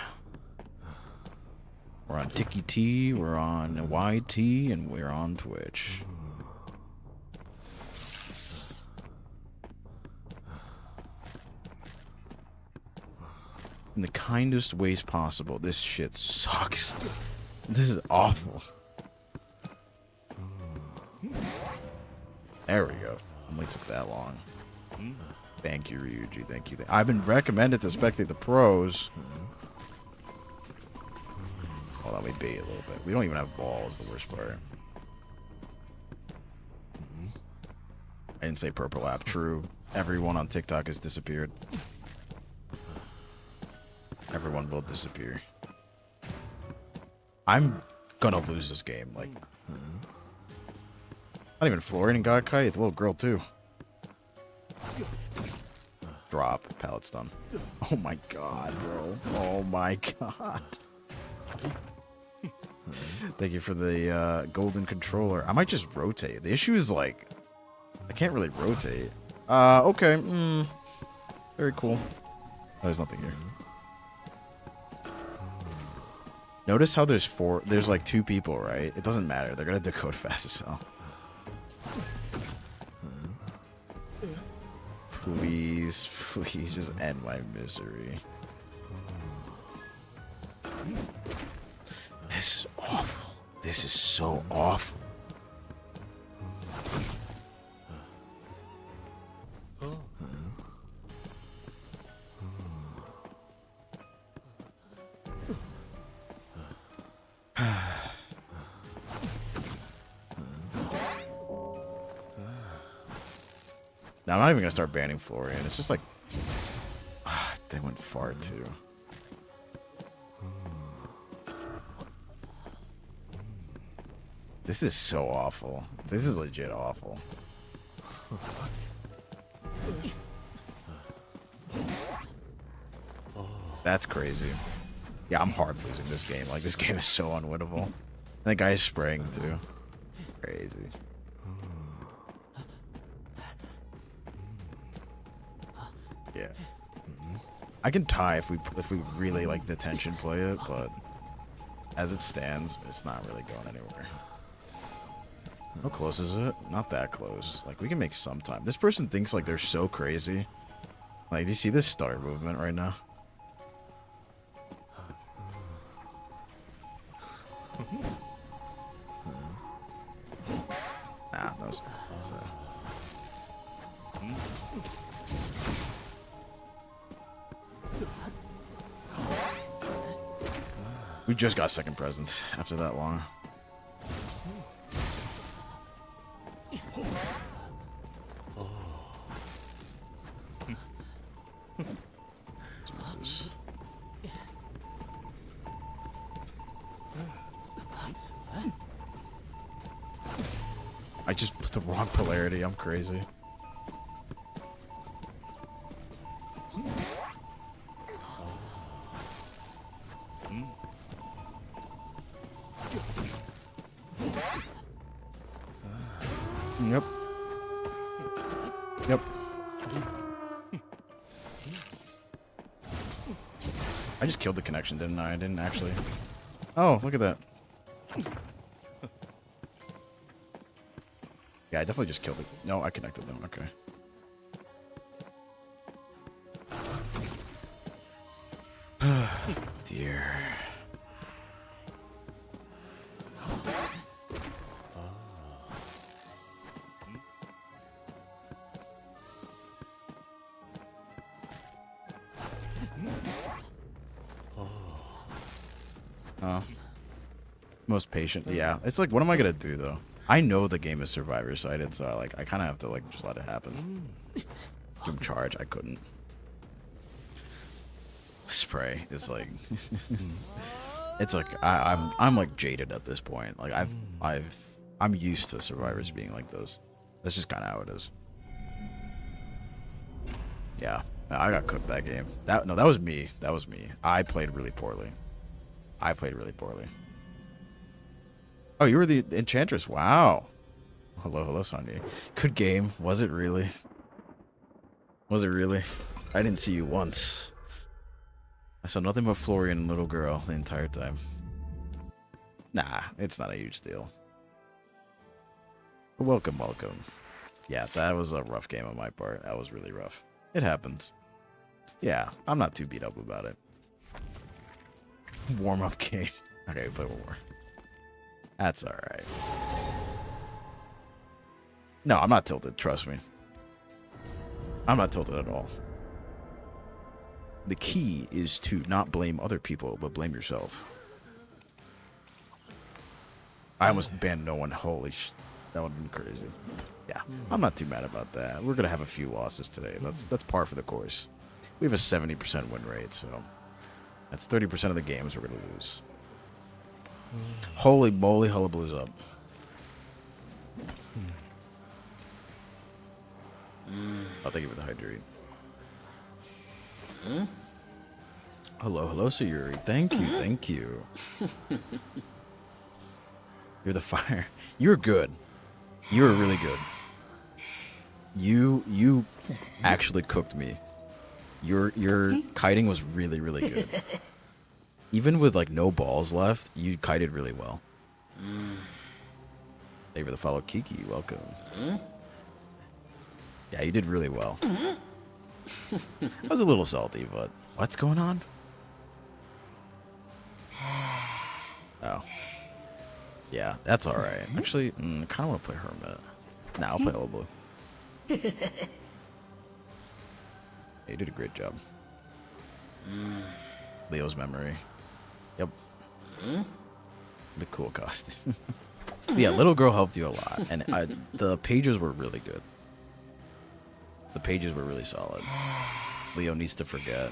We're on Tiki T, we're on YT, and we're on Twitch. In the kindest ways possible. This shit sucks. This is awful. There we go. Only took that long. Thank you, Ryuji. Thank you. I've been recommended to spectate the pros. Hold on, we bait a little bit. We don't even have balls, the worst part. I didn't say purple app. True. Everyone on TikTok has disappeared. Everyone will disappear. I'm gonna lose this game. Like, not even Florian Godkai. It's a little girl too. Drop. Pallet stun. Oh my god, bro. Oh my god. Thank you for the golden controller. I might just rotate. The issue is, like, I can't really rotate. Okay. Very cool. Oh, there's nothing here. Notice how there's like 2 people, right? It doesn't matter. They're gonna decode fast as hell. Please, please just end my misery. This is awful. This is so awful. Now, I'm not even gonna start banning Florian. It's just like, they went far too. This is so awful. This is legit awful. That's crazy. Yeah, I'm hard losing this game. Like, this game is so unwinnable. And the guy is spraying too. Crazy. Yeah. I can tie if we really like detention play it, but as it stands, it's not really going anywhere. How close is it? Not that close. Like, we can make some time. This person thinks like they're so crazy. Like, do you see this stutter movement right now? Nah, that's we just got second presence after that long. Jesus. I just put the wrong polarity. I'm crazy. Yep. Yep. I just killed the connection, didn't I? I didn't actually. Oh, look at that. Yeah, I definitely just killed it. No, I connected them. Okay. Dear. Most patient. Yeah. It's like, what am I going to do, though? I know the game is survivor-sided, so I kind of have to, like, just let it happen. Doom charge, I couldn't. Spray is like... it's like, I'm like, jaded at this point. Like, I'm used to survivors being like those. That's just kind of how it is. Yeah. I got cooked that game. No, that was me. That was me. I played really poorly. Oh, you were the Enchantress. Wow. Hello, Sonya. Good game. Was it really? Was it really? I didn't see you once. I saw nothing but Florian and little girl the entire time. Nah, it's not a huge deal. Welcome. Yeah, that was a rough game on my part. That was really rough. It happens. Yeah, I'm not too beat up about it. Warm-up game. Okay, play one more. That's alright. No, I'm not tilted, trust me. I'm not tilted at all. The key is to not blame other people, but blame yourself. I almost banned no one. Holy sh... That would have been crazy. Yeah, I'm not too mad about that. We're going to have a few losses today. That's par for the course. We have a 70% win rate, so... That's 30% of the games we're going to lose. Holy moly, hullabaloo's up. Oh, thank you for the hydrate. Hello, Sayuri. Thank you. You're the fire. You're good. You were really good. You actually cooked me. Your kiting was really good. Even with like no balls left, you kited really well. Thank you for the follow, Kiki. Welcome. Yeah, you did really well. I was a little salty, but what's going on? Oh. Yeah, that's alright. Actually, I kind of want to play Hermit. Nah, I'll play Old Blue. Yeah, you did a great job. Leo's memory. Yep. The cool costume. Yeah, little girl helped you a lot, and the pages were really good. The pages were really solid. Leo needs to forget.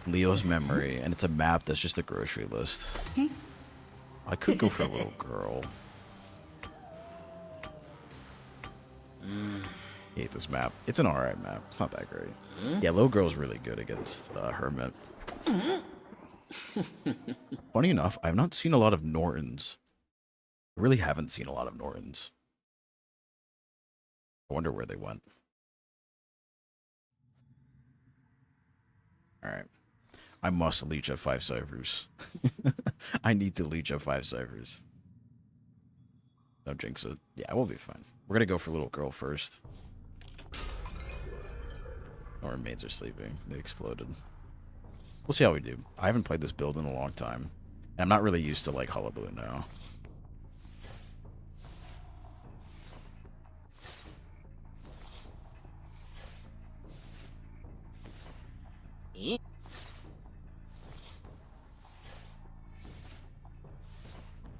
Leo's memory, and it's a map that's just a grocery list. I could go for a little girl. I hate this map. It's an alright map. It's not that great. Yeah, little girl's really good against Hermit. Funny enough, I've not seen a lot of Nortons. I really haven't seen a lot of Nortons. I wonder where they went. Alright. I must leech at 5 ciphers. I need to leech at 5 ciphers. Don't jinx it. Yeah, we'll be fine. We're gonna go for little girl first. Our maids are sleeping. They exploded. We'll see how we do. I haven't played this build in a long time. And I'm not really used to like Hullabaloo now.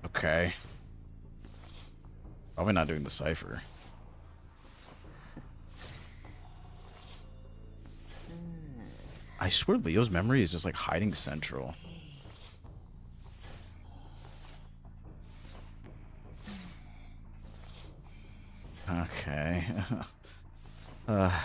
Okay. Probably not doing the cipher. I swear Leo's memory is just like hiding central. Okay. Oh.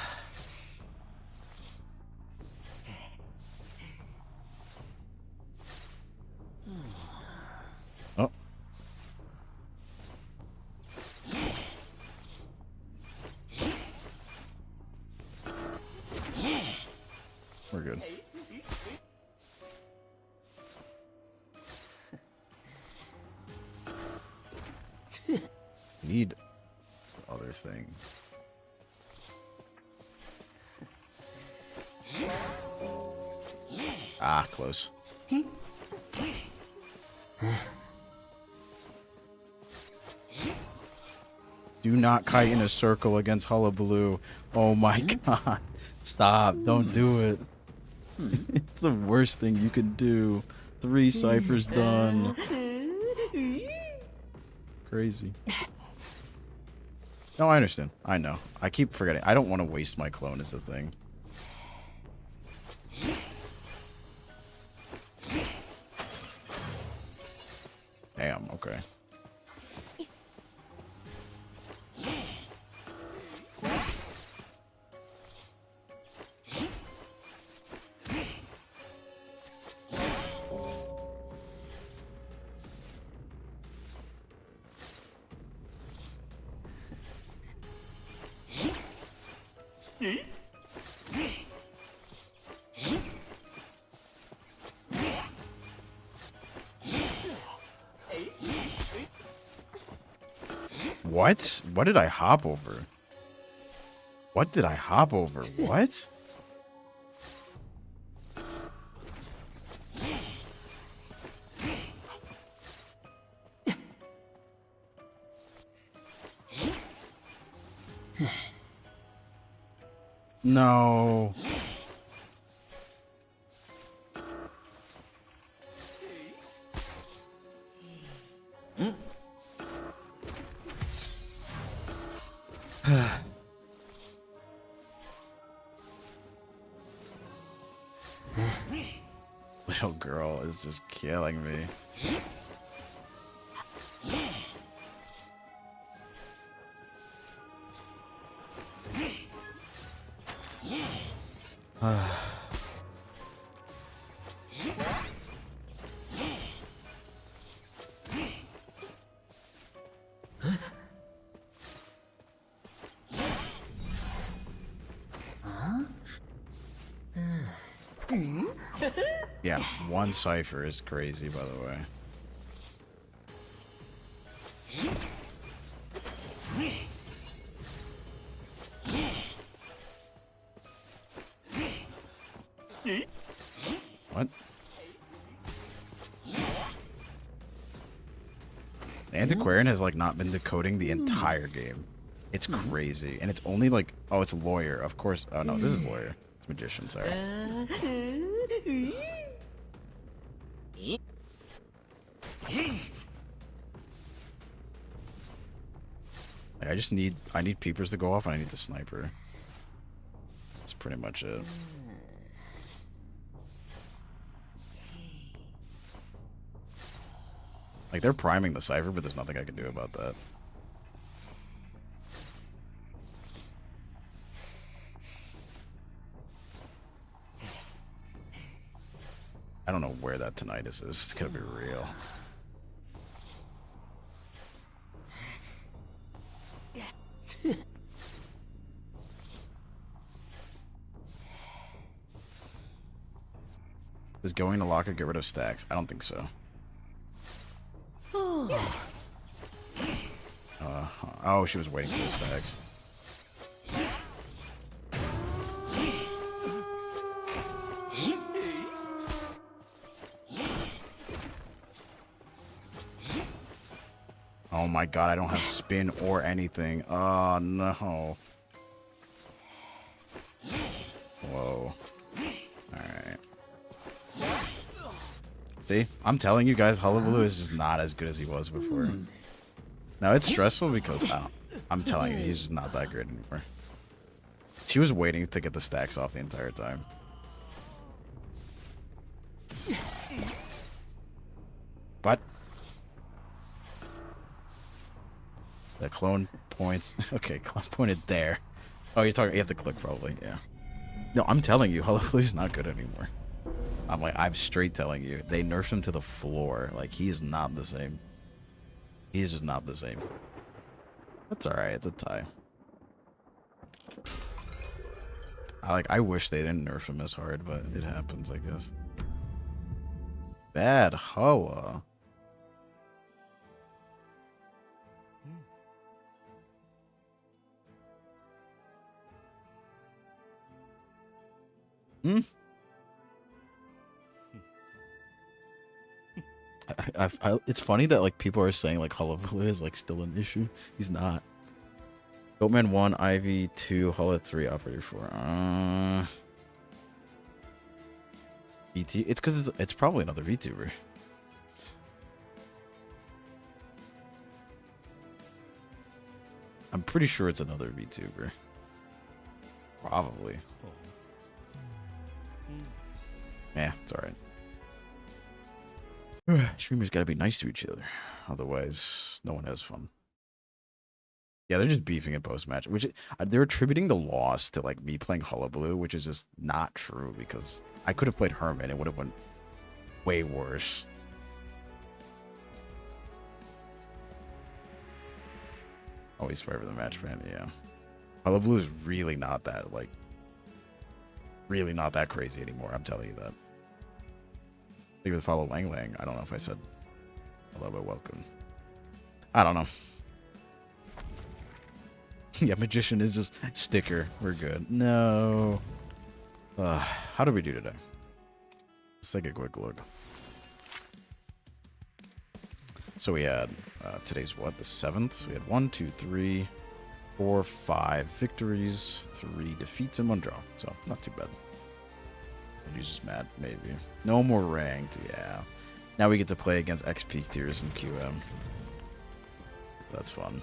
Need the other thing. Ah, close. Do not kite in a circle against Hullabaloo. Oh my god. Stop. Don't do it. It's the worst thing you can do. 3 ciphers done. Crazy. No, I understand. I know. I keep forgetting. I don't want to waste my clone is the thing. Damn, okay. What? What did I hop over? What did I hop over? What? No. Little girl is just killing me. Yeah, 1 cipher is crazy, by the way. What? The Antiquarian has, like, not been decoding the entire game. It's crazy. And it's only, like... Oh, it's Lawyer. Of course. Oh, no, this is Lawyer. It's Magician, sorry. Like, I need peepers to go off, and I need the sniper. That's pretty much it. Like, they're priming the cipher, but there's nothing I can do about that. I don't know where that tinnitus is. It's gonna be real. Is going to locker get rid of stacks? I don't think so. Oh, she was waiting for the stacks. Oh my god, I don't have spin or anything. Oh no. Whoa. Alright. See? I'm telling you guys, Hullabaloo is just not as good as he was before. Now, it's stressful because I'm telling you, he's just not that good anymore. She was waiting to get the stacks off the entire time. What? The clone points. Okay, clone pointed there. Oh, you have to click probably, yeah. No, I'm telling you, Hullabaloo's not good anymore. I'm straight telling you. They nerfed him to the floor. Like, he's not the same. He's just not the same. That's alright, it's a tie. I wish they didn't nerf him as hard, but it happens, I guess. Bad Hoa. Hmm? It's funny that like people are saying like Hullabaloo is like still an issue. He's not. Goatman 1, Ivy 2, Hulla 3, Operator 4. VT. It's because it's probably another VTuber. I'm pretty sure it's another VTuber. Probably. Yeah, it's alright. Streamers gotta be nice to each other. Otherwise, no one has fun. Yeah, they're just beefing in post-match. Which they're attributing the loss to like me playing Hullabaloo, which is just not true because I could have played Herman. It would have went way worse. Always forever the match fan, yeah. Hullabaloo is really not that crazy anymore, I'm telling you that. Thank you for the follow, Lang Lang. I don't know if I said hello, but welcome. I don't know. Yeah, Magician is just sticker. We're good. No. How did we do today? Let's take a quick look. So we had, today's what, the 7th? So we had 1, 2, 3, 4, 5 victories, 3 defeats, and 1 draw. So, not too bad. He's just mad, maybe. No more ranked, yeah. Now we get to play against XP tiers in QM. That's fun.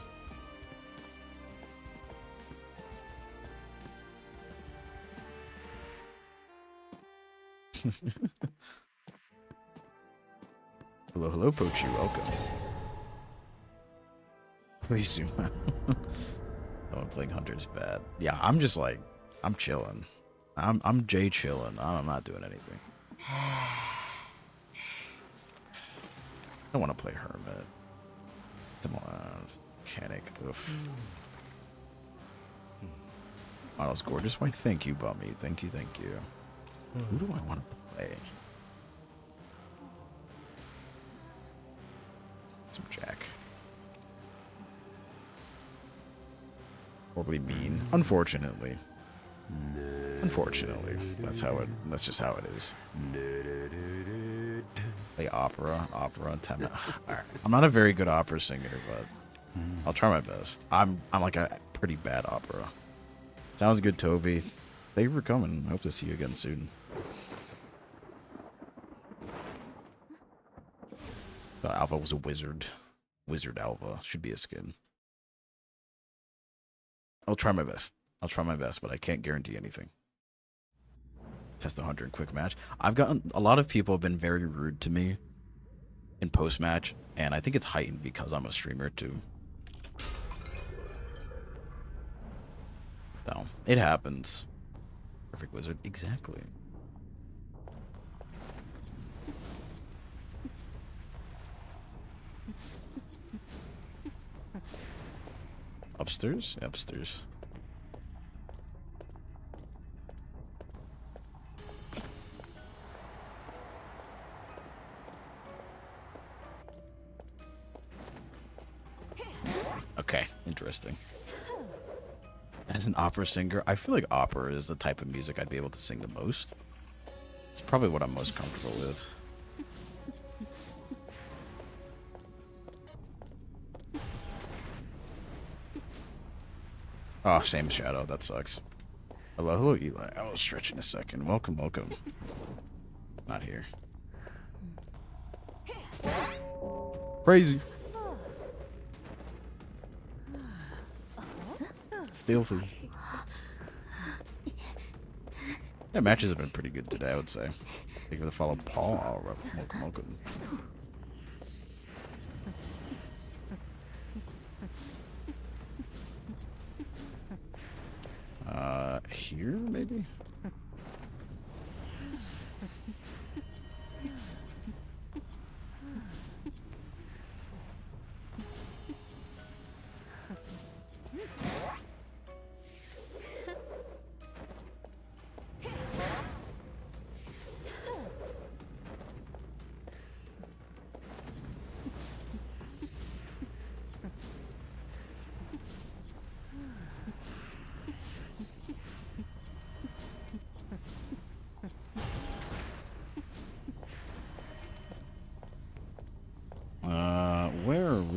Hello, hello, Pochi. Welcome. Please zoom out. Oh, I'm playing Hunter's bad. Yeah, I'm just like, I'm chilling. I'm Jay chilling. I'm not doing anything. I don't want to play Hermit. Come on, mechanic. Model's gorgeous. Why? Thank you, Bummy. Thank you, thank you. Who do I want to play? Some Jack. Horribly mean. Unfortunately. Unfortunately. That's just how it is. Play opera. 10 minutes. Alright. I'm not a very good opera singer, but I'll try my best. I'm like a pretty bad opera. Sounds good, Toby. Thank you for coming. I hope to see you again soon. Thought Alpha was a wizard. Wizard Alpha. Should be a skin. I'll try my best. But I can't guarantee anything. Test the Hunter in quick match. I've gotten a lot of people have been very rude to me in post match, and I think it's heightened because I'm a streamer too. So it happens. Perfect wizard, exactly. Upstairs? Yeah, upstairs. Okay, interesting. As an opera singer, I feel like opera is the type of music I'd be able to sing the most. It's probably what I'm most comfortable with. Oh, same shadow. That sucks. Hello, hello, Eli. I was stretching a second. Welcome, welcome. Not here. Crazy. Filthy. Yeah, matches have been pretty good today, I would say. Thank you for the follow, Paul. Oh, welcome, welcome. Here, maybe?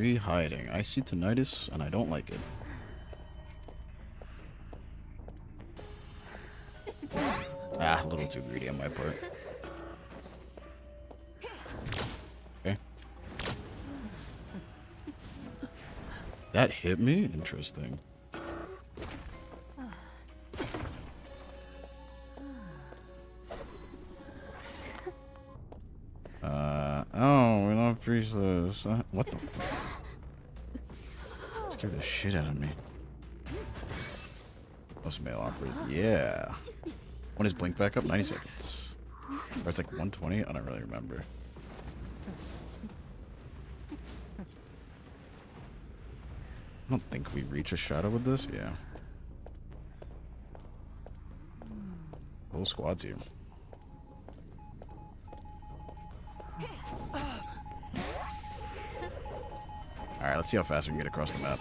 we hiding? I see tinnitus, and I don't like it. Ah, a little too greedy on my part. Okay. That hit me? Interesting. Oh, we're not priestless. What the? Scared the shit out of me. Most male operated. Yeah. When is blink back up? 90 seconds. Or it's like 120? I don't really remember. I don't think we reach a shadow with this. Yeah. Whole squad's here. Alright, let's see how fast we can get across the map.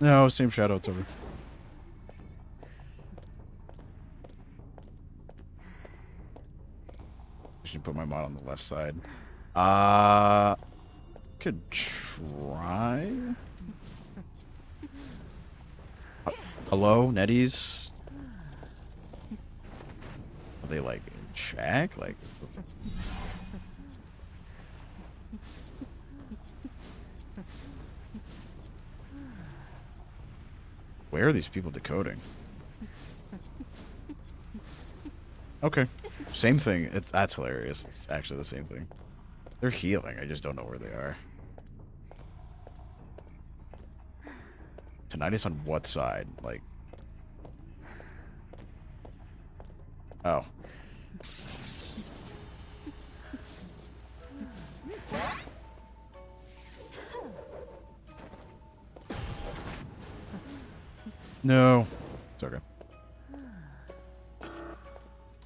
No, same shadow, it's over. I should put my mod on the left side. Could try. Hello, Netties? Are they like in check? Like, what's up? Where are these people decoding? Okay. Same thing. That's hilarious. It's actually the same thing. They're healing. I just don't know where they are. Tinnitus on what side? Like... Oh. No. It's okay.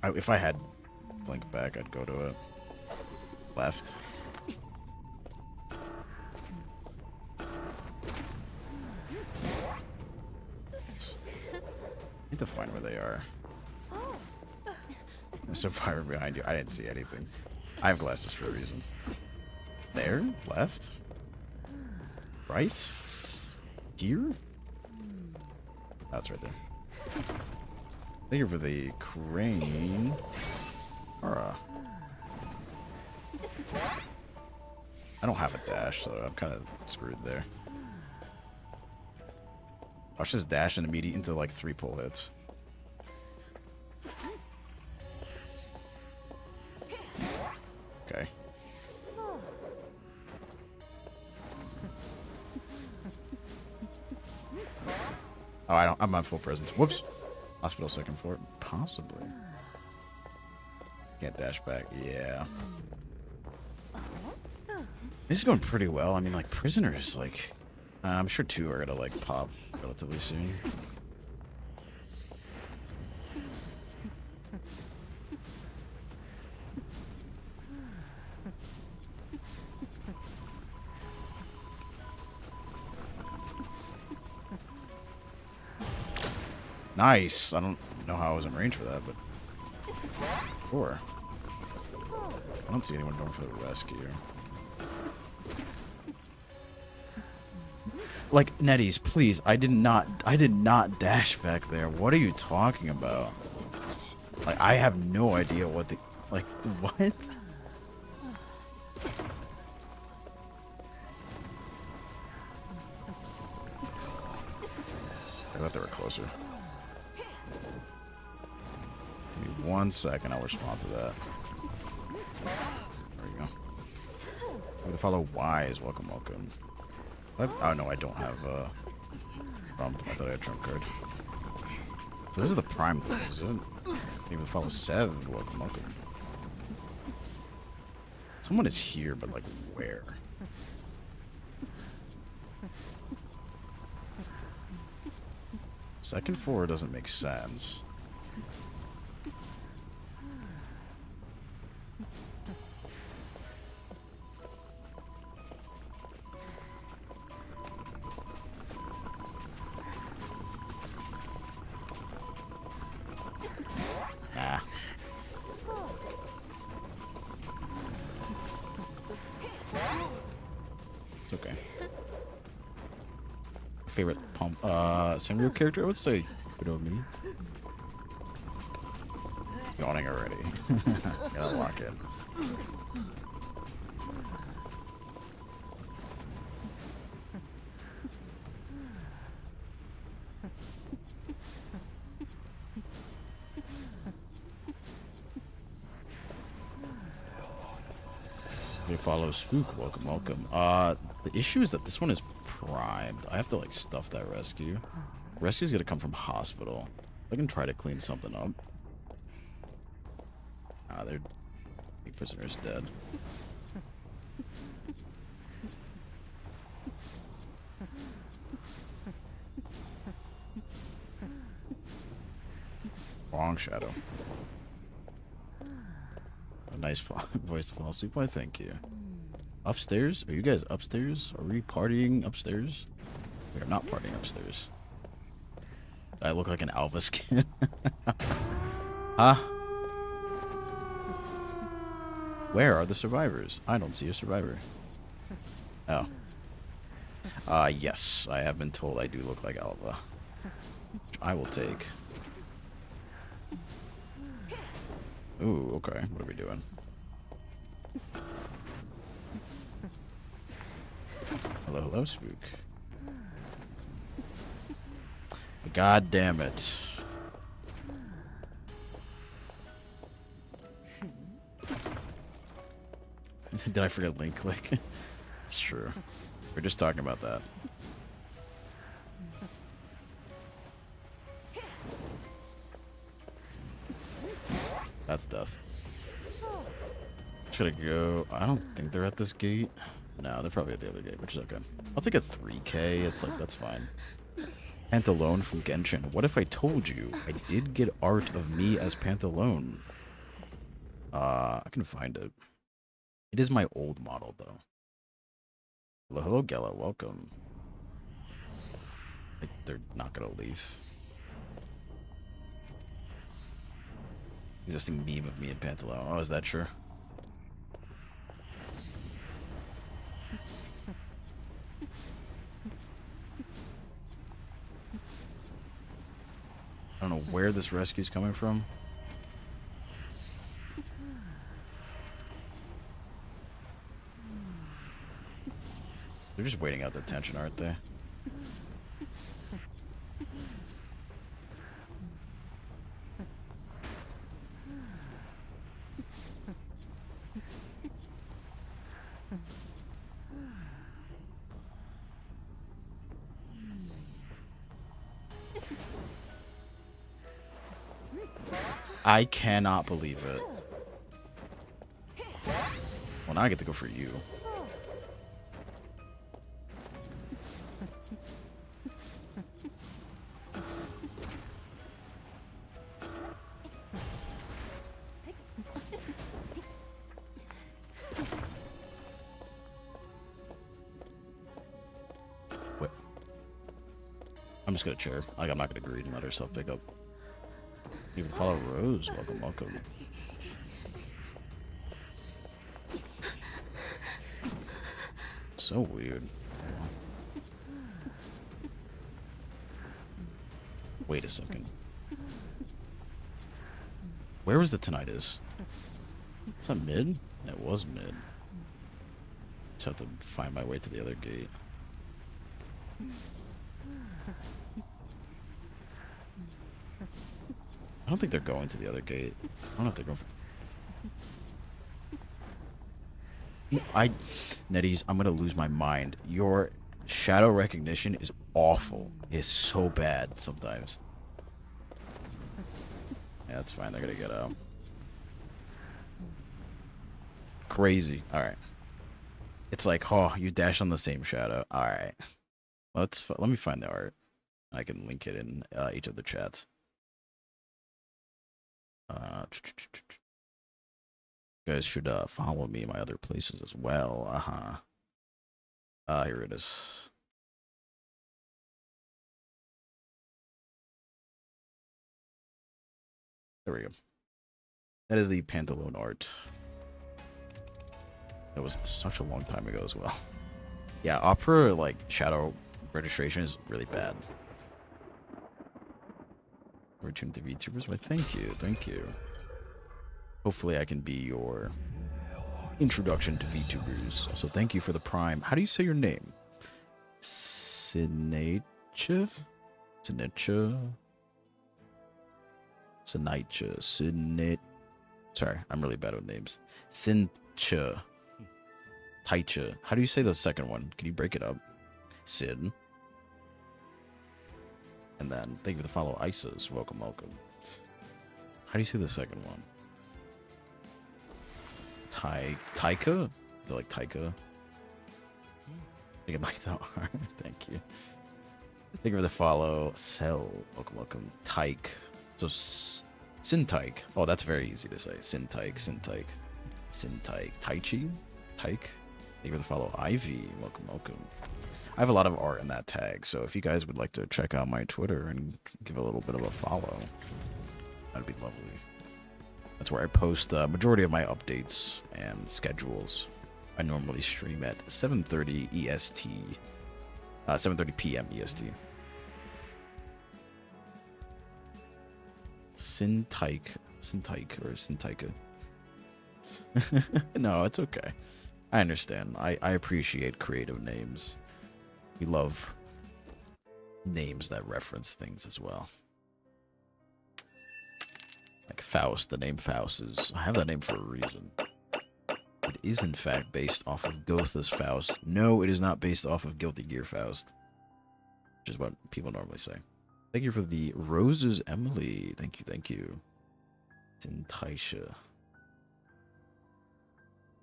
If I had blink back, I'd go to it. Left. I need to find where they are. There's a fire behind you. I didn't see anything. I have glasses for a reason. There? Left? Right? Here? That's right there. Thank you for the crane. Alright. I don't have a dash, so I'm kind of screwed there. I'll just dash and immediate into like 3 pull hits. Okay. Oh, I'm on full presence. Whoops. Hospital second floor. Possibly. Can't dash back. Yeah. This is going pretty well. I mean, like, prisoners, like... I'm sure 2 are gonna, like, pop relatively soon. Nice. I don't know how I was in range for that, but... Sure. I don't see anyone going for the rescue. Like, Netties, please, I did not dash back there. What are you talking about? Like, I have no idea what the... Like, what? I thought they were closer. Give me 1 second, I'll respond to that. There you go. The follow Y is welcome. Oh no, I don't have I thought I had trump card. So this is the prime one, is it? Even follow 7, welcome. Someone is here, but like where? Second floor doesn't make sense. It's okay. Favorite Sanrio character? I would say Kudomi. Yawning already. Gotta lock in. If you follow Spook, welcome, welcome. The issue is that this one is primed. I have to like stuff that rescue. Rescue's gonna come from hospital. I can try to clean something up. Ah, their prisoner's dead. Wrong shadow. A nice voice to fall asleep. Why, thank you. Upstairs? Are you guys upstairs? Are we partying upstairs? We are not partying upstairs. I look like an Alva skin. Huh? Where are the survivors? I don't see a survivor. Oh. Yes. I have been told I do look like Alva. Which I will take. Ooh, okay. What are we doing? Hello, hello, Spook. God damn it. Did I forget link click? It's true. We're just talking about that. That's death. Should I go? I don't think they're at this gate. No, they're probably at the other gate, which is okay. I'll take a 3K. It's like, that's fine. Pantalone from Genshin. What if I told you I did get art of me as Pantalone? I can find it. It is my old model, though. Hello, hello, Gela. Welcome. Like, they're not gonna leave. Existing meme of me and Pantalone. Oh, is that true? I don't know where this rescue's coming from. They're just waiting out the tension, aren't they? I cannot believe it. Well, now I get to go for you. What? I'm just gonna chair. Like, I'm not gonna greed and let herself pick up. You can follow Rose. Welcome, welcome. So weird. Wait a second. Where was the tinnitus? Is that mid? It was mid. Just have to find my way to the other gate. I don't think they're going to the other gate. I don't know if they're going for... Netties, I'm gonna lose my mind. Your shadow recognition is awful. It's so bad sometimes. Yeah, that's fine. They're gonna get out. Crazy. Alright. It's like, oh, you dash on the same shadow. Alright. Let me find the art. I can link it in each of the chats. You guys should follow me in my other places as well. Here it is. There we go. That is the Pantalone art. That was such a long time ago as well. Yeah, Opera, like, shadow registration is really bad. Return to VTubers? Why, thank you, thank you. Hopefully I can be your introduction to VTubers. Also, thank you for the Prime. How do you say your name? Sinechev? Sinecha? Sinaicha. Sinet. Sorry, I'm really bad with names. Sincha. Taicha. How do you say the second one? Can you break it up? Sin. And then, thank you for the follow, Isis. Welcome, welcome. How do you say the second one? Taika? Is it like Taika? I can like that one. Thank you. Thank you for the follow. Cell. Welcome, welcome. Tyke. So, Sintyke. Oh, that's very easy to say. Sintyke, Sintyke. Sintyke. Taichi? Tyke? Thank you for the follow. Ivy. Welcome, welcome. I have a lot of art in that tag, so if you guys would like to check out my Twitter and give a little bit of a follow, that'd be lovely. That's where I post the majority of my updates and schedules. I normally stream at 7:30 EST, 7:30 p.m. EST. Sintyke or Sintyka. No, it's okay. I understand. I appreciate creative names. We love names that reference things as well. Like Faust, the name Faust is... I have that name for a reason. It is, in fact, based off of Gotha's Faust. No, it is not based off of Guilty Gear Faust. Which is what people normally say. Thank you for the roses, Emily. Thank you, thank you. Tintaisha.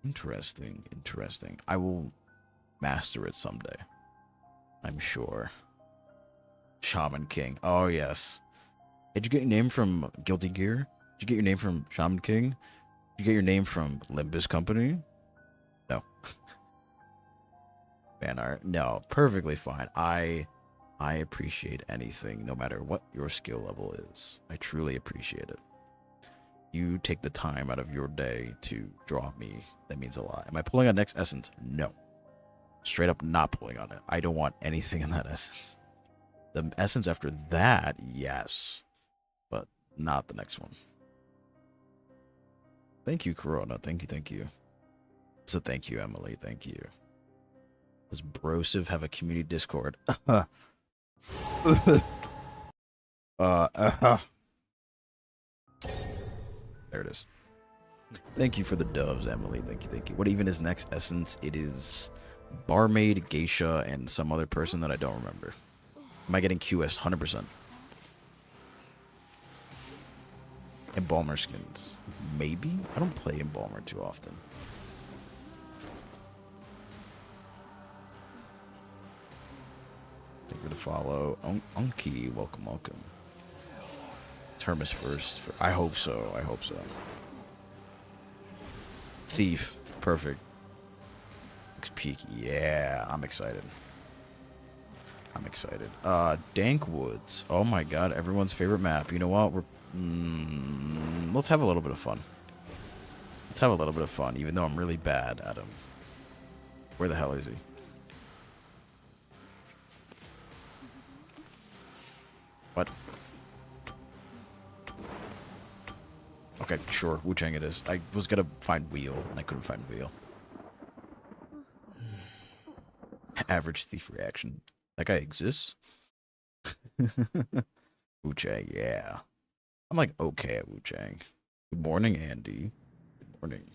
Interesting, interesting. I will master it someday. I'm sure. Shaman King. Oh, yes. Did you get your name from Guilty Gear? Did you get your name from Shaman King? Did you get your name from Limbus Company? No. Fan art? No. Perfectly fine. I appreciate anything, no matter what your skill level is. I truly appreciate it. You take the time out of your day to draw me. That means a lot. Am I pulling on next essence? No. Straight up not pulling on it. I don't want anything in that essence. The essence after that, yes. But not the next one. Thank you, Corona. Thank you, thank you. So thank you, Emily. Thank you. Does Brosive have a community Discord? There it is. Thank you for the doves, Emily. Thank you, thank you. What even is next essence? It is barmaid, geisha, and some other person that I don't remember. Am I getting QS? 100%. Embalmer skins. Maybe? I don't play Embalmer too often. Thank you to follow. Unky, welcome, welcome. Terminus first. I hope so. I hope so. Thief. Perfect. Peak. Yeah, I'm excited. I'm excited. Dank Woods. Oh my god, everyone's favorite map. You know what? Let's have a little bit of fun. Let's have a little bit of fun, even though I'm really bad at him. Where the hell is he? What? Okay, sure. Wu Chang it is. I was gonna find Wheel, and I couldn't find Wheel. Average thief reaction. That guy exists? Wu Chang, yeah. I'm like okay at Wu Chang. Good morning, Andy. Good morning.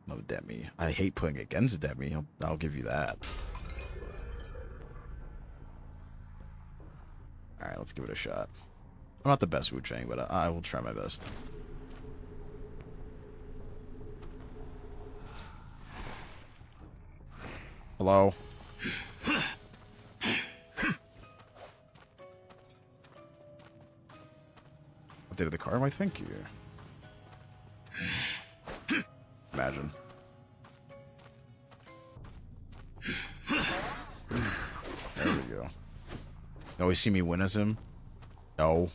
No Demi. I hate playing against Demi. I'll give you that. Alright, let's give it a shot. I'm not the best Wu Chang, but I will try my best. Hello? Updated the car? Why, thank you. Imagine. There we go. You always see me win as him? No.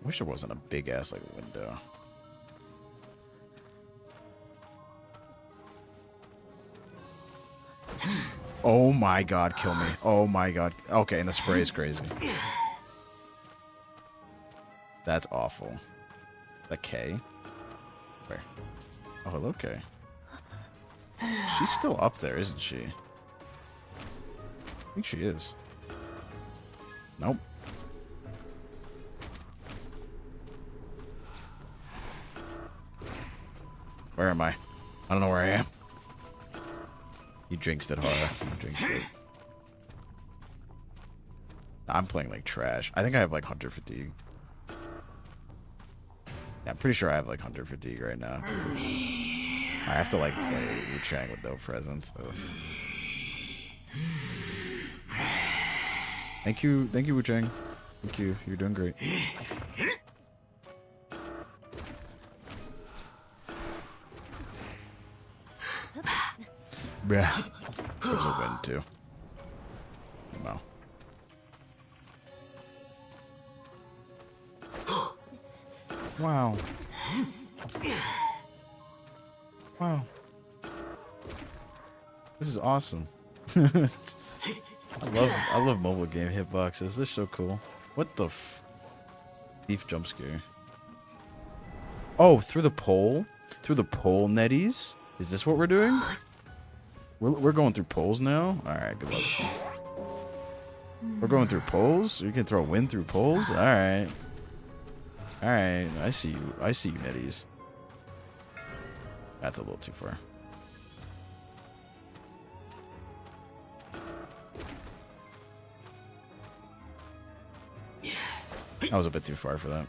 Wish there wasn't a big ass like window. Oh my god, kill me. Oh my god. Okay, and the spray is crazy. That's awful. The K? Where? Oh, hello, K. She's still up there, isn't she? I think she is. Nope. Where am I? I don't know where I am. You jinxed it, Hara. You jinxed it. I'm playing like trash. I think I have like hunter fatigue. Yeah, I'm pretty sure I have like hunter fatigue right now. I have to like play Wu Chang with no presence. So. Thank you, Wu Chang. Thank you. You're doing great. Bruh. It was a win too. No. Wow. Wow. This is awesome. I love mobile game hitboxes. They're so cool. What the f... Thief jump scare. Oh, through the pole? Through the pole, netties? Is this what we're doing? We're going through poles now? Alright, good luck. We're going through poles? You can throw wind through poles? Alright. Alright, I see you. I see you, netties. That's a little too far. That was a bit too far for that.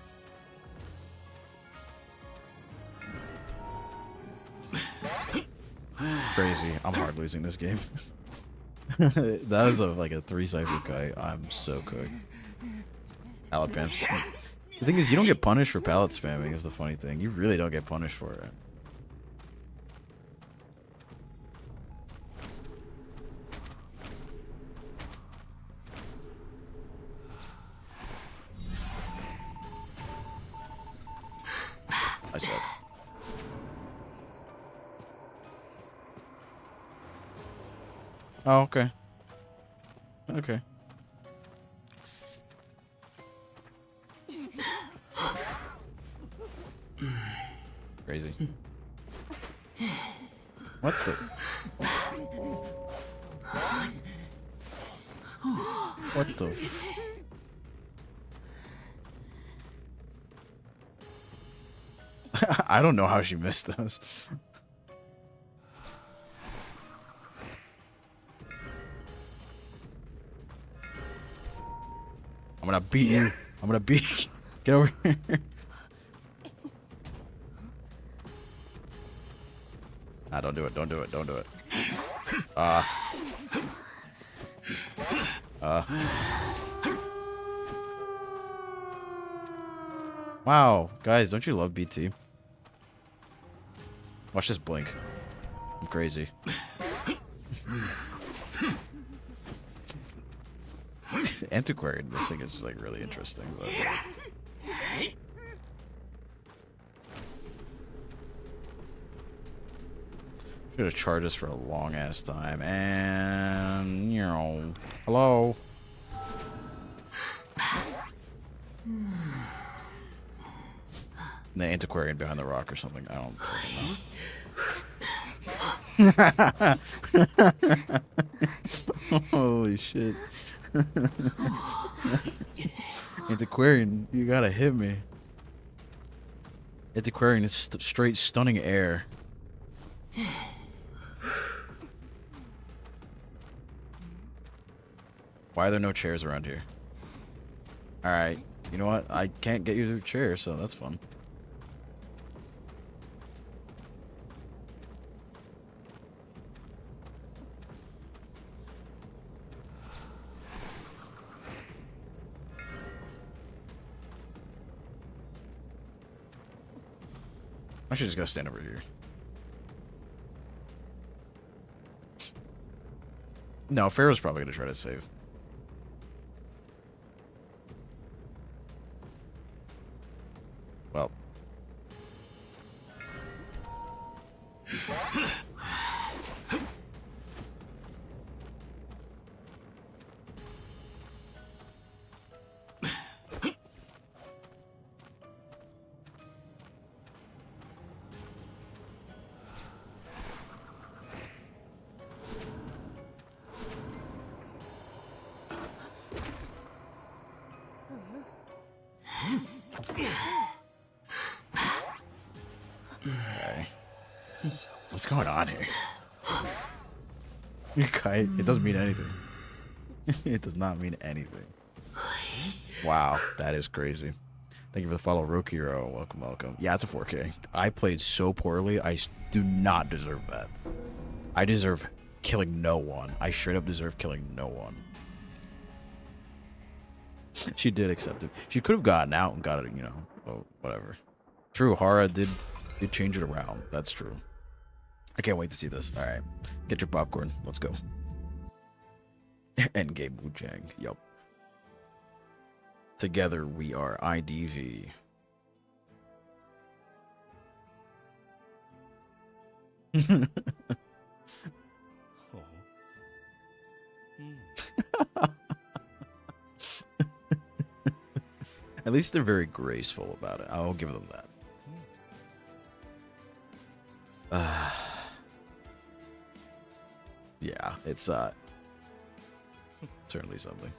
Crazy. I'm hard losing this game. That was like a 3 cipher kite. I'm so cooked. Pallet spam. The thing is, you don't get punished for pallet spamming is the funny thing. You really don't get punished for it. I suck. Oh, okay. Okay. Crazy. What the? What the? I don't know how she missed those. I'm gonna beat you. I'm gonna beat you. Get over here. Nah, don't do it. Don't do it. Don't do it. Wow. Guys, don't you love BT? Watch this blink. I'm crazy. Antiquarian missing is like really interesting. But... should have charged us for a long ass time. And you know, hello. The antiquarian behind the rock or something. I don't fucking know. Holy shit. Antiquarian, you gotta hit me. Antiquarian is straight stunning air. Why are there no chairs around here? Alright, you know what? I can't get you to a chair, so that's fun. I should just go stand over here. No, Pharaoh's probably gonna try to save. What's going on here? Okay, it doesn't mean anything. It does not mean anything. Wow, that is crazy. Thank you for the follow, Rokiro. Welcome, welcome. Yeah, it's a 4K. I played so poorly. I do not deserve that. I deserve killing no one. I straight up deserve killing no one. She did accept it. She could have gotten out and got it, you know, oh, whatever. True, Hara did change it around. That's true. I can't wait to see this. All right, get your popcorn. Let's go. Endgame Wujang. Yup. Together we are IDV. At least they're very graceful about it. I'll give them that. Yeah, it's certainly something.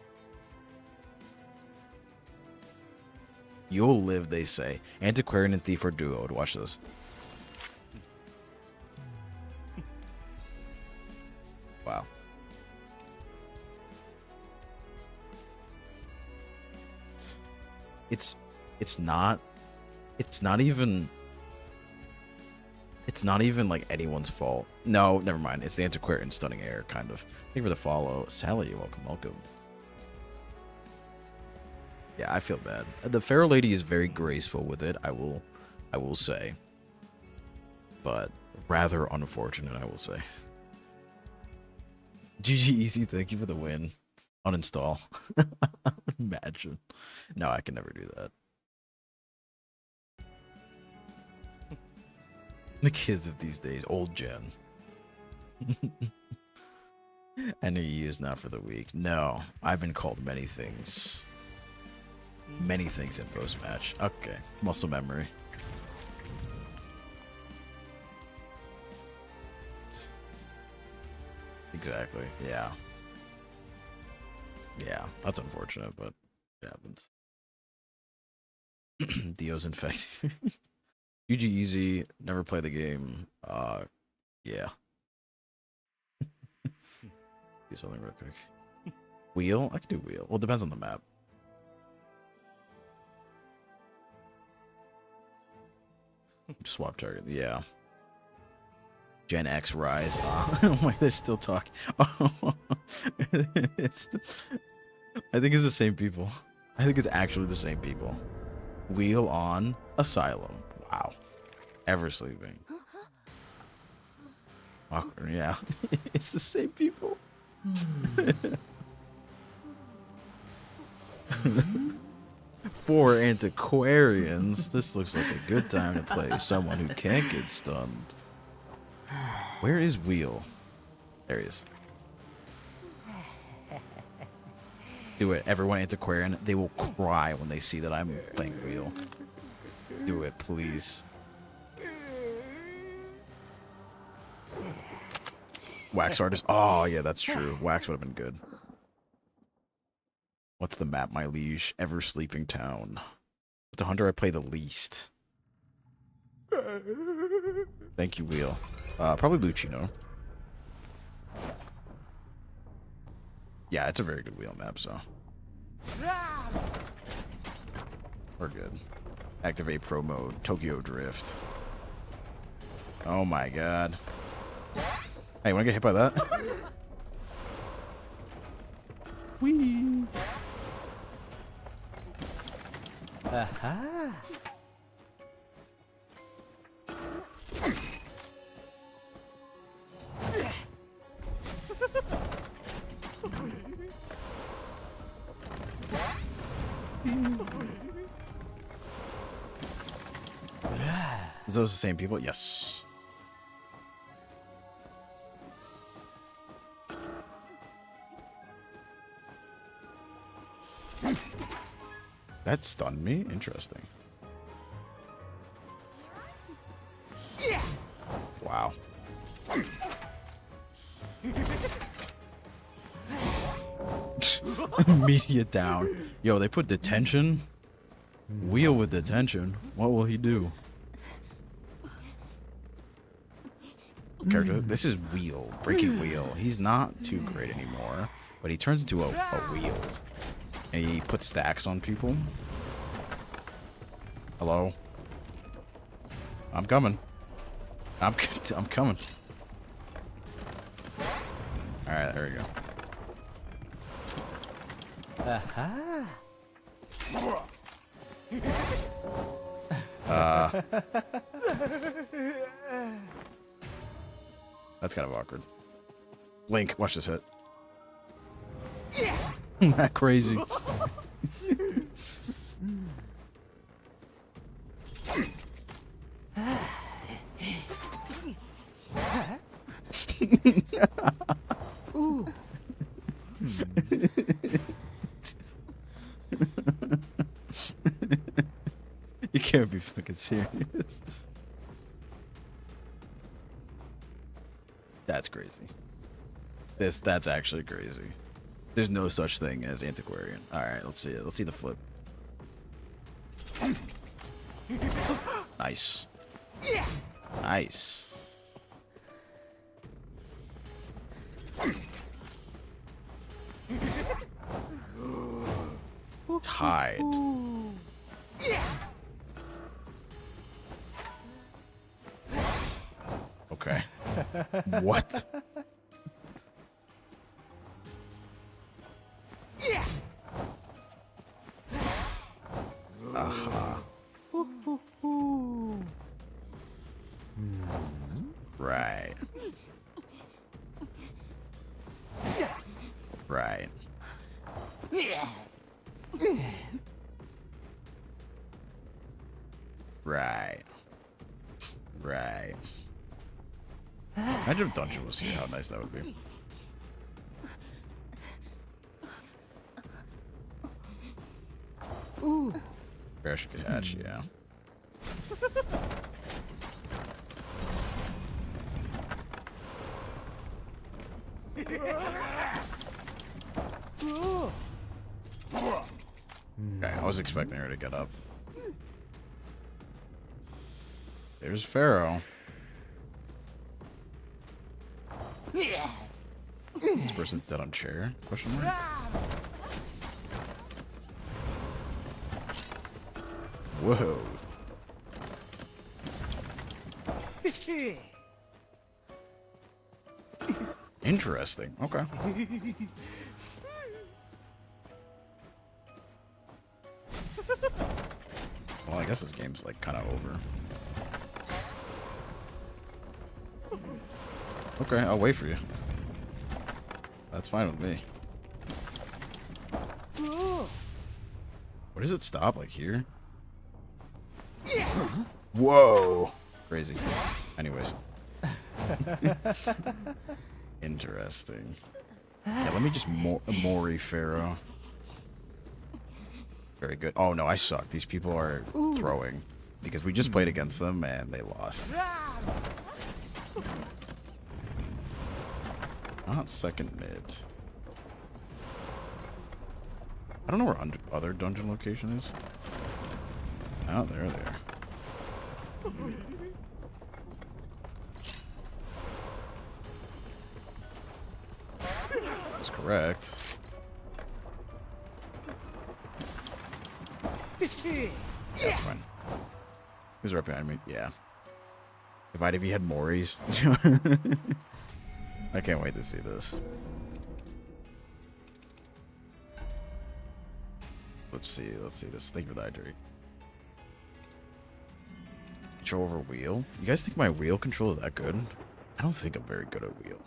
You'll live, they say. Antiquarian and thief are duoed. Watch this. Wow. It's not even like anyone's fault. No, never mind. It's the antiquarian stunning air, kind of. Thank you for the follow. Sally, welcome. Yeah, I feel bad. The Pharaoh Lady is very graceful with it, I will say. But rather unfortunate, I will say. GG Easy, thank you for the win. Uninstall. Imagine. No, I can never do that. The kids of these days, old gen. NAE is not for the weak. No, I've been called many things. Many things in post-match. Okay, muscle memory. Exactly, yeah. Yeah, that's unfortunate, but it happens. Dio's infected. GG Easy, never play the game. Yeah. Do something real quick. Wheel? I could do wheel. Well, it depends on the map. Swap target, yeah. Gen X Rise. Why they're still talking? Oh, I think it's the same people. I think it's actually the same people. Wheel on Asylum. Wow. Ever sleeping. Awkward, yeah. It's the same people. For antiquarians, this looks like a good time to play someone who can't get stunned. Where is Wheel? There he is. Do it, everyone antiquarian. They will cry when they see that I'm playing Wheel. Do it, please. Wax artist. Oh, yeah, that's true. Wax would have been good. What's the map, my liege? Ever sleeping town. With the hunter I play the least. Thank you, Wheel. Probably Lucino. Yeah, it's a very good Wheel map, so. We're good. Activate pro mode. Tokyo Drift. Oh my god. Hey, wanna get hit by that? Whee! Aha! Is those the same people? Yes. That stunned me? Interesting. Wow. Immediate down. Yo, they put detention? Wheel with detention. What will he do? character. This is Wheel. Breaking Wheel. He's not too great anymore, but he turns into a wheel. And he puts stacks on people. Hello? I'm coming. I'm coming. Alright, there we go. Aha. That's kind of awkward. Link, watch this hit. That crazy. Ooh. You can't be fucking serious. That's crazy. That's actually crazy. There's no such thing as antiquarian. All right, let's see it. Let's see the flip. Nice. Nice. Tied. Okay. What? Right. Right. Right. Right. Imagine if Dungeon was here, how nice that would be. Ooh. Crash catch, yeah. Okay, I was expecting her to get up. There's Pharaoh. This person's dead on chair? Question mark? Whoa. Interesting. Okay. Well, I guess this game's like kind of over. Okay, I'll wait for you. That's fine with me. Where does it stop? Like here? Whoa! Crazy. Anyways. Interesting. Yeah, let me just Mori Pharaoh. Very good. Oh no, I suck. These people are throwing. Because we just played against them and they lost. Not second mid. I don't know where other dungeon location is. Oh, there they are. That's correct. That's fine. Who's right behind me? Yeah. If IDV had Moris. I can't wait to see this. Let's see this. Thank you for the hydrate. Control over wheel. You guys think my wheel control is that good? I don't think I'm very good at wheel.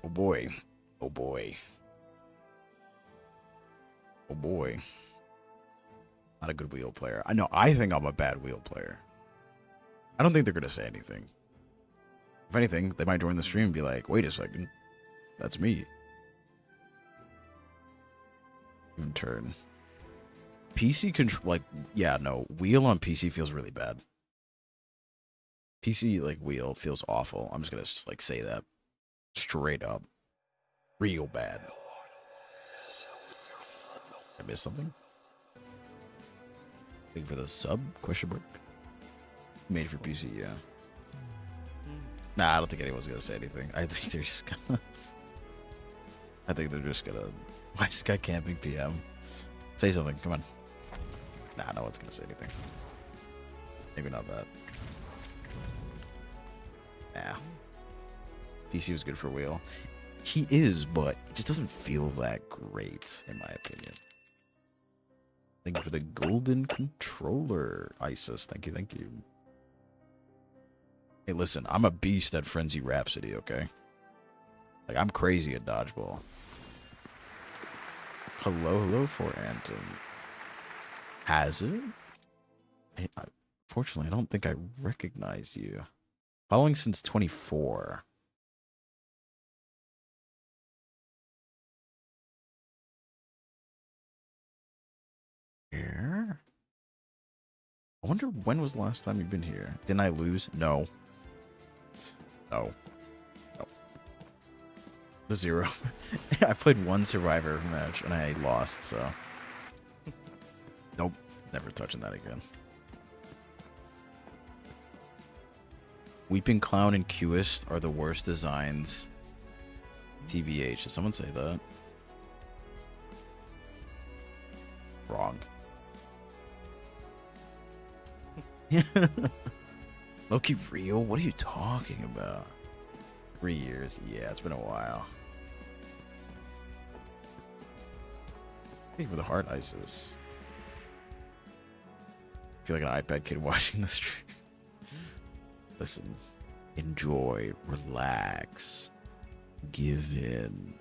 Oh boy. Oh boy. Oh boy. Not a good wheel player. I know. I think I'm a bad wheel player. I don't think they're going to say anything. If anything, they might join the stream and be like, wait a second. That's me. Even turn. PC control, like, yeah, no. Wheel on PC feels really bad. PC, like, wheel feels awful. I'm just going to, like, say that. Straight up. Real bad. I missed something? Thank you for the sub? Question mark. Made for PC, yeah. Nah, I don't think anyone's gonna say anything. I think they're just gonna. I think they're just gonna. Why is this guy camping PM? Say something. Come on. Nah, no one's gonna say anything. Maybe not that. Nah. PC was good for wheel. He is, but it just doesn't feel that great, in my opinion. Thank you for the golden controller, Isis. Thank you, thank you. Hey, listen, I'm a beast at Frenzy Rhapsody, okay? Like, I'm crazy at dodgeball. Hello for Anton. Has it? Fortunately, I don't think I recognize you. Following since 24. Here? I wonder when was the last time you've been here? Didn't I lose? No. No. No. 0. I played one Survivor match and I lost, so. Nope. Never touching that again. Weeping Clown and Qist are the worst designs. TBH. Did someone say that? Wrong. Loki real? What are you talking about? 3 years. Yeah, it's been a while. Thank you for the heart, Isis. I feel like an iPad kid watching the stream. Listen, enjoy, relax, give in.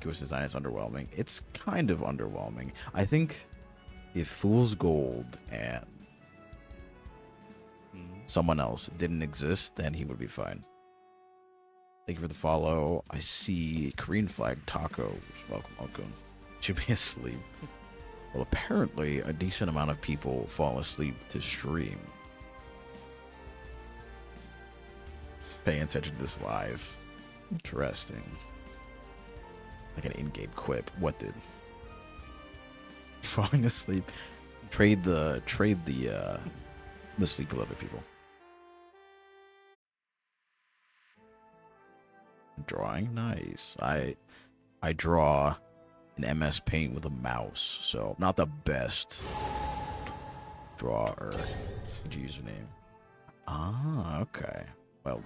Ghost design is underwhelming. It's kind of underwhelming. I think if Fool's Gold and someone else didn't exist, then he would be fine. Thank you for the follow. I see Korean flag taco. Welcome, welcome. Should be asleep. Well, apparently a decent amount of people fall asleep to stream. Paying attention to this live. Interesting. Like an in-game quip. What did? Falling asleep. Trade the sleep with other people. Drawing, nice. I draw in MS Paint with a mouse, so not the best drawer. Good username. Ah, okay. Well,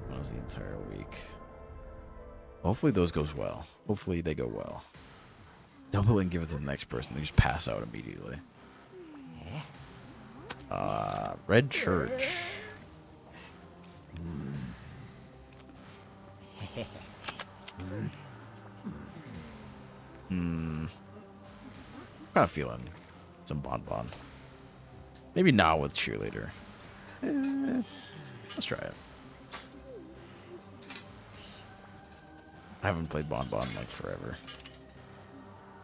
that was the entire week. Hopefully those goes well. Hopefully they go well. Double and give it to the next person. They just pass out immediately. Red Church. Kind of feeling some bonbon. Maybe not with cheerleader. Let's try it. I haven't played bonbon in like forever.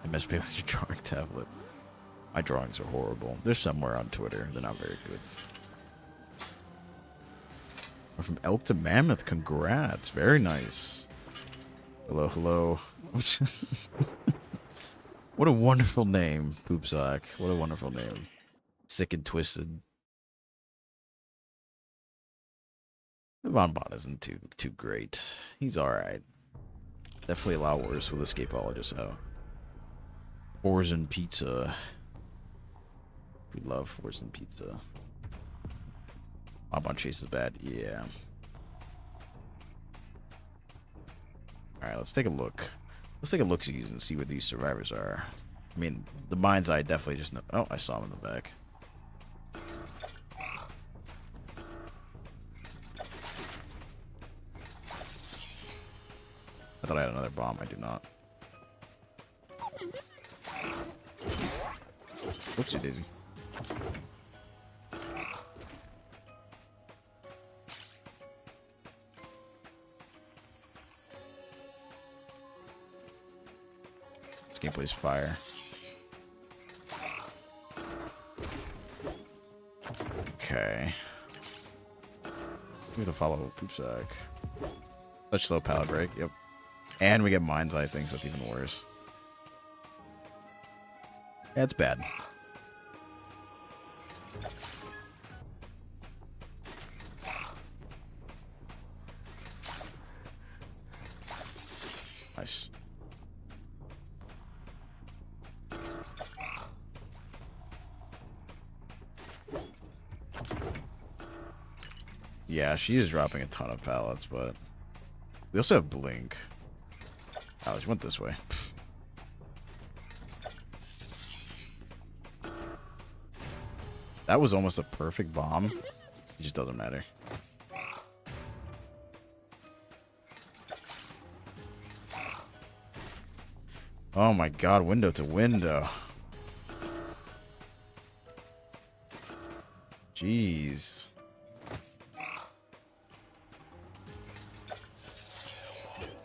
I must be with your drawing tablet. My drawings are horrible. They're somewhere on Twitter. They're not very good. We're from Elk to Mammoth. Congrats. Very nice. Hello, hello. What a wonderful name, Poopsock. What a wonderful name. Sick and twisted. The bonbon isn't too great. He's alright. Definitely a lot worse with Escapologist out. Forzen Pizza. We love Forzen Pizza. Bonbon Chase is bad. Yeah. Alright, let's take a look. Let's take a look-see and see what these survivors are. I mean, the mind's eye definitely just know. Oh, I saw him in the back. I thought I had another bomb. I do not. Whoopsie daisy. This gameplay's fire. Okay. We have to follow Poopsack. Such slow pallet break. Yep. And we get Mind's Eye things, so it's even worse. That's bad. Nice. Yeah, she is dropping a ton of pallets, but we also have Blink. Oh, she went this way. Pfft. That was almost a perfect bomb. It just doesn't matter. Oh my god, window to window. Jeez.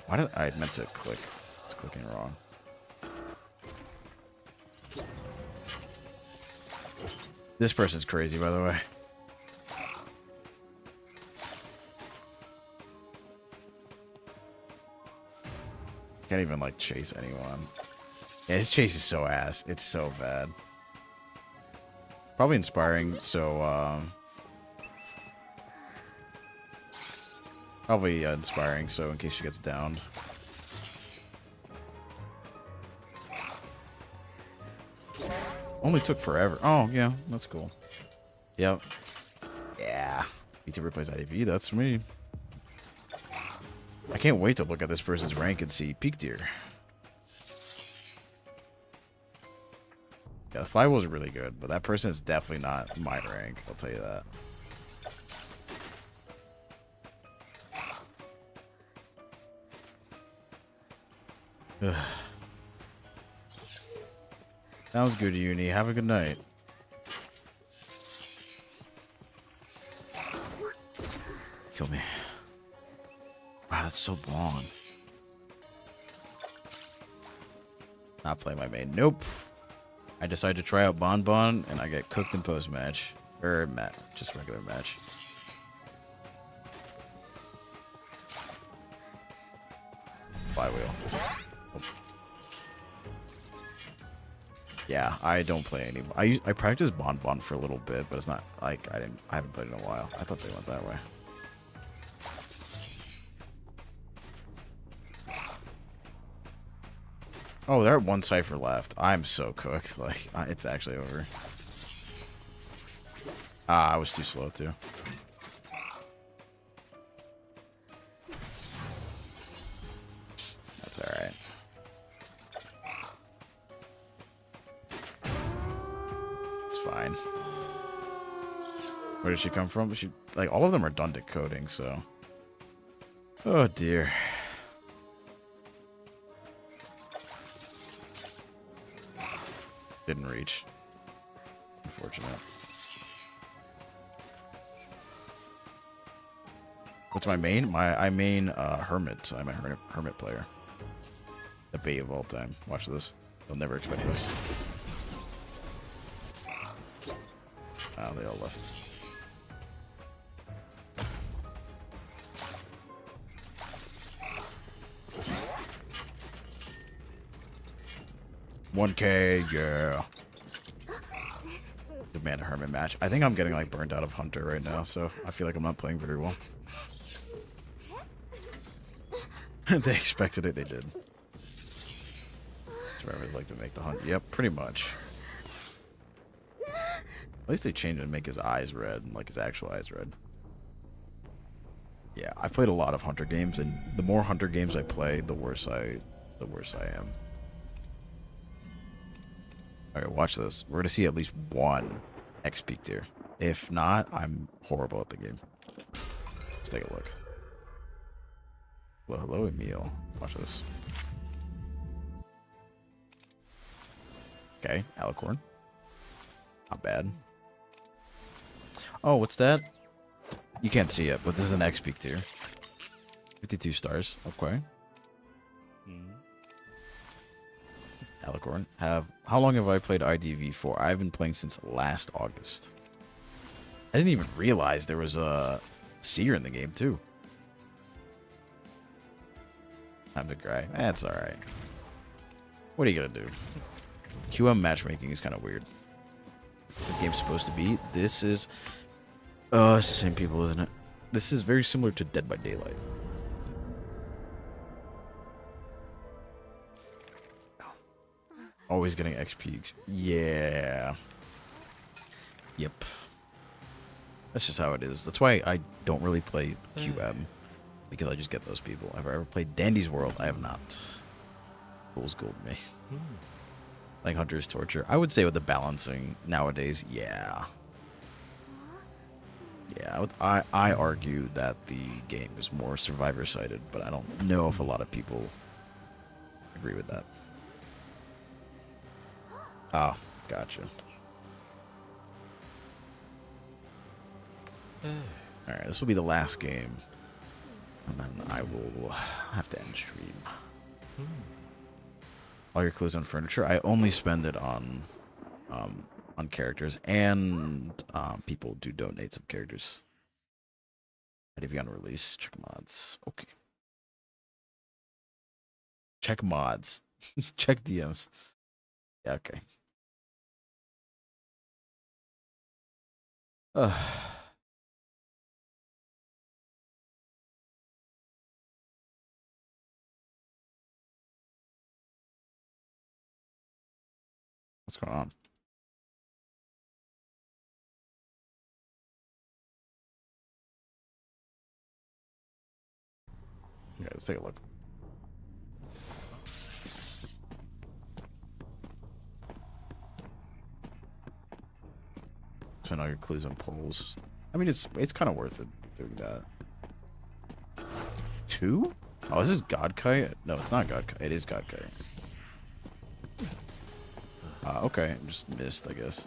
Why did I meant to click? I was clicking wrong. This person's crazy, by the way. Can't even, like, chase anyone. Yeah, his chase is so ass. It's so bad. Probably inspiring, so, Probably inspiring, so in case she gets downed. Only took forever. Oh, yeah, that's cool. Yep. Yeah. VTuber plays IDV, that's me. I can't wait to look at this person's rank and see peak tier. Yeah, the fly was really good, but that person is definitely not my rank, I'll tell you that. Ugh. Sounds good, Uni. Have a good night. Kill me. Wow, that's so long. Not play my main. Nope. I decided to try out Bon Bon, and I get cooked in post-match. Or just regular match. Flywheel. Oh. Yeah, I don't play any. I practiced Bon Bon for a little bit, but it's not like I haven't played in a while. I thought they went that way. Oh, they're at one cipher left. I'm so cooked. Like, it's actually over. Ah, I was too slow, too. That's alright. It's fine. Where did she come from? She, like, all of them are done decoding, so... Oh, dear. Didn't reach. Unfortunate. What's my main? I main Hermit. I'm a Hermit player. The bait of all time. Watch this. You'll never expect this. Oh, they all left. $1K, yeah. Demand a Hermit match. I think I'm getting like burnt out of Hunter right now, so I feel like I'm not playing very well. They expected it, they did. Survivors like to make the hunt. Yep, pretty much. At least they changed it and make his eyes red, like his actual eyes red. Yeah, I've played a lot of Hunter games, and the more Hunter games I play, the worse I am. Okay, watch this. We're gonna see at least one X peak tier. If not, I'm horrible at the game. Let's take a look. Hello, hello, Emil. Watch this. Okay, Alicorn. Not bad. Oh, what's that? You can't see it, but this is an X peak tier. 52 stars. Okay. Alicorn. How long have I played IDV for? I've been playing since last August. I didn't even realize there was a seer in the game too. I'm the guy. That's alright. What are you gonna do? QM matchmaking is kind of weird. What's this game supposed to be? This is... Oh, it's the same people, isn't it? This is very similar to Dead by Daylight. Always getting XP. Yeah. Yep. That's just how it is. That's why I don't really play QM. Because I just get those people. Have I ever played Dandy's World? I have not. Fool's gold me. Like Hunter's Torture. I would say with the balancing nowadays, yeah. Yeah, I argue that the game is more survivor-sided, but I don't know if a lot of people agree with that. Oh, gotcha. Alright, this will be the last game. And then I will have to end stream. All your clues on furniture. I only spend it on characters, and people do donate some characters. IDV on release. Check mods. Okay. Check mods. Check DMs. Yeah, okay. What's going on? Yeah, let's take a look. Spend all your clues on polls. I mean, it's kind of worth it doing that. 2? Oh, this is Godkai? No, it's not Godkai. It is Godkai. Okay, just missed, I guess.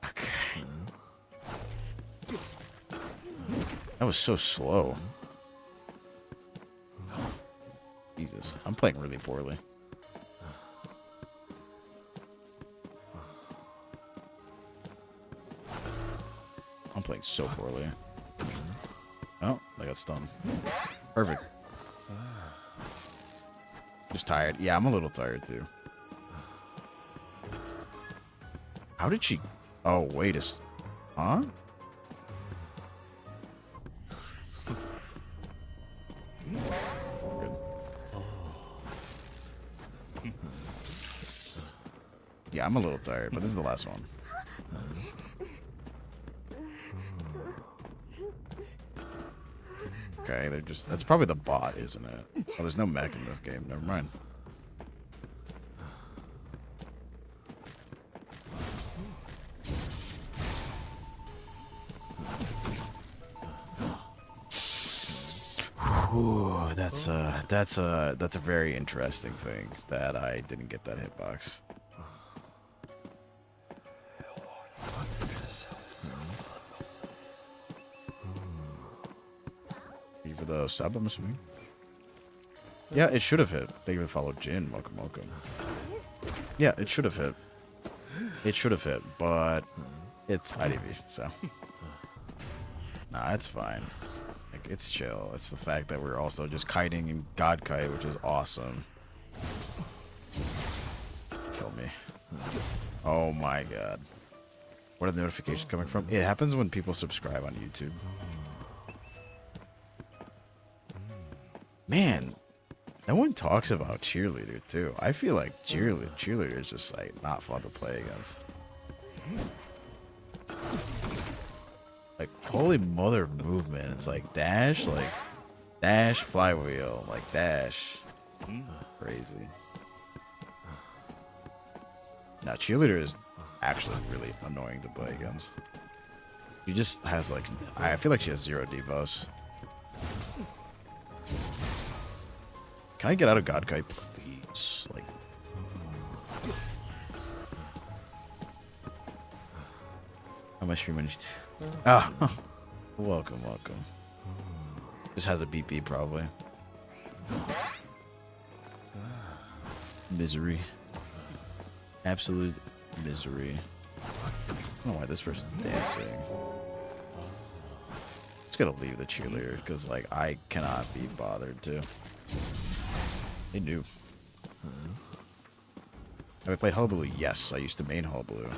Okay. That was so slow. Jesus, I'm playing really poorly. I'm playing so poorly. Oh, I got stunned. Perfect. Just tired. Yeah, I'm a little tired too. How did she... Oh, wait a... Huh? Yeah, I'm a little tired, but this is the last one. Okay, they're just... That's probably the bot, isn't it? Oh, there's no mech in this game. Never mind. Ooh, that's a very interesting thing that I didn't get that hitbox. For the sub, I'm assuming. Yeah, it should have hit. Thank you for follow Jin. Welcome, welcome. Yeah, it should have hit. It should have hit, but it's IDV, so. Nah, it's fine. Like, it's chill. It's the fact that we're also just kiting in Godkai, which is awesome. Kill me. Oh my god. What are the notifications coming from? It happens when people subscribe on YouTube. Man, no one talks about Cheerleader, too. I feel like Cheerleader is just, like, not fun to play against. Like, holy mother movement. It's like dash, flywheel, like dash. Crazy. Now, Cheerleader is actually really annoying to play against. She just has, like, I feel like she has 0 debuffs. Can I get out of Godkai, please? Like, how much stream managed? Ah, welcome, welcome. Just has a BP probably. Misery, absolute misery. I don't know why this person's dancing. Just gonna leave the cheerleader because like I cannot be bothered to. They knew. Have I played Hullabaloo? Yes, I used to main Hullabaloo.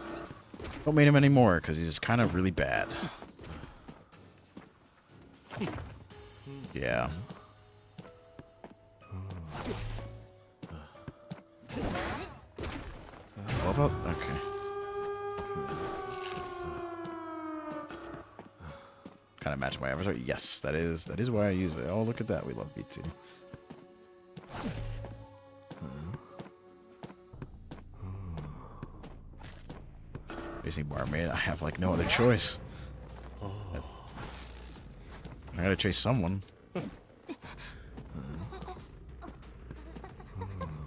Don't main him anymore because he's kind of really bad. Yeah. What about? Okay. Kind of match my adversary. Yes, that is why I use it. Oh, look at that. We love BT. Facing barmaid, I have like no other choice. I gotta chase someone.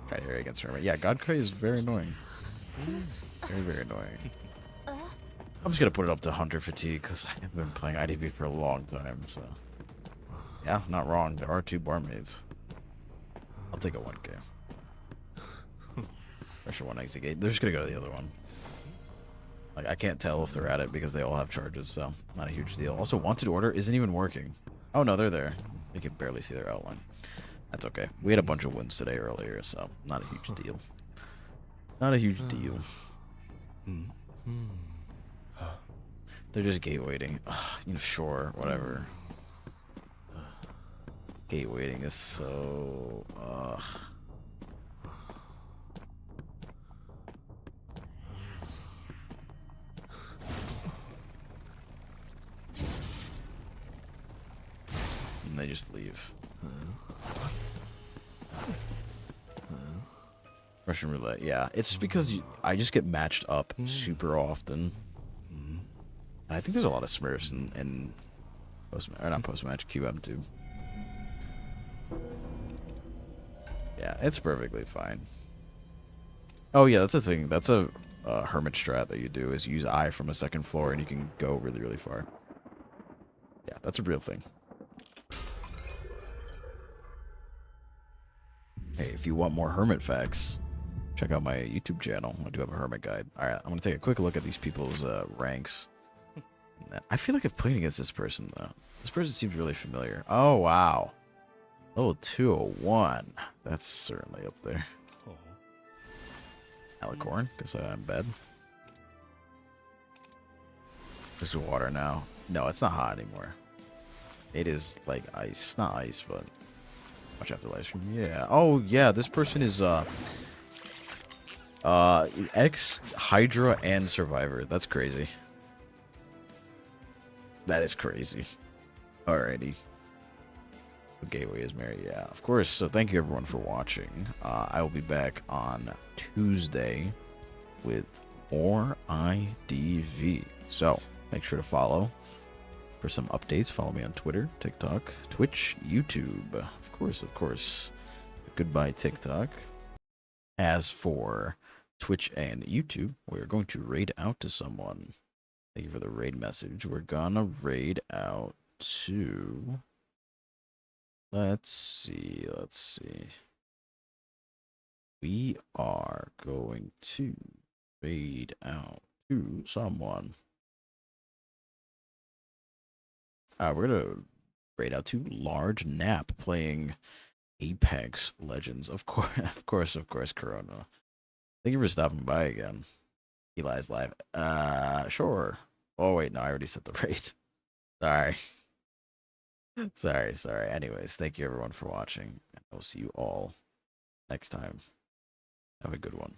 God here against her. Yeah, Godkai is very annoying. Very, very annoying. I'm just gonna put it up to Hunter Fatigue because I've been playing IDV for a long time, so. Yeah, not wrong. There are 2 barmaids. I'll take a 1K. Pressure 1 exit gate. They're just gonna go to the other one. Like, I can't tell if they're at it because they all have charges, so not a huge deal. Also, wanted order isn't even working. Oh, no, they're there. You can barely see their outline. That's okay. We had a bunch of wins today earlier, so not a huge deal. Not a huge deal. They're just gate waiting. You know, sure, whatever. Gate waiting is so... And they just leave. Russian roulette, yeah. It's because I just get matched up super often. And I think there's a lot of Smurfs in post, or not post-match, QM too. Yeah, it's perfectly fine. Oh yeah, that's a thing. That's a hermit strat that you do, is use eye from a second floor and you can go really, really far. Yeah, that's a real thing. Hey, if you want more hermit facts, check out my YouTube channel. I do have a hermit guide. Alright, I'm going to take a quick look at these people's ranks. I feel like I've played against this person, though. This person seems really familiar. Oh, wow. Level 201. That's certainly up there. Alicorn, because I'm bad. There's water now. No, it's not hot anymore. It is like ice. Not ice, but... Watch out the live stream. Yeah. Oh, yeah. This person is ex-Hydra and Survivor. That's crazy. That is crazy. Alrighty. The Gateway is married. Yeah, of course. So thank you everyone for watching. I will be back on Tuesday with more IDV. So make sure to follow for some updates. Follow me on Twitter, TikTok, Twitch, YouTube. Of course. Goodbye, TikTok. As for Twitch and YouTube, we're going to raid out to someone. Thank you for the raid message. We're gonna raid out to... Let's see. We are going to raid out to someone. We're gonna raid out to Large Nap playing Apex Legends. Of course, Corona. Thank you for stopping by again. Eli's live. Sure. Oh wait, no, I already set the rate. Sorry. Anyways, thank you everyone for watching. I will see you all next time. Have a good one.